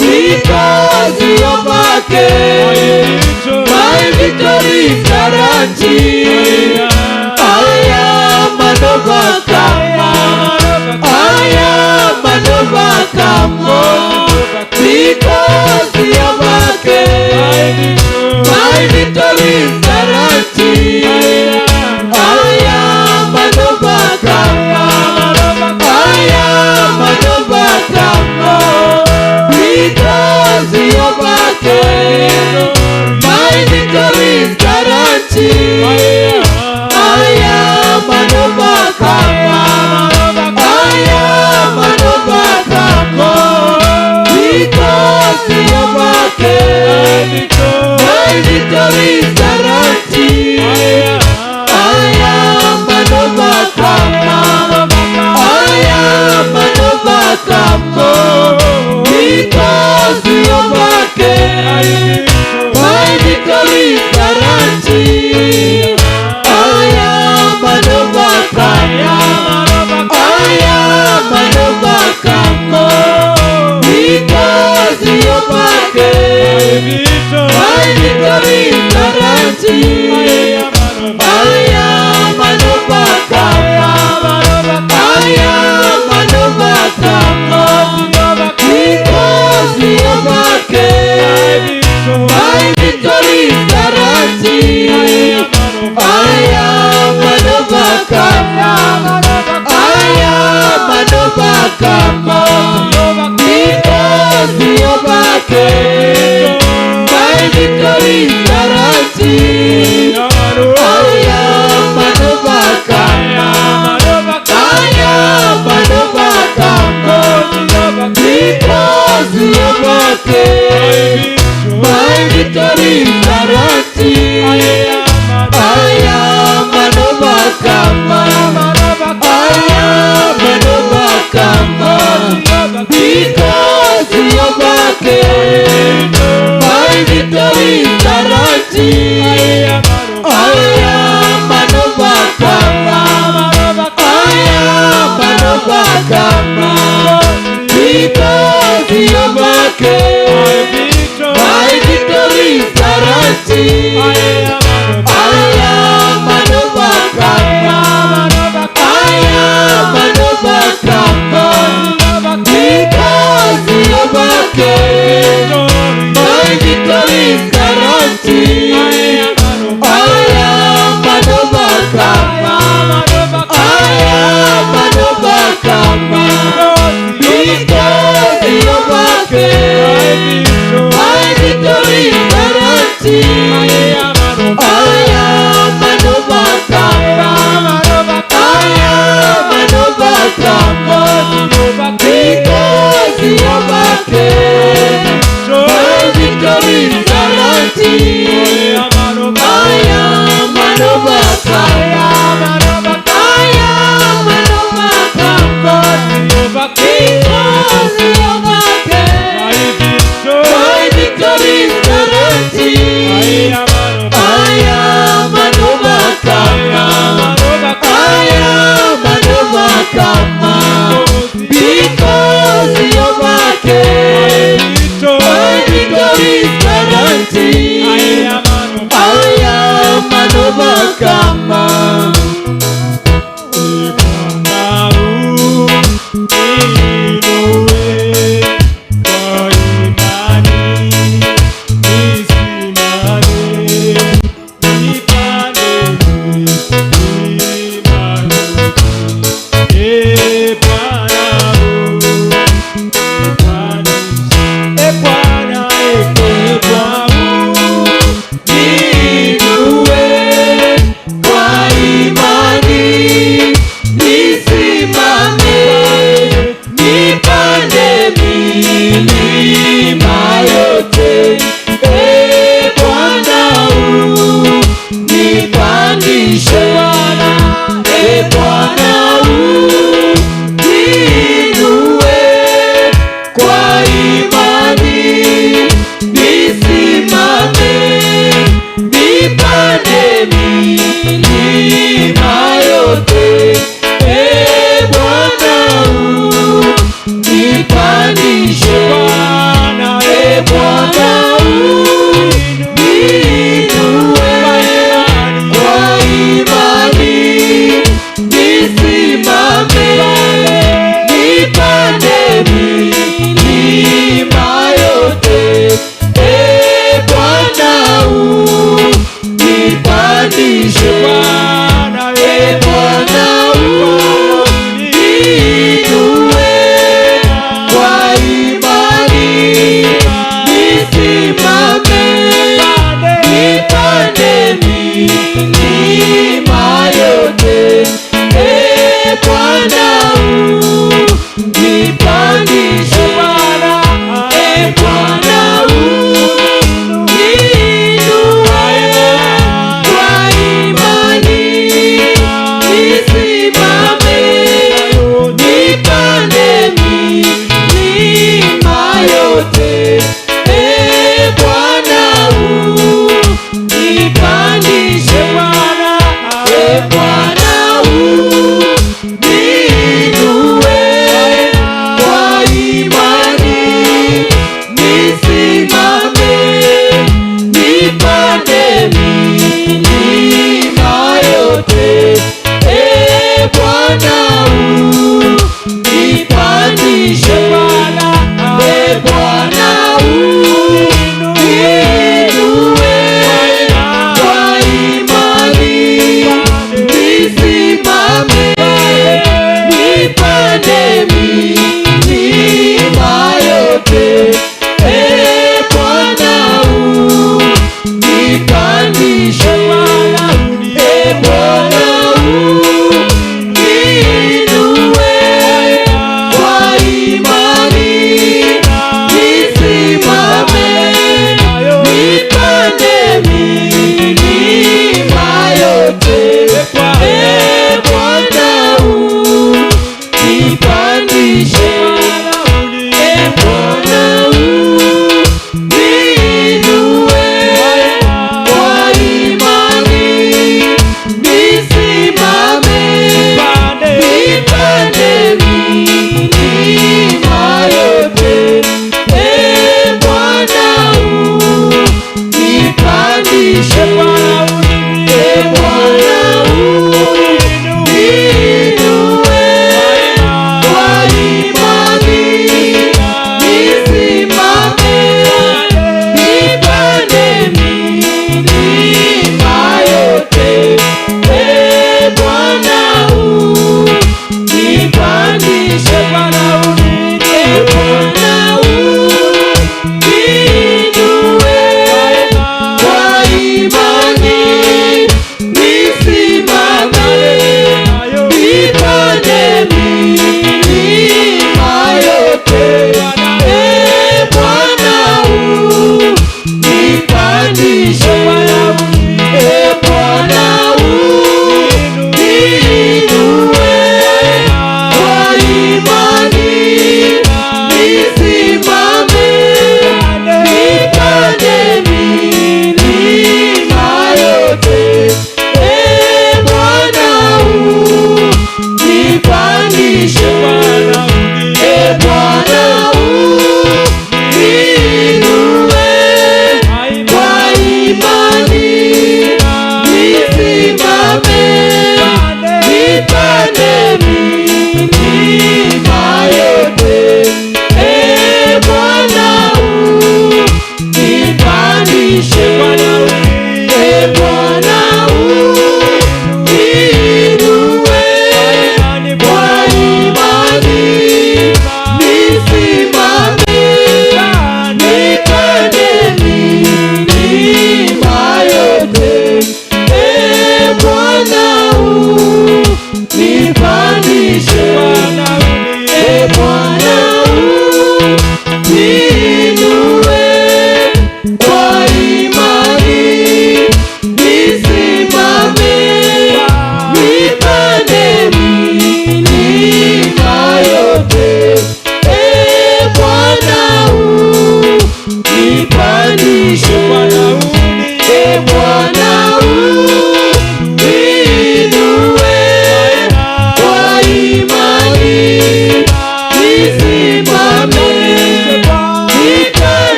because you overcame. My victory is guaranteed. I am an overcomer. I am an overcomer because you overcame. My victory is guaranteed. I am an overcomer. I am an overcomer because you overcame. My victory is guaranteed. I am an overcomer. I am an overcomer because you overcame. My victory is guaranteed. I am an overcomer. I am an overcomer because you overcame. My victory is guaranteed. I am an overcomer. I am an overcomer because you overcame. My victory is guaranteed. I am an overcomer. I am an overcomer because we overcame. My victory is guaranteed. I am an overcomer. I am an overcomer because we overcame. My victory is guaranteed. I am an overcomer. I am an overcomer because we overcame. My victory is guaranteed. I am an overcomer. I am an overcomer because we overcame. My victory is guaranteed. I am an overcomer. I am an overcomer because we overcame. My victory is guaranteed. I am an overcomer. I am an overcomer because we overcame. My victory is guaranteed. I am an overcomer. I am an overcomer because we overcame. My victory is guaranteed. I am an overcomer.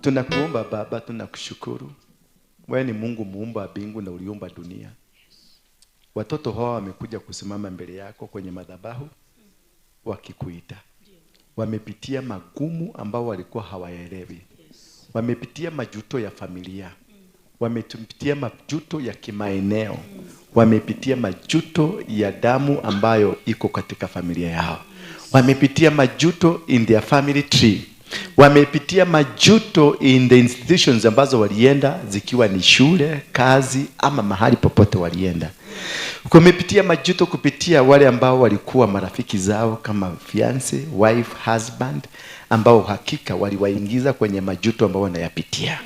Tunakuomba Baba, tunakushukuru. Wewe ni Mungu muumba wa mbingu na uliumba dunia. Watoto hawa wamekuja kusimama mbele yako kwenye madhabahu wakikuita. Wamepitia magumu ambao walikuwa hawaelewi. Wamepitia majuto ya familia. Wamepitia majuto ya kimaeneo. Wamepitia majuto ya damu ambayo iko katika familia yao. Wamepitia majuto in their family tree. Wamepitia majuto in the institutions ambazo walienda, zikiwa ni shule, kazi ama mahali popote walienda. Wamepitia majuto kupitia wale ambao walikuwa marafiki zao kama fiance, wife, husband, ambao hakika waliwaingiza kwenye majuto ambao wanayapitia.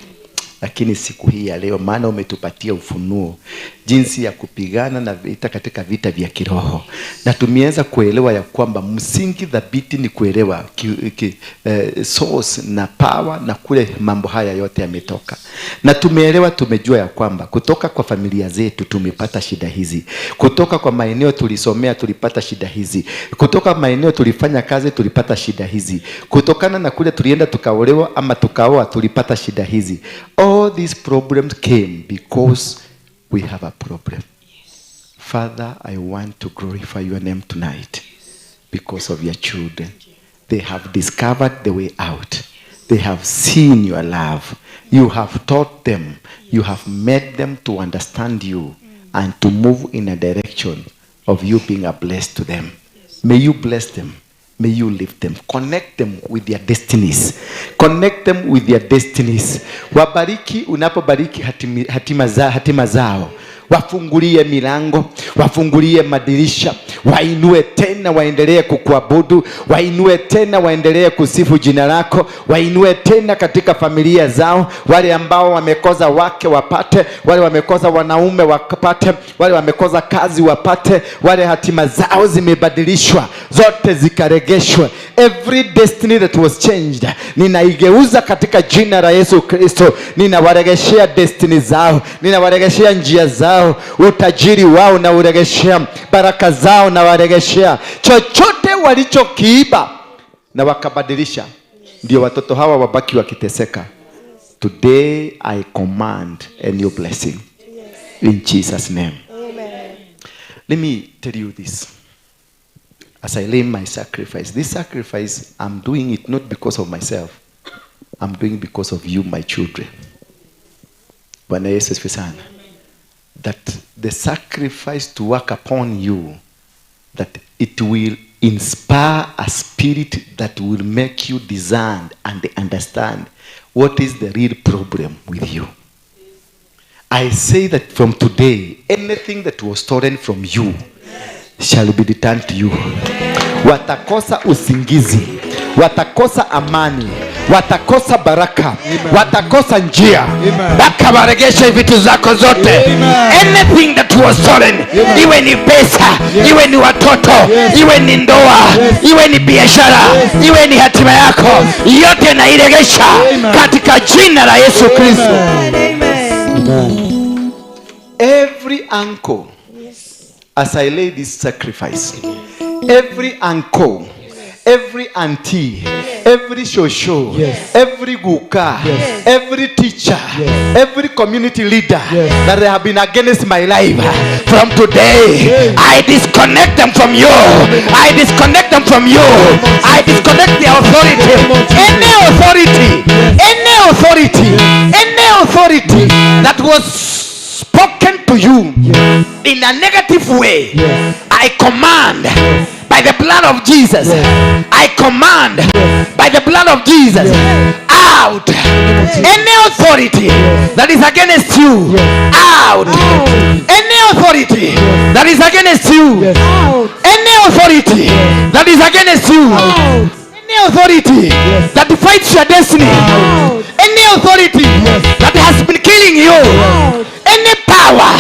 Lakini siku hii ya leo, maana umetupatia ufunuo jinsi ya kupigana na vita katika vita vya kiroho, na tumeweza kuelewa ya kwamba msingi dhabiti ni kuelewa source na power na kule mambo haya yote yametoka. Na tumeelewa, tumejua ya kwamba kutoka kwa familia zetu tumepata shida hizi, kutoka kwa maeneo tulisomea tulipata shida hizi, kutoka maeneo tulifanya kazi tulipata shida hizi, kutokana na kule tulienda tukaolewa ama tukaoa tulipata shida hizi. All these problems came because we have a problem. Father, I want to glorify your name tonight because of your children. They have discovered the way out. They have seen your love. You have taught them. You have made them to understand you and to move in a direction of you being a blessing to them. May you bless them. May you lift them. Connect them with their destinies. Connect them with their destinies. Wabariki unapobariki hatima zao. Wafungulie milango, wafungulie madirisha, wainue tena waendelee kukuabudu, wainue tena waendelee kusifu jina lako, wainue tena katika familia zao. Wale ambao wamekosa wake wapate, wale wamekosa wanaume wapate, wale wamekosa kazi wapate, wale hatima zao zimebadilishwa zote zikaregeshwe. Every destiny that was changed, ninaigeuza katika jina la Yesu Kristo. Ninawaregeshea destiny zao, ninawaregeshea njia zao, utajiri wao na uregeshea, baraka zao na waregeshea. Chochote walichokiiba na wakabadilisha, ndio watoto hawa wabaki wakiteseka. Today I command a new blessing in Jesus name. Amen. Let me tell you this. As I lay my sacrifice, this sacrifice I'm doing it not because of myself. I'm doing it because of you, my children. Bwana Yesu asifiwe sana. That the sacrifice to work upon you, that it will inspire a spirit that will make you discern and understand what is the real problem with you. I say that from today, anything that was stolen from you shall be returned to you. Watakosa usingizi, watakosa amani, watakosa baraka, watakosa njia. Wakawaregeshe vitu zako zote. Anything that was stolen, iwe ni pesa, iwe ni watoto, iwe ni ndoa, iwe ni biashara, iwe ni hatima yako, yote na iregesha katika jina la Yesu Kristo. Every uncle, as I lay this sacrifice, every uncle, every auntie, every shosho, every guka, every teacher, every community leader that have been against my life, from today, I disconnect them from you. I disconnect them from you. I disconnect the authority. Any authority that was spoken to you in a negative way, I command by the blood of Jesus. I command by the blood of Jesus out. Any authority that is against you, out. Any authority that is against you, any authority that is against you, any authority that fights your destiny, any authority that has been killing you, any power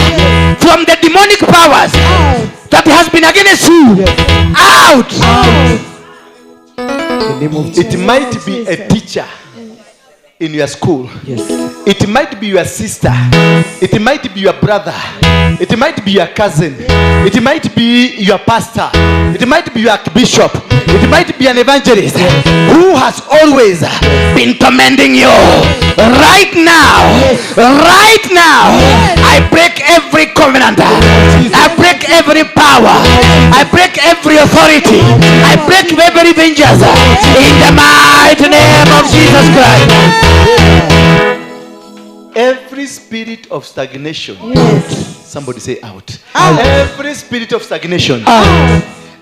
from the demonic powers that has been against you, out. It might be a teacher in your school. It might be your sister. It might be your brother. It might be your cousin. It might be your pastor. It might be your bishop. It might be an evangelist who has always been commending you. Right now, I break every covenant. I break every power. I break every authority. I break every vengeance in the mighty name of Jesus Christ. Every spirit of stagnation, somebody say out. Every spirit of stagnation,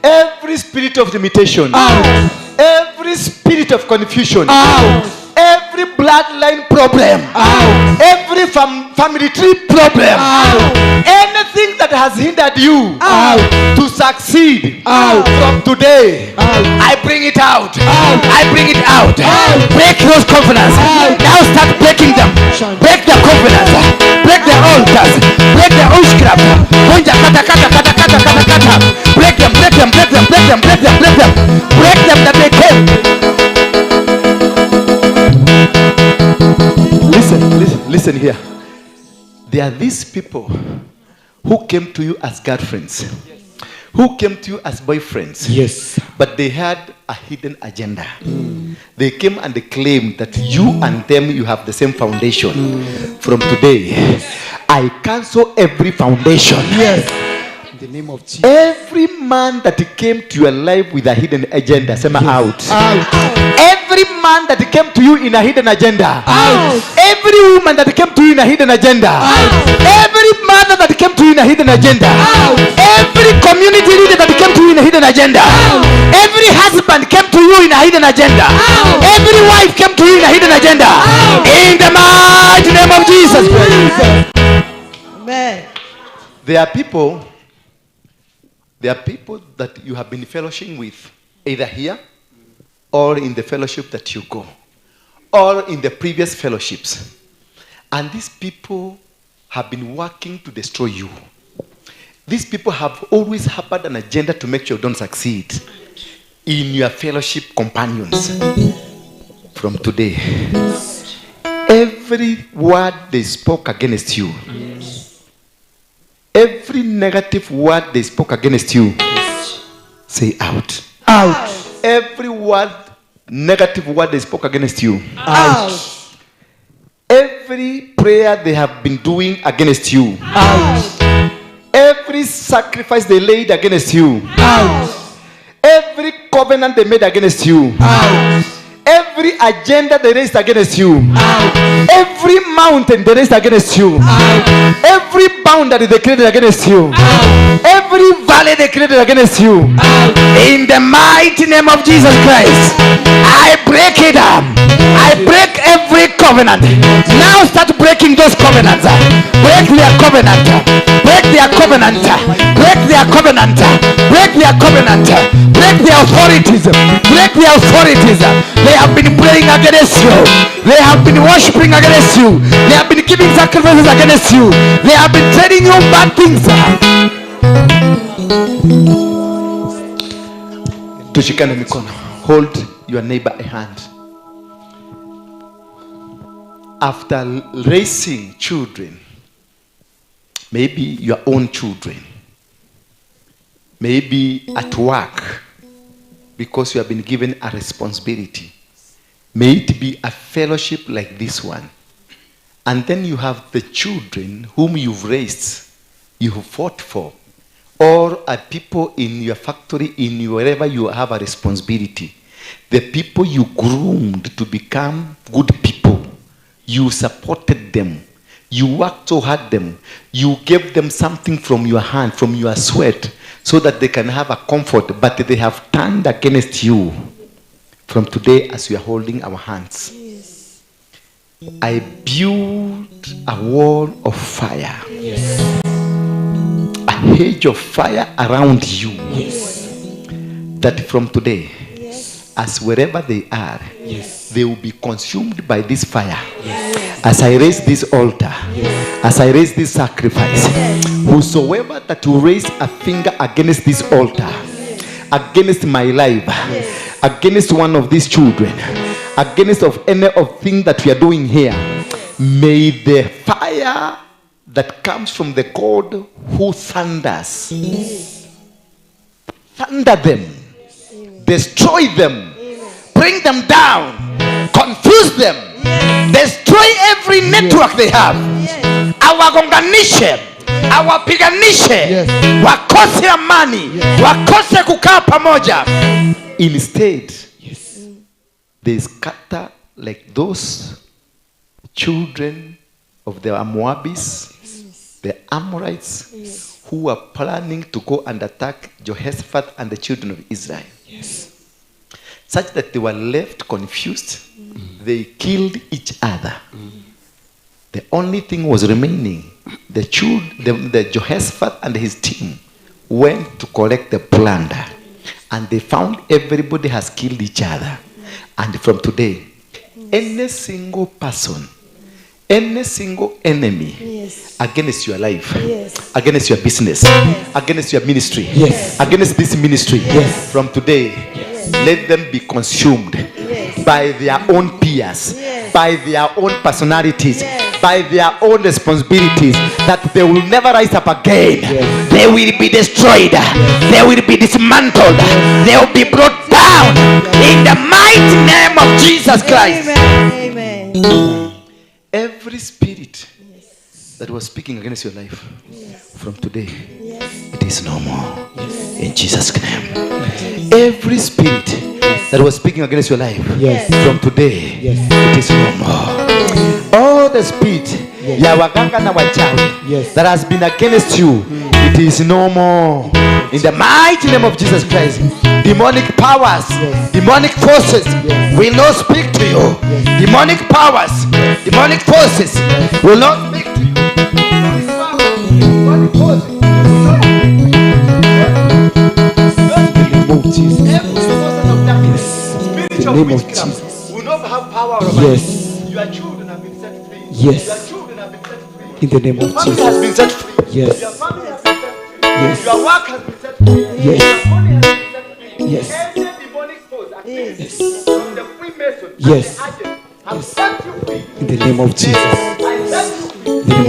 every spirit of limitation, every spirit of confusion, every bloodline problem, every family tree problem, anything that has hindered you to succeed from today, I bring it out. I bring it out. Break those covenants. Now start breaking them. Break the covenants. Break the altars. Break the witchcraft. Break them. Break them. Break them. Break them. Break them. Break them. Break them. Break them that they came. Listen here. There are these people who came to you as girlfriends, who came to you as boyfriends. Yes. But they had a hidden agenda. They came and they claimed that you and them, you have the same foundation. From today, I cancel every foundation. Yes. In the name of Jesus. Every man that came to your life with a hidden agenda, say out. Every man that came to you in a hidden agenda, every woman that came to you in a hidden agenda, every mother that came to you in a hidden agenda, every community leader that came to you in a hidden agenda, every husband came to you in a hidden agenda, every wife came to you in a hidden agenda, in the mighty name of Jesus. Amen. There are people that you have been fellowshipping with, either here or in the fellowship that you go, or in the previous fellowships. And these people have been working to destroy you. These people have always harbored an agenda to make sure you don't succeed in your fellowship companions. From today, every word they spoke against you, every negative word they spoke against you, say out. Out. Every word, negative word they spoke against you, out. Every prayer they have been doing against you, out. Every sacrifice they laid against you, out. Every covenant they made against you, out. Every agenda they raised against you, out. Every mountain they raised against you, out. Every boundary they created against you, out. Every valley they created against you, out. In the mighty name of Jesus Christ, I break it up. I break every covenant. Now start breaking those covenants. Break their covenant. Break their covenant. Break their covenant. Break their covenant. Break their authorities. Break their authorities. They have been praying against you. They have been worshiping against you. They have been giving sacrifices against you. They have been telling you bad things. Tushikane mikono. Hold your neighbor a hand. After raising children, maybe your own children, maybe at work, because you have been given a responsibility, may it be a fellowship like this one, and then you have the children whom you've raised, you've fought for, or are people in your factory, in wherever you have a responsibility, the people you groomed to become good people. You supported them. You worked so hard them. You gave them something from your hand, from your sweat, so that they can have a comfort, but they have turned against you. From today, as we are holding our hands, yes. I build a wall of fire. Yes. A hedge of fire around you. Yes. That from today, yes. As wherever they are, yes. They will be consumed by this fire. Yes. As I raise this altar, yes. As I raise this sacrifice, yes. Whosoever that will raise a finger against this altar, yes. Against my life, yes. Against one of these children, yes. Against of any of thing that we are doing here, yes. May the fire that comes from the God who thunders. Thunder them, destroy them, bring them down, confuse them, destroy every network they have. Awagonganishe, awapiganishe, wakose amani, wakose kukaa pamoja. Instead, they scatter like those children of the Moabites, the Amorites, who were planning to go and attack Jehoshaphat and the children of Israel. Such that they were left confused. They killed each other. The only thing was remaining. The Jehoshaphat and his team went to collect the plunder. And they found everybody has killed each other. And from today, any single person, any single enemy against your life, against your business, against your ministry, against this ministry, from today, let them be consumed by their own peers, by their own personalities, by their own responsibilities, that they will never rise up again. They will be destroyed. They will be dismantled. They will be brought down in the mighty name of Jesus Christ. Amen. Every spirit that was speaking against your life, from today, it is no more. In Jesus' name. Every spirit that was speaking against your life, from today, it is no more. All the spirit ya waganga na wachawi that has been against you, it is no more. In the mighty name of Jesus Christ. Demonic powers, demonic forces will not speak to you. Demonic powers, demonic forces will not speak to you. Demonic forces will not speak to you. Every force of darkness, spiritual witchcraft will not have power over you. Your children have been set free. Your children have been set free. In the name of Jesus. Your family has been set free. Your family has been set free. Your work has been set free. Your money has been set free. Every demonic force against from the Freemason and the agent have set you free. In the name of Jesus.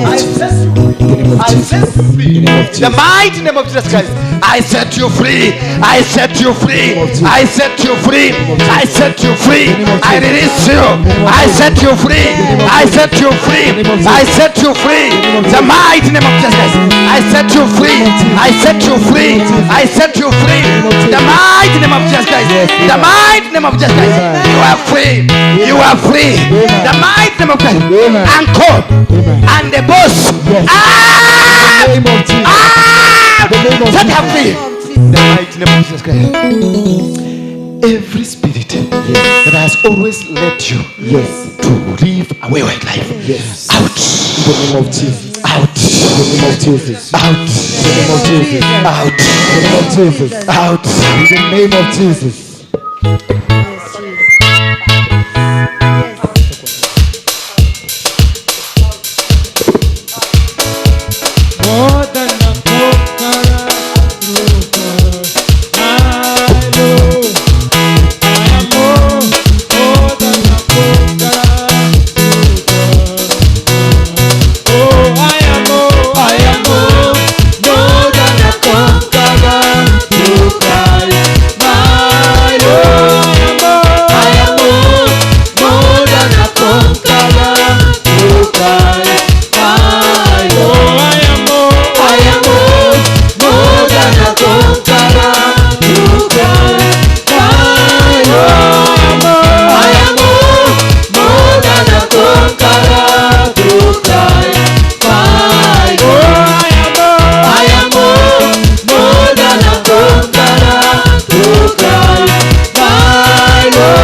I set you free. I set you free. I set you free. In the mighty name of Jesus Christ. I set you free. I set you free. I set you free. I set you free. I release you. I set you free. I set you free. I set you free. The mighty name of Jesus Christ. I set you free. I set you free. I set you free. The mighty name of Jesus Christ. The mighty name of Jesus Christ. You are free. You are free. The mighty name of Christ. Anchor and the boss. Set her free. The mighty name of Jesus Christ. Every spirit that has always led you to live a wayward life, out. In the name of Jesus. Out. In the name of Jesus. Out. In the name of Jesus. Out. In the name of Jesus. Out. In the name of Jesus. More than a conqueror through God. I know I am more than a conqueror through God. Oh, I am more than a conqueror through Christ. I know I am more than a conqueror through Christ. I know I am more than a conqueror through Christ. I know I am more than a conqueror through Christ. I know I am more than a conqueror through Christ. I know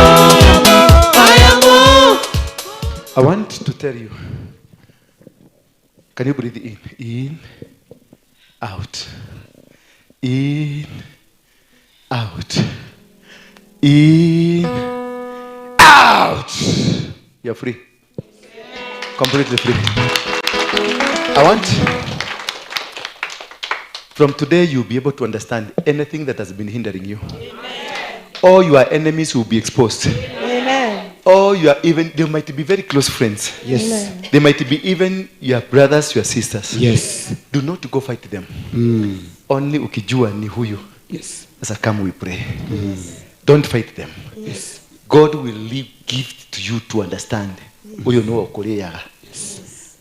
I am more. I want to tell you. Can you breathe in? In, out. In, out. In, out. You're free. Completely free. I want, from today, you'll be able to understand anything that has been hindering you. All your enemies will be exposed. Amen. or you are even, they might be very close friends. Yes. They might be even your brothers, your sisters. Yes. Do not go fight them. Only ukijua ni huyu. Yes. As come we pray. Don't fight them. Yes. God will give to you to understand. Huyo no okoleaga.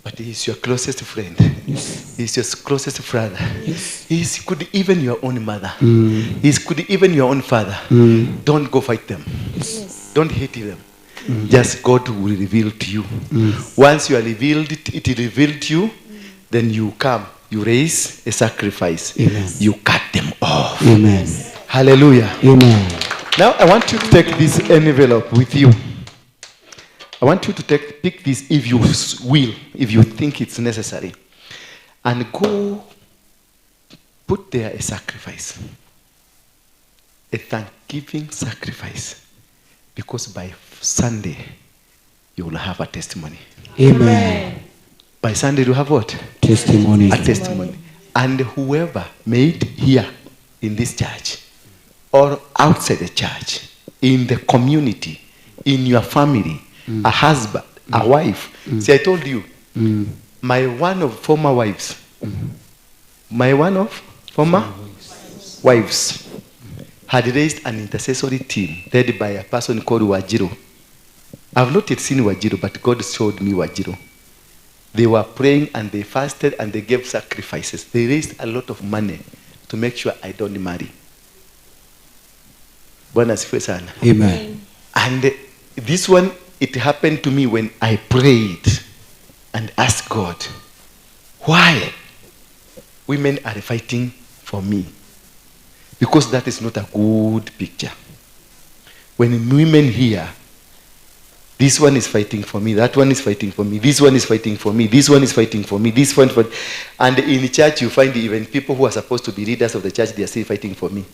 But he is your closest friend. Yes. He is your closest brother. Yes. He is, could even your own mother. He is, could even your own father. Don't go fight them. Yes. Don't hate them. Just God will reveal to you. Once you are revealed, it revealed to you, then you come, you raise a sacrifice. Amen. You cut them off. Amen. Hallelujah. Amen. Now I want you to take this envelope with you. I want you to pick this if you will, if you think it's necessary, and go put there a sacrifice, a thanksgiving sacrifice, because by Sunday you will have a testimony. Amen. By Sunday you have what? Testimony. A testimony. And whoever made here in this church or outside the church, in the community, in your family, a husband, a wife. See, I told you, my one of former wives, wives had raised an intercessory team led by a person called Wajiro. I've not yet seen Wajiro, but God showed me Wajiro. They were praying and they fasted and they gave sacrifices. They raised a lot of money to make sure I don't marry. Amen. And this one, it happened to me when I prayed and asked God, why women are fighting for me? Because that is not a good picture. When women hear, this one is fighting for me, that one is fighting for me, this one is fighting for me, this one is fighting for me, this one for... And in church you find even people who are supposed to be leaders of the church, they are still fighting for me.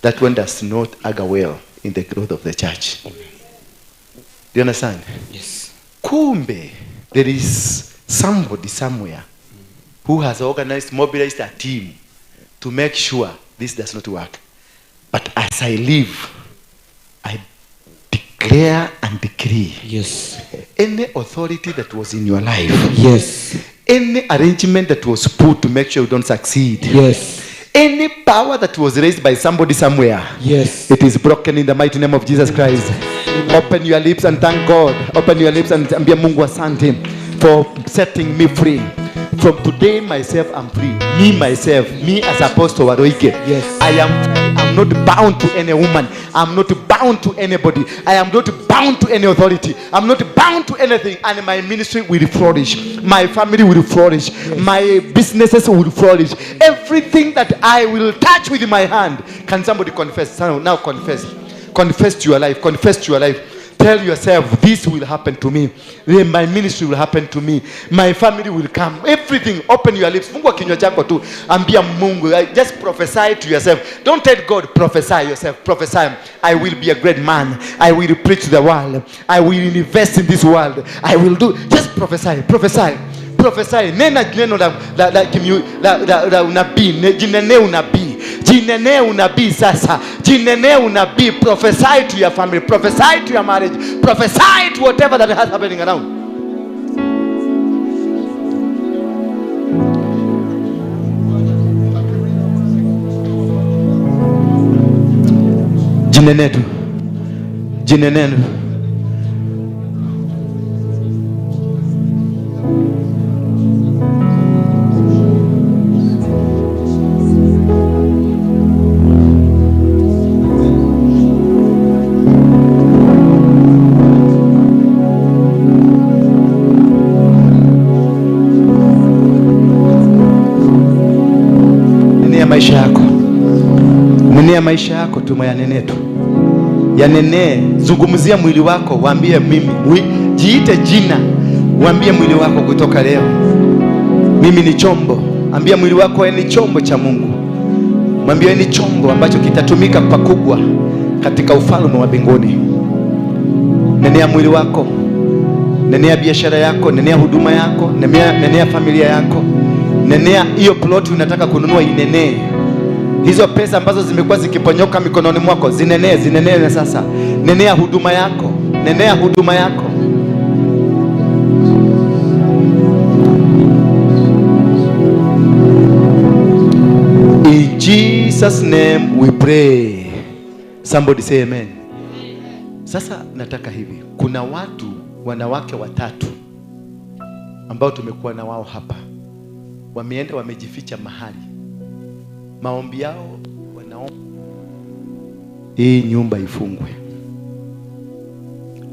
That one does not augur well in the growth of the church. Do you understand? Yes. Kumbe, there is somebody somewhere who has organized, mobilized a team to make sure this does not work. But as I live, I declare and decree. Yes. Any authority that was in your life. Yes. Any arrangement that was put to make sure you don't succeed. Yes. Any power that was raised by somebody somewhere. Yes. It is broken in the mighty name of Jesus Christ. Open your lips and thank God. Open your lips and ambia Mungu asante for setting me free. From today myself I'm free. Me myself, me as Apostle Waroike. Yes. I'm not bound to any woman. I'm not bound to anybody. I am not bound to any authority. I'm not bound to anything. And my ministry will flourish. My family will flourish. Yes. My businesses will flourish. Everything that I will touch with my hand. Can somebody confess? Now confess. Confess to your life. Confess to your life. Tell yourself, this will happen to me. Then my ministry will happen to me. My family will come. Everything. Open your lips. Fungua kinywa chako tu. Ambia Mungu. Just prophesy to yourself. Don't tell God, prophesy yourself. Prophesy. I will be a great man. I will preach to the world. I will invest in this world. I will do. Just prophesy. Prophesy. Prophesy. Nena neno la unabii. Jinene unabii. Jinene unabii sasa. Jinene unabii. Prophesy to your family. Prophesy to your marriage. Prophesy to whatever that is happening around. Jinene tu. Jinene tu. Maisha yako, nenea maisha yako tu, yanene tu, yanene. Zungumzia mwili wako, waambie mimi, jiite jina, waambie mwili wako kutoka leo, mimi ni chombo. Ambia mwili wako ni chombo cha Mungu. Mwambie ni chombo ambacho kitatumika pakubwa katika ufalme wa mbinguni. Nenea mwili wako, nenea biashara yako, nenea huduma yako, nenea familia yako. Nenea hiyo plot unataka kununua, inenee. Hizo pesa ambazo zimekuwa zikiponyoka mikononi mwako, zinenee na sasa. Nenea huduma yako. Nenea huduma yako. In Jesus name we pray. Somebody say amen. Sasa nataka hivi, kuna wanawake watatu ambao tumekuwa na wao hapa. Wameenda wamejificha mahali. Maombi yao wanaomba hii nyumba ifungwe.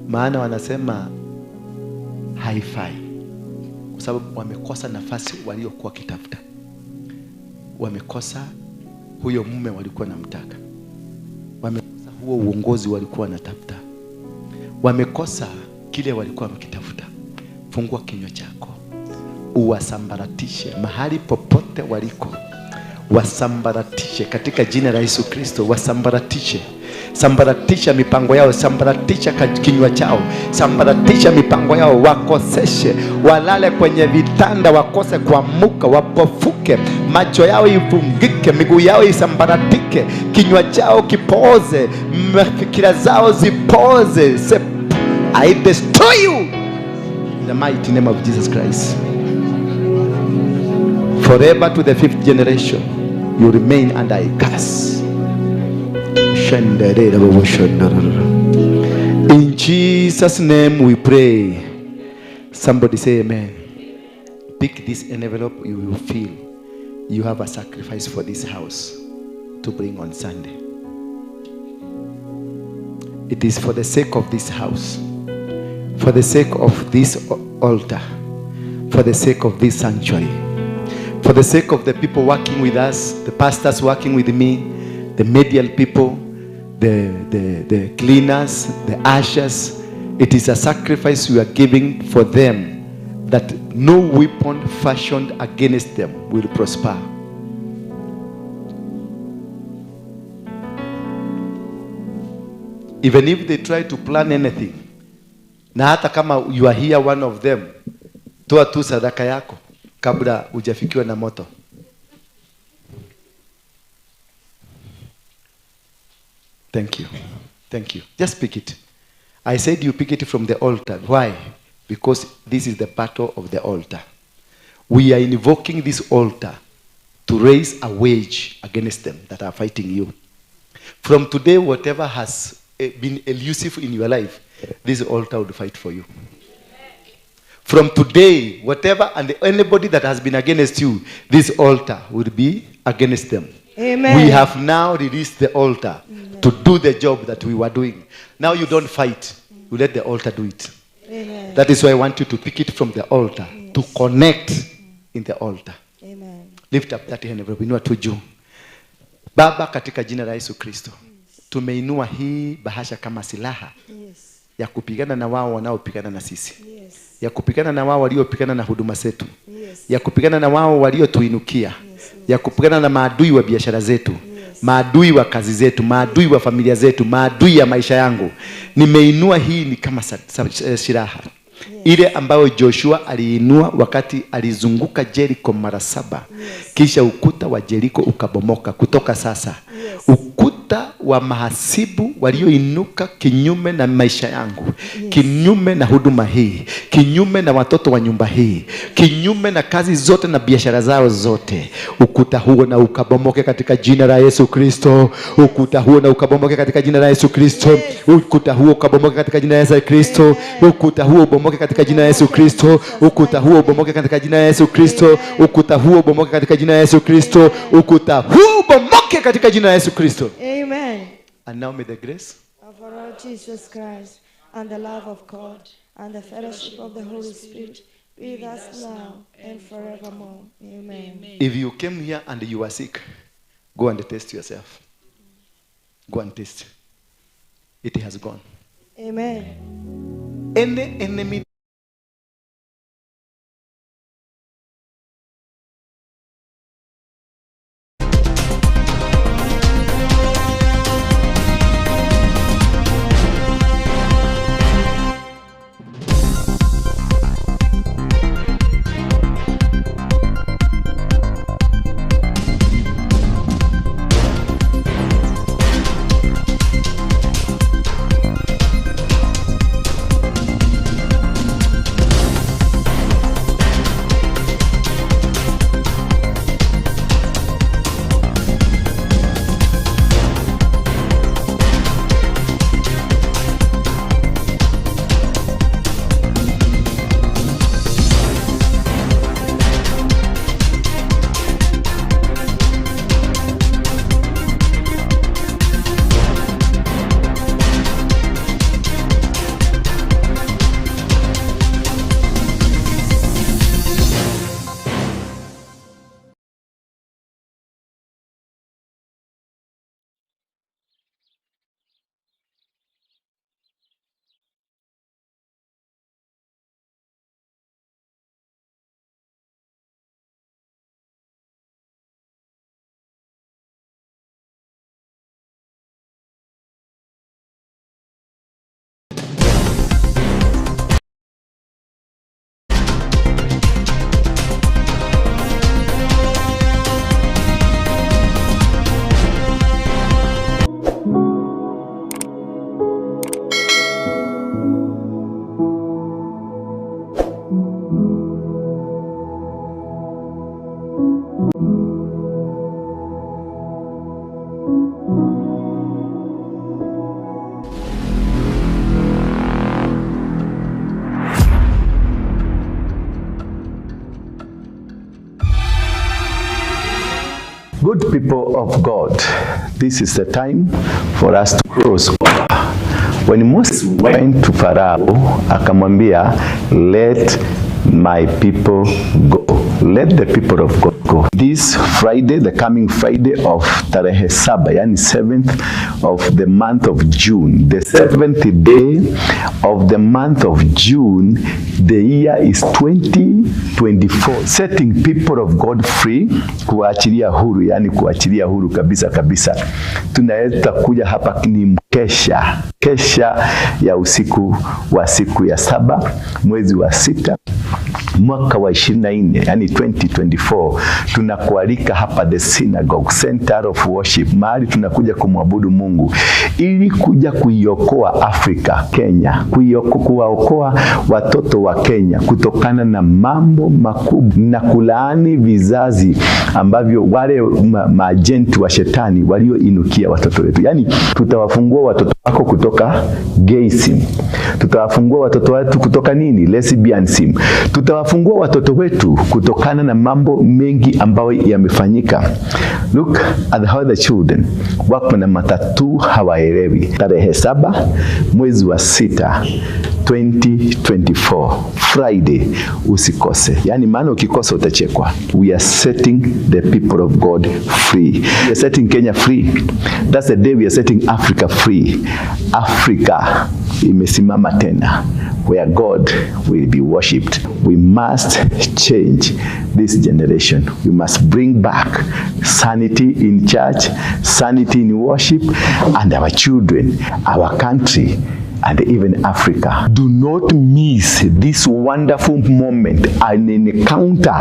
Maana wanasema haifai. Kwa sababu wamekosa nafasi waliokuwa kitafuta. Wamekosa huyo mume walikuwa namtaka. Wamekosa huo uongozi walikuwa wanatafuta. Wamekosa kile walikuwa wakitafuta. Fungua kinywa chako. Uwasambaratishe mahali popote waliko. Wasambaratishe katika jina la Yesu Kristo. Wasambaratishe. Sambaratisha mipango yao, sambaratisha kinywa chao, sambaratisha mipango yao, wakoseshe, walale kwenye vitanda, wakose kuamuka, wapofuke, macho yao ifungike, miguu yao isambaratike, kinywa chao kipoze, fikira zao zipoze. I destroy you in the mighty name of Jesus Christ. Forever to the 5th generation you remain under a curse. In Jesus name we pray. Somebody say amen. Pick this envelope, you will feel you have a sacrifice for this house to bring on Sunday. It is for the sake of this house, for the sake of this altar, for the sake of this sanctuary, for the sake of the people working with us, the pastors working with me, the medial people, the cleaners, the ushers. It is a sacrifice we are giving for them, that no weapon fashioned against them will prosper. Even if they try to plan anything, na hata kama you are here one of them, toa tu sadaka yako kabla hujafikiwa na moto. Thank you. Thank you. Just pick it. I said you pick it from the altar. Why? Because this is the battle of the altar. We are invoking this altar to raise a wage against them that are fighting you. From today, whatever has been elusive in your life, this altar will fight for you. From today, whatever and anybody that has been against you, this altar will be against them. Amen. We have now released the altar to do the job that we were doing. Now you don't fight. You let the altar do it. Amen. That is why I want you to pick it from the altar, to connect in the altar. Amen. Lift up that hand, inua tu juu. Baba, katika jina la Yesu Kristo, tumeinua hii bahasha kama silaha ya kupigana na wao wanaopigana na sisi, ya kupigana na wao waliopigana na huduma zetu, ya kupigana na wao waliotuinukia, ya kupigana na maadui wa biashara zetu, maadui wa kazi zetu, maadui wa familia zetu, maadui ya maisha yangu. Nimeinua hii ni kama silaha ile ambayo Joshua aliinua wakati alizunguka Jericho mara 7. Kisha ukuta wa Jericho ukabomoka. Kutoka sasa ukuta wa mahasibu walioinuka kinyume na maisha yangu, kinyume na huduma hii, kinyume na watoto wa nyumba hii, kinyume na kazi zote na biashara zao zote, ukuta huo na ukabomoke katika jina la Yesu Kristo. Ukuta huo na ukabomoke katika jina la Yesu Kristo. Ukuta huo ukabomoke katika jina la Yesu Kristo. Ukuta huo ubomoke katika jina la Yesu Kristo. Ukuta huo ubomoke katika jina la Yesu Kristo. Ukuta huo ubomoke katika jina la Yesu Kristo. Ukuta huo ubomoke katika jina la Yesu Kristo. Amen. And now may the grace of our Lord Jesus Christ and the love of God and the fellowship of the Holy Spirit be with us now and forevermore. Amen. If you came here and you are sick, go and test yourself. Go and test. It has gone. Amen. Any enemy Good people of God, this is the time for us to cross over. When Moses went to Pharaoh, akamwambia, let my people go. Let the people of God go. This Friday, the coming Friday of Tarehe Saba, yani 7th of the month of June, the 7th day of the month of June, the year is 2024. Setting people of God free, kuachilia huru, yani kuachilia huru kabisa kabisa. Tunaweza kuja hapa ni mkesha, kesha ya usiku wa siku ya 7 mwezi wa 6 mwaka wa 24, yani 2024. Tunakualika hapa the synagogue, center of worship, mahali tunakuja kumwabudu Mungu ili kuja kuiokoa Afrika, Kenya, kuwaokoa watoto wa Kenya kutokana na mambo makubwa na kulaani vizazi ambavyo wale maajenti wa shetani walioinukia watoto wetu. Yani tutawafungua watoto wako kutoka gayism, tutawafungua watoto wetu kutoka nini, lesbianism, tutawafungua watoto wetu kutokana na mambo mengi ambayo yamefanyika. Look at how the children wako na matatu hawaelewi. Tarehe 7 mwezi wa 6 2024 Friday, usikose. Yani maana ukikosa utachekwa. We are setting the people of God free. We are setting Kenya free. That's the day we are setting Africa free. Africa imesimama tena, where God will be worshipped. We must change this generation. We must bring back sanity in church, sanity in worship, and our children, our country, and even Africa. Do not miss this wonderful moment and an encounter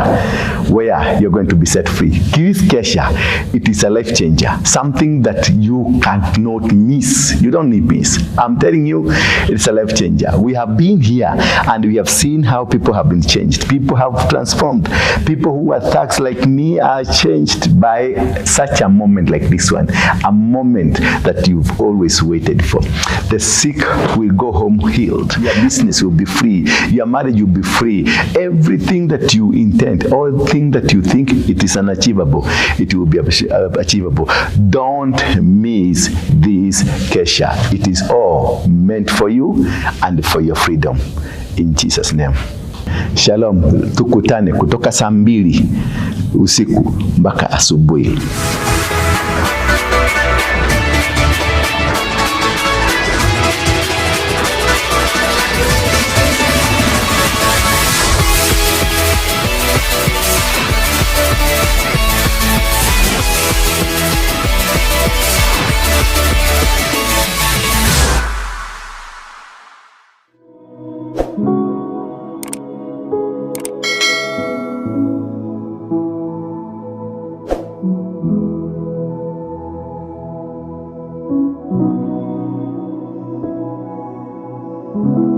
where you're going to be set free. This Kesha, it is a life changer. Something that you cannot miss. You don't need miss. I'm telling you, it's a life changer. We have been here and we have seen how people have been changed. People have transformed. People who are thugs like me are changed by such a moment like this one. A moment that you've always waited for. The sick will go home healed. Your business will be free. Your marriage will be free. Everything that you intend, all things that you think it is unachievable, it will be achievable. Don't miss this Kesha. It is all meant for you and for your freedom. In Jesus' name. Shalom. Tukutane kutoka saa 2 usiku mpaka asubuhi. Thank you.